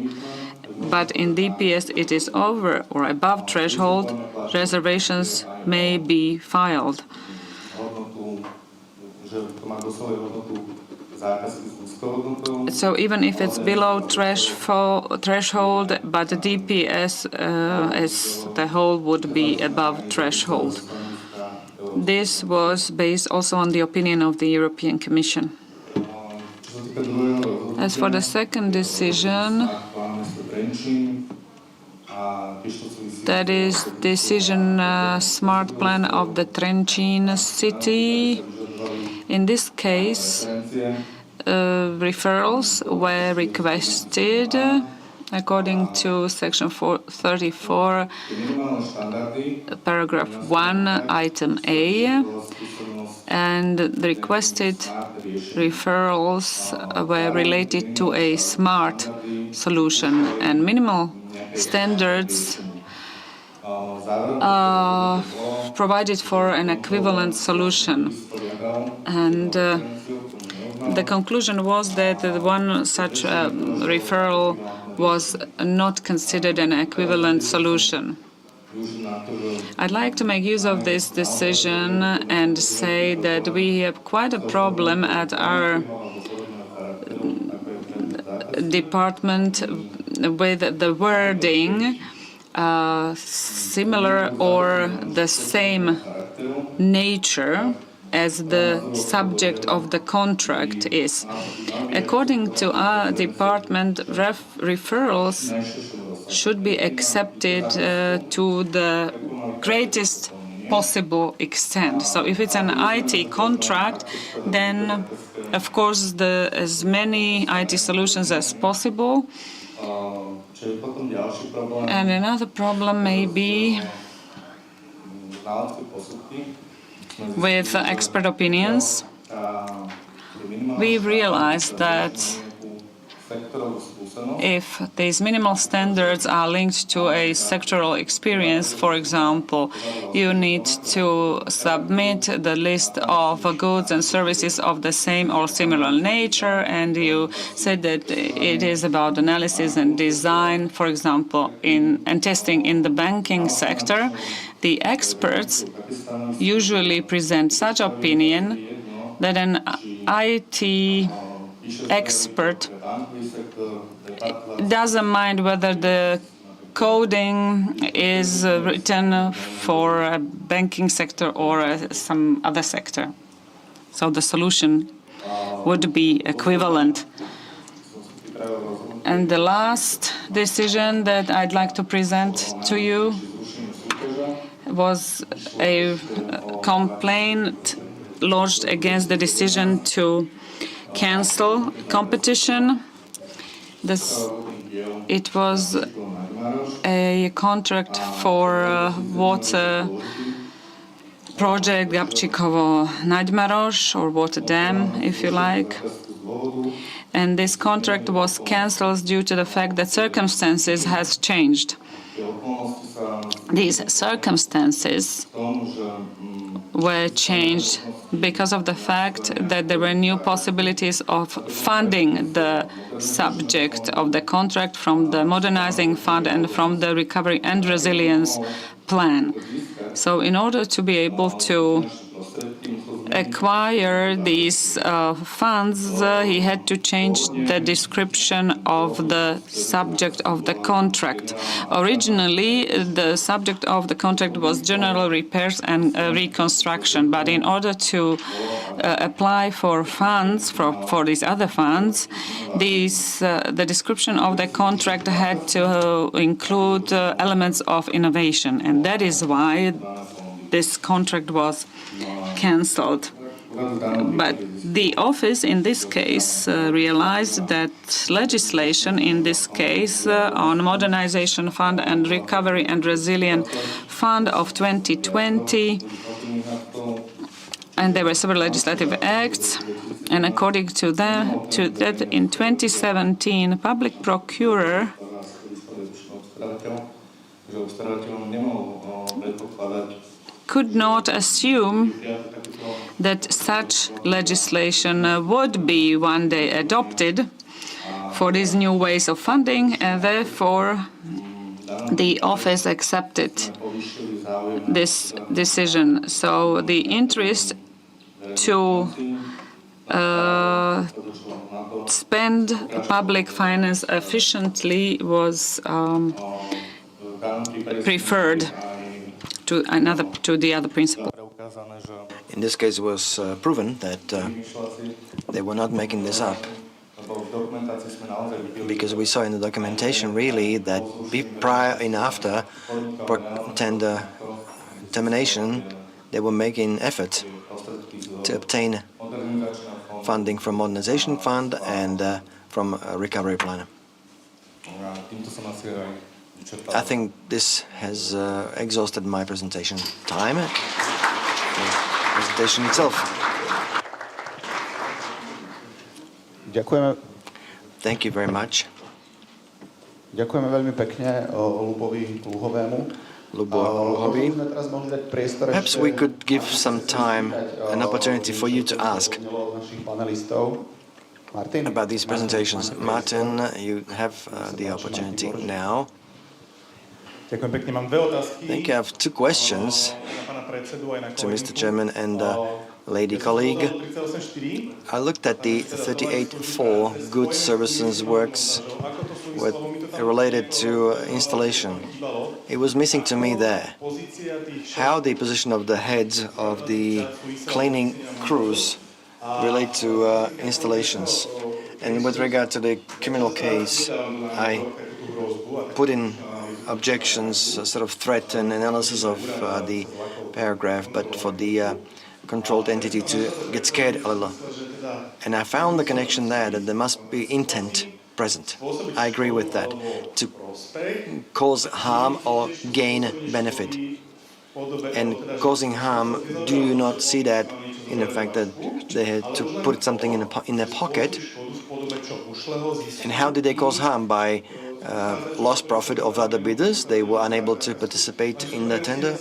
S5: but in DPS it is over or above threshold, reservations may be filed. So even if it's below threshold, but the DPS as the whole would be above threshold. This was based also on the opinion of the European Commission. As for the second decision, that is decision smart plan of the Trenčín city. In this case, referrals were requested according to section 34, paragraph 1, item A, and the requested referrals were related to a smart solution, and minimal standards provided for an equivalent solution. And the conclusion was that one such referral was not considered an equivalent solution. I'd like to make use of this decision and say that we have quite a problem at our department with the wording similar or the same nature as the subject of the contract is. According to our department, referrals should be accepted to the greatest possible extent. So if it's an IT contract, then of course as many IT solutions as possible. And another problem may be with expert opinions. We realized that if these minimal standards are linked to a sectoral experience, for example, you need to submit the list of goods and services of the same or similar nature, and you said that it is about analysis and design, for example, and testing in the banking sector, the experts usually present such opinion that an IT expert doesn't mind whether the coding is written for a banking sector or some other sector. So the solution would be equivalent. And the last decision that I'd like to present to you was a complaint lodged against the decision to cancel competition. It was a contract for water project Gabčíkovo-Nagymaros, or water dam, if you like. And this contract was cancelled due to the fact that circumstances has changed. These circumstances were changed because of the fact that there were new possibilities of funding the subject of the contract from the modernizing fund and from the recovery and resilience plan. So in order to be able to acquire these funds, he had to change the description of the subject of the contract. Originally, the subject of the contract was general repairs and reconstruction, but in order to apply for funds, for these other funds, the description of the contract had to include elements of innovation, and that is why this contract was cancelled. But the office in this case realized that legislation in this case on Modernization Fund and Recovery and Resilience Fund of 2020, and there were several legislative acts, and according to that, in 2017, public procurer could not assume that such legislation would be one day adopted for these new ways of funding, and therefore the office accepted this decision. So the interest to spend public finance efficiently was preferred to the other principle.
S3: In this case, it was proven that they were not making this up. because we saw in the documentation really that prior and after tender termination, they were making effort to obtain funding from Modernization Fund and from a recovery plan. I think this has exhausted my presentation time, the presentation itself.
S2: Ďakujeme.
S3: Thank you very much.
S2: Ďakujeme veľmi pekne Ľubovi Luhovému.
S3: Perhaps we could give some time, an opportunity for you to ask about these presentations. Martin, you have the opportunity now. Thank you. I have two questions to Mr. Chairman and lady colleague. I looked at the 38.4 goods, services, works related to installation. It was missing to me there. How the position of the heads of the cleaning crews relate to installations. And with regard to the criminal case, I put in objections, a sort of threat and analysis of the paragraph, but for the controlled entity to get scared a little. And I found the connection there, that there must be intent present. I agree with that. To cause harm or gain benefit. And causing harm, do you not see that in the fact that they had to put something in their pocket? And how did they cause harm? By lost profit of other bidders? They were unable to participate in the tender?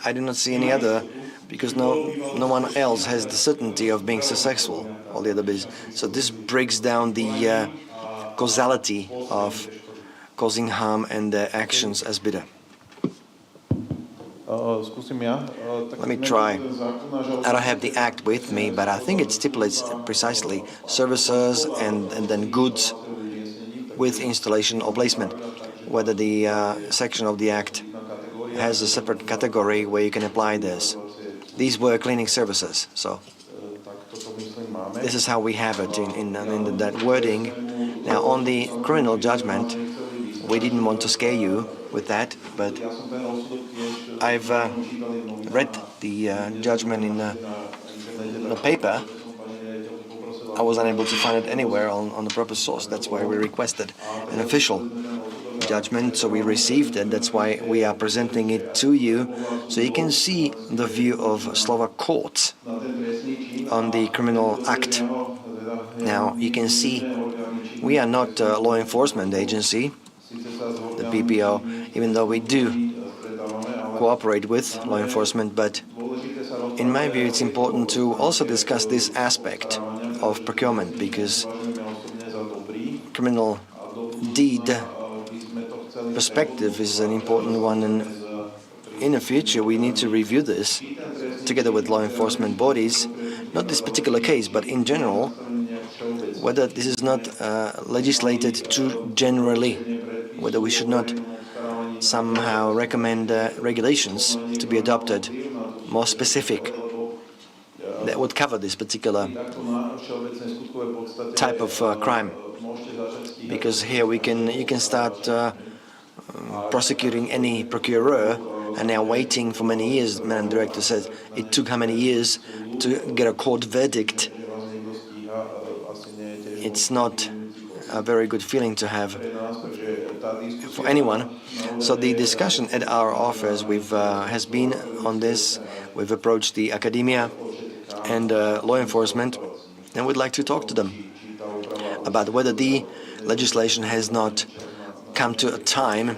S3: I do not see any other, because no one else has the certainty of being successful, all the other bidders. So this breaks down the causality of causing harm and their actions as bidder. Let me try. I don't have the act with me, but I think it stipulates precisely services and then goods with installation or placement. Whether the section of the act has a separate category where you can apply this. These were cleaning services, so this is how we have it in that wording. Now, on the criminal judgment, we didn't want to scare you with that, but I've read the judgment in the paper. I was unable to find it anywhere on the proper source. That's why we requested an official judgment, so we received it. That's why we are presenting it to you, so you can see the view of Slovak courts on the criminal act. Now, you can see we are not a law enforcement agency, the PPO, even though we do cooperate with law enforcement, but in my view it's important to also discuss this aspect of procurement, because criminal deed perspective is an important one, and in the future we need to review this together with law enforcement bodies, not this particular case, but in general, whether this is not legislated too generally, whether we should not somehow recommend regulations to be adopted more specific that would cover this particular type of crime. Because here you can start prosecuting any procureur, and they are waiting for many years. Madam Director says it took how many years to get a court verdict. It's not a very good feeling to have for anyone. So the discussion at our office has been on this. We've approached the academia and law enforcement, and we'd like to talk to them about whether the legislation has not come to a time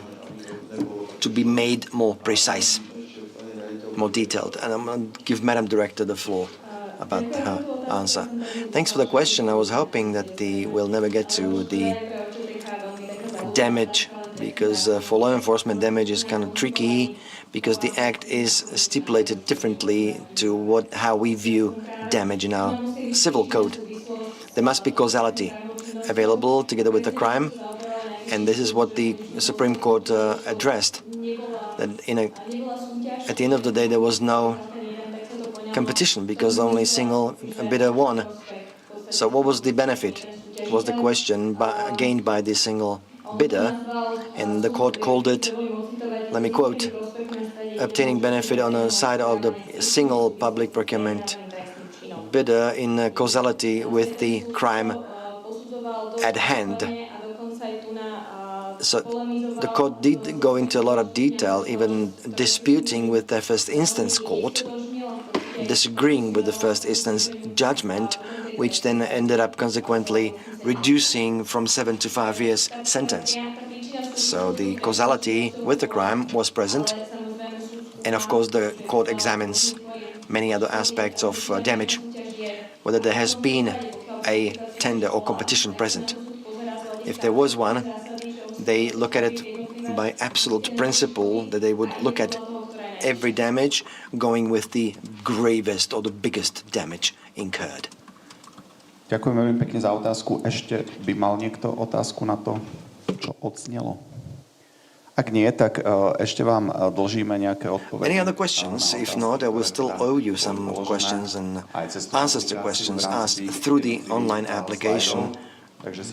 S3: to be made more precise, more detailed. And I'm going to give Madam Director the floor about her answer. Thanks for the question. I was hoping that we'll never get to the damage, because for law enforcement damage is kind of tricky, because the act is stipulated differently to how we view damage in our civil code. There must be causality available together with the crime, and this is what the Supreme Court addressed, that at the end of the day there was no competition because only a single bidder won. So what was the benefit, was the question gained by the single bidder, and the court called it, let me quote, obtaining benefit on the side of the single public procurement bidder in causality with the crime at hand. So the court did go into a lot of detail, even disputing with the first instance court, disagreeing with the first instance judgment, which then ended up consequently reducing from 7 to 5 years sentence. So the causality with the crime was present, and of course the court examines many other aspects of damage, whether there has been a tender or competition present. If there was one, they look at it by absolute principle that they would look at every damage going with the gravest or the biggest damage incurred.
S2: Ďakujem veľmi pekne za otázku. Ešte by mal niekto otázku na to, čo odznelo? Ak nie, tak ešte vám dlžíme nejaké odpovede.
S3: Any other questions? If not, I will still owe you some questions and answers to questions asked through the online application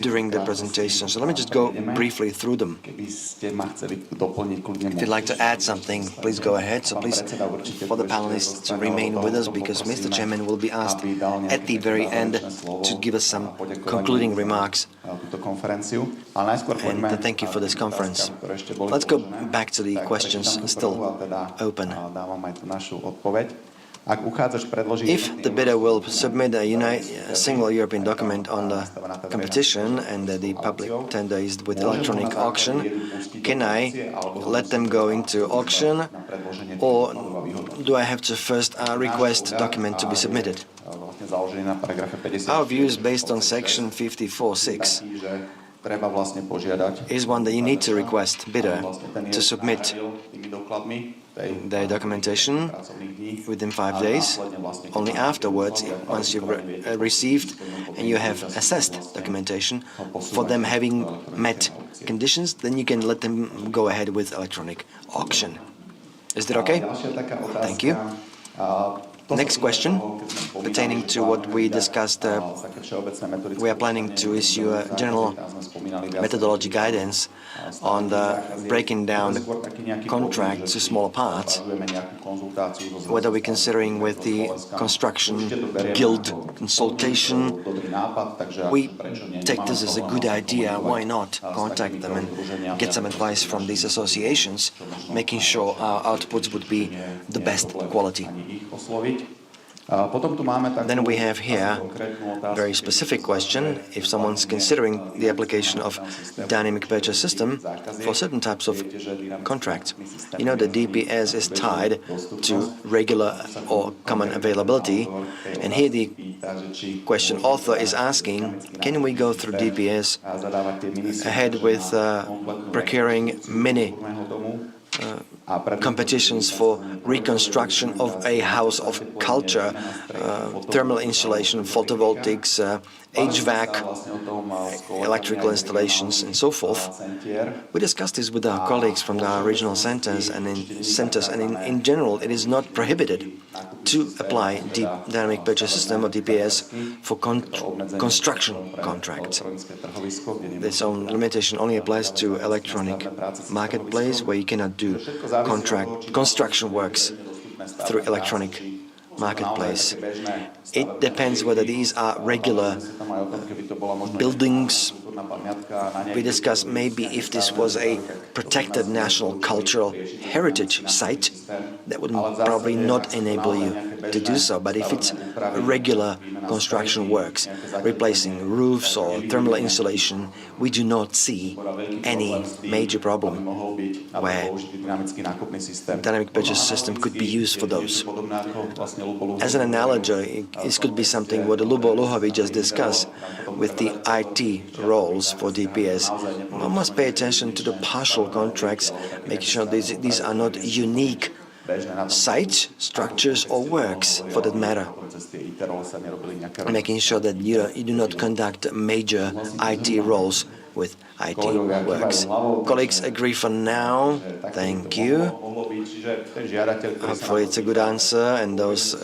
S3: during the presentation. So let me just go briefly through them. If you'd like to add something, please go ahead. So please, for the panelists to remain with us, because Mr. Chairman will be asked at the very end to give us some concluding remarks. And thank you for this conference. Let's go back to the questions still open. If the bidder will submit a single European document on the competition and the public tender is with electronic auction, can I let them go into auction, or do I have to first request document to be submitted? Our view is based on section 54.6. Is one that you need to request bidder to submit their documentation within 5 days. Only afterwards, once you've received and you have assessed documentation for them having met conditions, then you can let them go ahead with electronic auction. Is that okay? Thank you. Next question, pertaining to what we discussed, we are planning to issue a general methodology guidance on the breaking down the contract to smaller parts, whether we're considering with the construction guild consultation. We take this as a good idea. Why not contact them and get some advice from these associations, making sure our outputs would be the best quality. Then we have here a very specific question. If someone's considering the application of dynamic purchase system for certain types of contracts, you know the DPS is tied to regular or common availability, and here the question author is asking, can we go through DPS ahead with procuring many competitions for reconstruction of a house of culture, thermal insulation, photovoltaics, HVAC, electrical installations, and so forth. We discussed this with our colleagues from our regional centers, and in general, it is not prohibited to apply dynamic purchase system or DPS for construction contracts. This limitation only applies to electronic marketplace, where you cannot do construction works through electronic marketplace. It depends whether these are regular buildings. We discussed maybe if this was a protected national cultural heritage site, that would probably not enable you to do so. But if it's regular construction works, replacing roofs or thermal insulation, we do not see any major problem where dynamic purchase system could be used for those. As an analogy, this could be something what Lubo Luhovi just discussed with the IT roles for DPS. One must pay attention to the partial contracts, making sure these are not unique sites, structures or works for that matter, making sure that you do not conduct major IT roles with IT works. Colleagues agree for now. Thank you. Hopefully it's a good answer, and those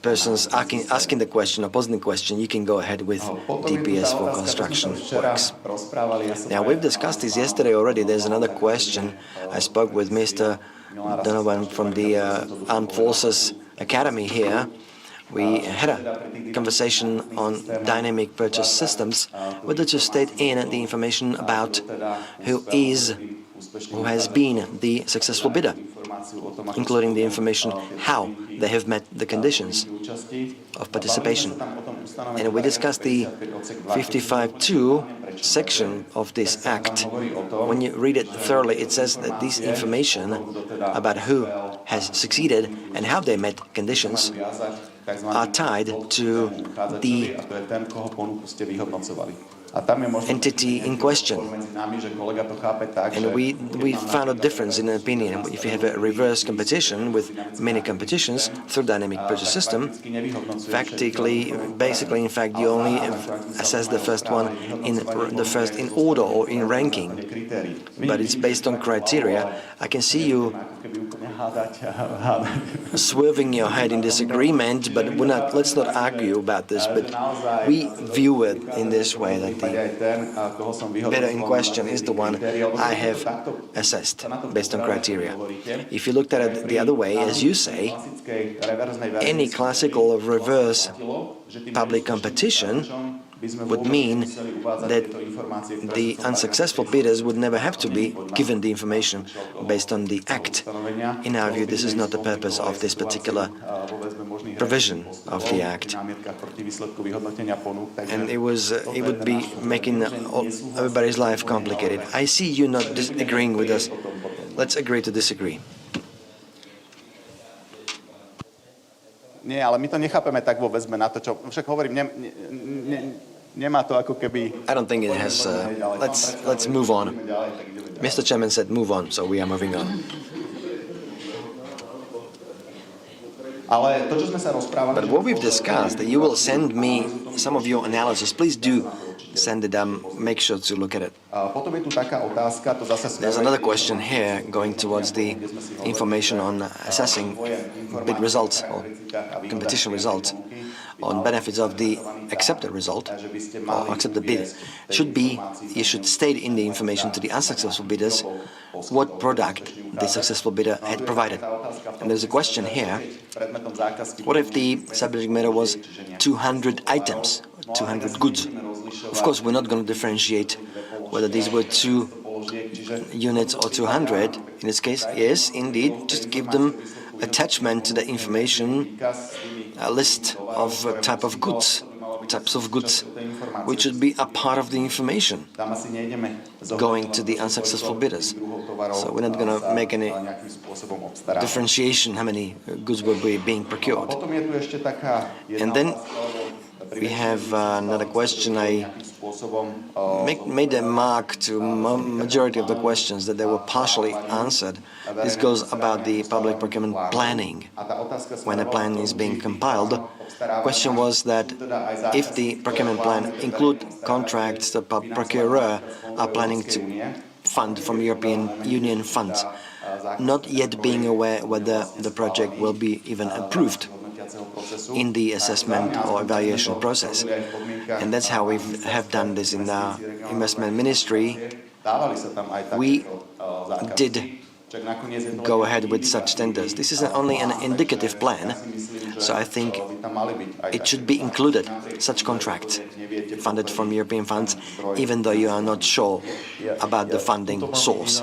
S3: persons asking the question or posing the question, you can go ahead with DPS for construction works. Now, we've discussed this yesterday already. There's another question. I spoke with Mr. Donovan from the Armed Forces Academy here. We had a conversation on dynamic purchase systems, whether to state in the information about who has been the successful bidder, including the information how they have met the conditions of participation. And we discussed the 55.2 section of this Act. When you read it thoroughly, it says that this information about who has succeeded and how they met conditions are tied to the entity in question. And we found a difference in opinion. If you have a reverse competition with many competitions through dynamic purchase system, basically, in fact, you only assess the first one in order or in ranking. But it's based on criteria. I can see you swerving your head in disagreement, but let's not argue about this. But we view it in this way, that the bidder in question is the one I have assessed based on criteria. If you looked at it the other way, as you say, any classical reverse public competition would mean that the unsuccessful bidders would never have to be given the information based on the Act. In our view, this is not the purpose of this particular provision of the Act. And it would be making everybody's life complicated. I see you not disagreeing with us. Let's agree to disagree.
S2: Nie, ale my to nechápeme tak vo väzbe na to, čo však hovorím, nemá to ako keby...
S3: I don't think it has... let's move on. Mr. Chairman said move on, so we are moving on.
S2: Ale to, čo sme sa rozprávali...
S3: But what we've discussed, that you will send me some of your analysis, please do send it, make sure to look at it.
S2: Potom je tu taká otázka, to zase...
S3: There's another question here going towards the information on assessing bid results or competition results on benefits of the accepted result or accepted bid. You should state in the information to the unsuccessful bidders what product the successful bidder had provided. And there's a question here, what if the subject matter was 200 items, 200 goods? Of course, we're not going to differentiate whether these were 2 units or 200. In this case, yes, indeed, just give them attachment to the information, a list of types of goods, which should be a part of the information going to the unsuccessful bidders. So we're not going to make any differentiation how many goods will be being procured. And then we have another question. I made a mark to majority of the questions that they were partially answered. This goes about the public procurement planning. When a plan is being compiled, the question was that if the procurement plan include contracts the procurer are planning to fund from European Union funds, not yet being aware whether the project will be even approved in the assessment or evaluation process. And that's how we have done this in the investment ministry. We did go ahead with such tenders. This is only an indicative plan, so I think it should be included, such contracts funded from European funds, even though you are not sure about the funding source.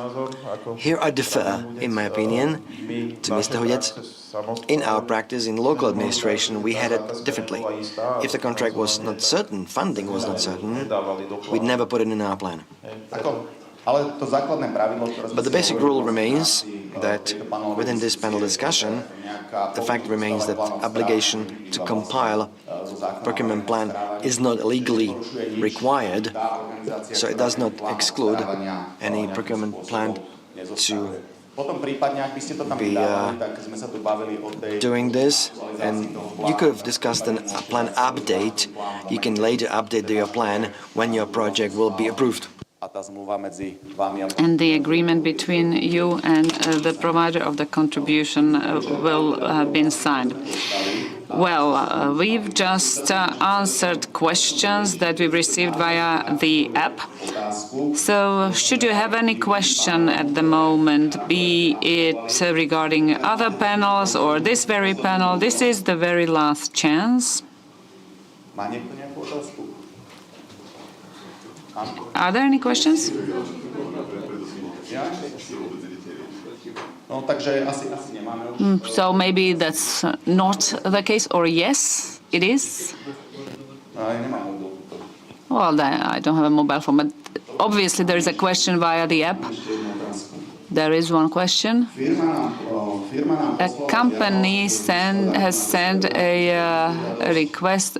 S3: Here I differ, in my opinion, to Mr. Hudec. In our practice in local administration, we had it differently. If the contract was not certain, funding was not certain, we'd never put it in our plan. But the basic rule remains that within this panel discussion, the fact remains that obligation to compile procurement plan is not legally required, so it does not exclude any procurement plan to be doing this. And you could have discussed a plan update. You can later update your plan when your project will be approved.
S5: And the agreement between you and the provider of the contribution will have been signed. Well, we've just answered questions that we've received via the app. So, should you have any question at the moment, be it regarding other panels or this very panel, this is the very last chance.
S2: Má niekto nejakú otázku?
S5: Are there any questions?
S2: No, takže asi nemáme už.
S5: So maybe that's not the case, or yes, it is.
S2: Nemám mobil.
S5: Well, I don't have a mobile phone, but obviously there is a question via the app. There is one question. A company has sent a request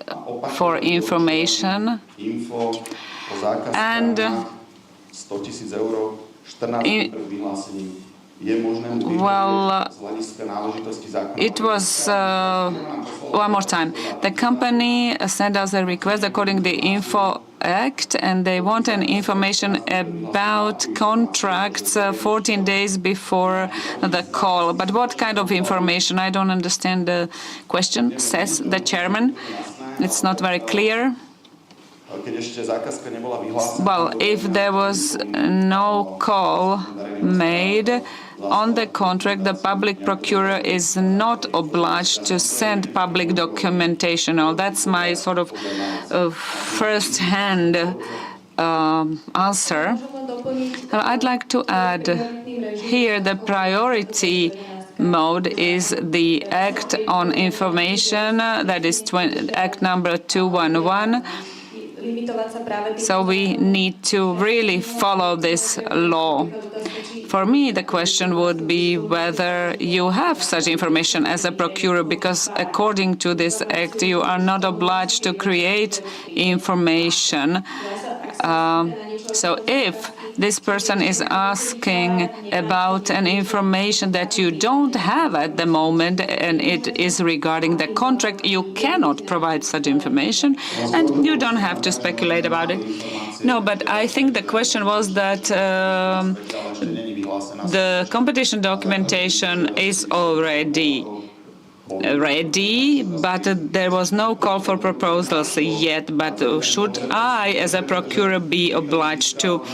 S5: for information, and it was one more time. The company sent us a request according to the Info Act, and they want an information about contracts 14 days before the call. But what kind of information? I don't understand the question, says the chairman. It's not very clear. Well, if there was no call made on the contract, the public procurer is not obliged to send public documentation. Well, that's my sort of first-hand answer. I'd like to add here the priority mode is the Act on Information, that is Act number 211. So we need to really follow this law. For me, the question would be whether you have such information as a procurer, because according to this act, you are not obliged to create information. So if this person is asking about an information that you don't have at the moment, and it is regarding the contract, you cannot provide such information, and you don't have to speculate about it. No, but I think the question was that the competition documentation is already ready, but there was no call for proposals yet. But should I, as a procurer, be obliged to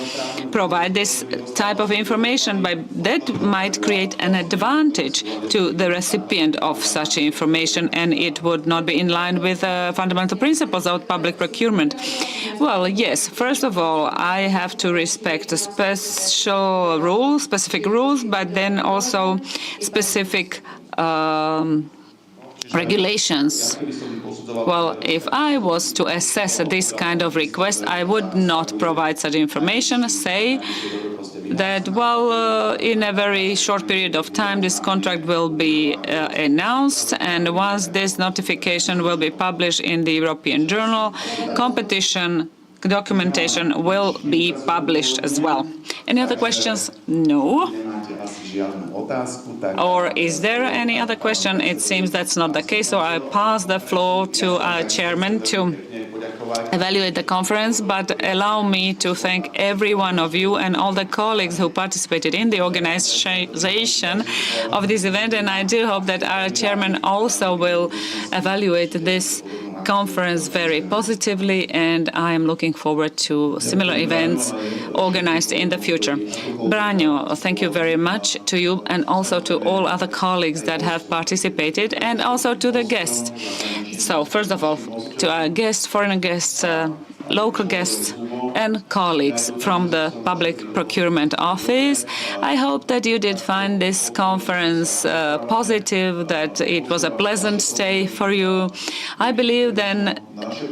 S5: provide this type of information? That might create an advantage to the recipient of such information, and it would not be in line with fundamental principles of public procurement. Well, yes, first of all, I have to respect the specific rules, but then also specific regulations. Well, if I was to assess this kind of request, I would not provide such information, say that, well, in a very short period of time, this contract will be announced, and once this notification will be published in the European Journal, competition documentation will be published as well. Any other questions? No. Or is there any other question? It seems that's not the case, so I pass the floor to our chairman to evaluate the conference, but allow me to thank every one of you and all the colleagues who participated in the organization of this event, and I do hope that our chairman also will evaluate this conference very positively, and I am looking forward to similar events organized in the future. Branjo, thank you very much to you and also to all other colleagues that have participated, and also to the guests. So, first of all, to our guests, foreign guests, local guests and colleagues from the Public Procurement Office. I hope that you did find this conference positive, that it was a pleasant stay for you. I believe then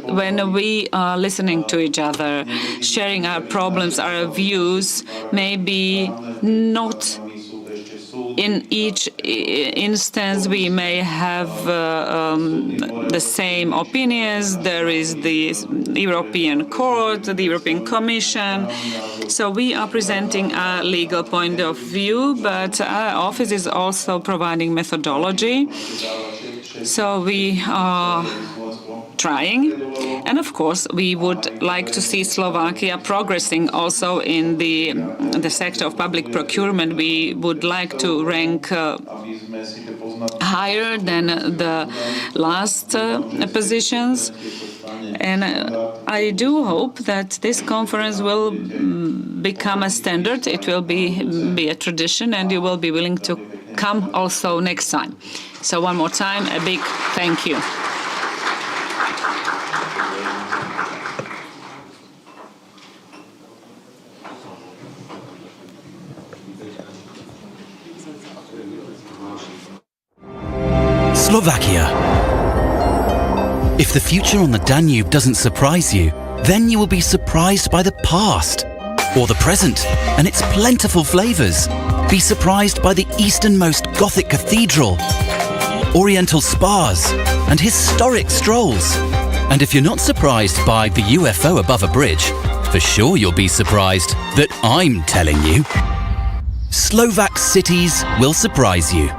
S5: when we are listening to each other, sharing our problems, our views, maybe not in each instance we may have the same opinions. There is the European Court, the European Commission. So we are presenting a legal point of view, but our office is also providing methodology. So we are trying. And of course, we would like to see Slovakia progressing also in the sector of public procurement. We would like to rank higher than the last positions. And I do hope that this conference will become a standard. It will be a tradition, and you will be willing to come also next time. So one more time, a big thank you.
S1: Slovakia. If the future on the Danube doesn't surprise you, then you will be surprised by the past, or the present and its plentiful flavours. Be surprised by the easternmost Gothic cathedral, oriental spas and historic strolls. And if you're not surprised by the UFO above a bridge, for sure you'll be surprised that I'm telling you. Slovak cities will surprise you.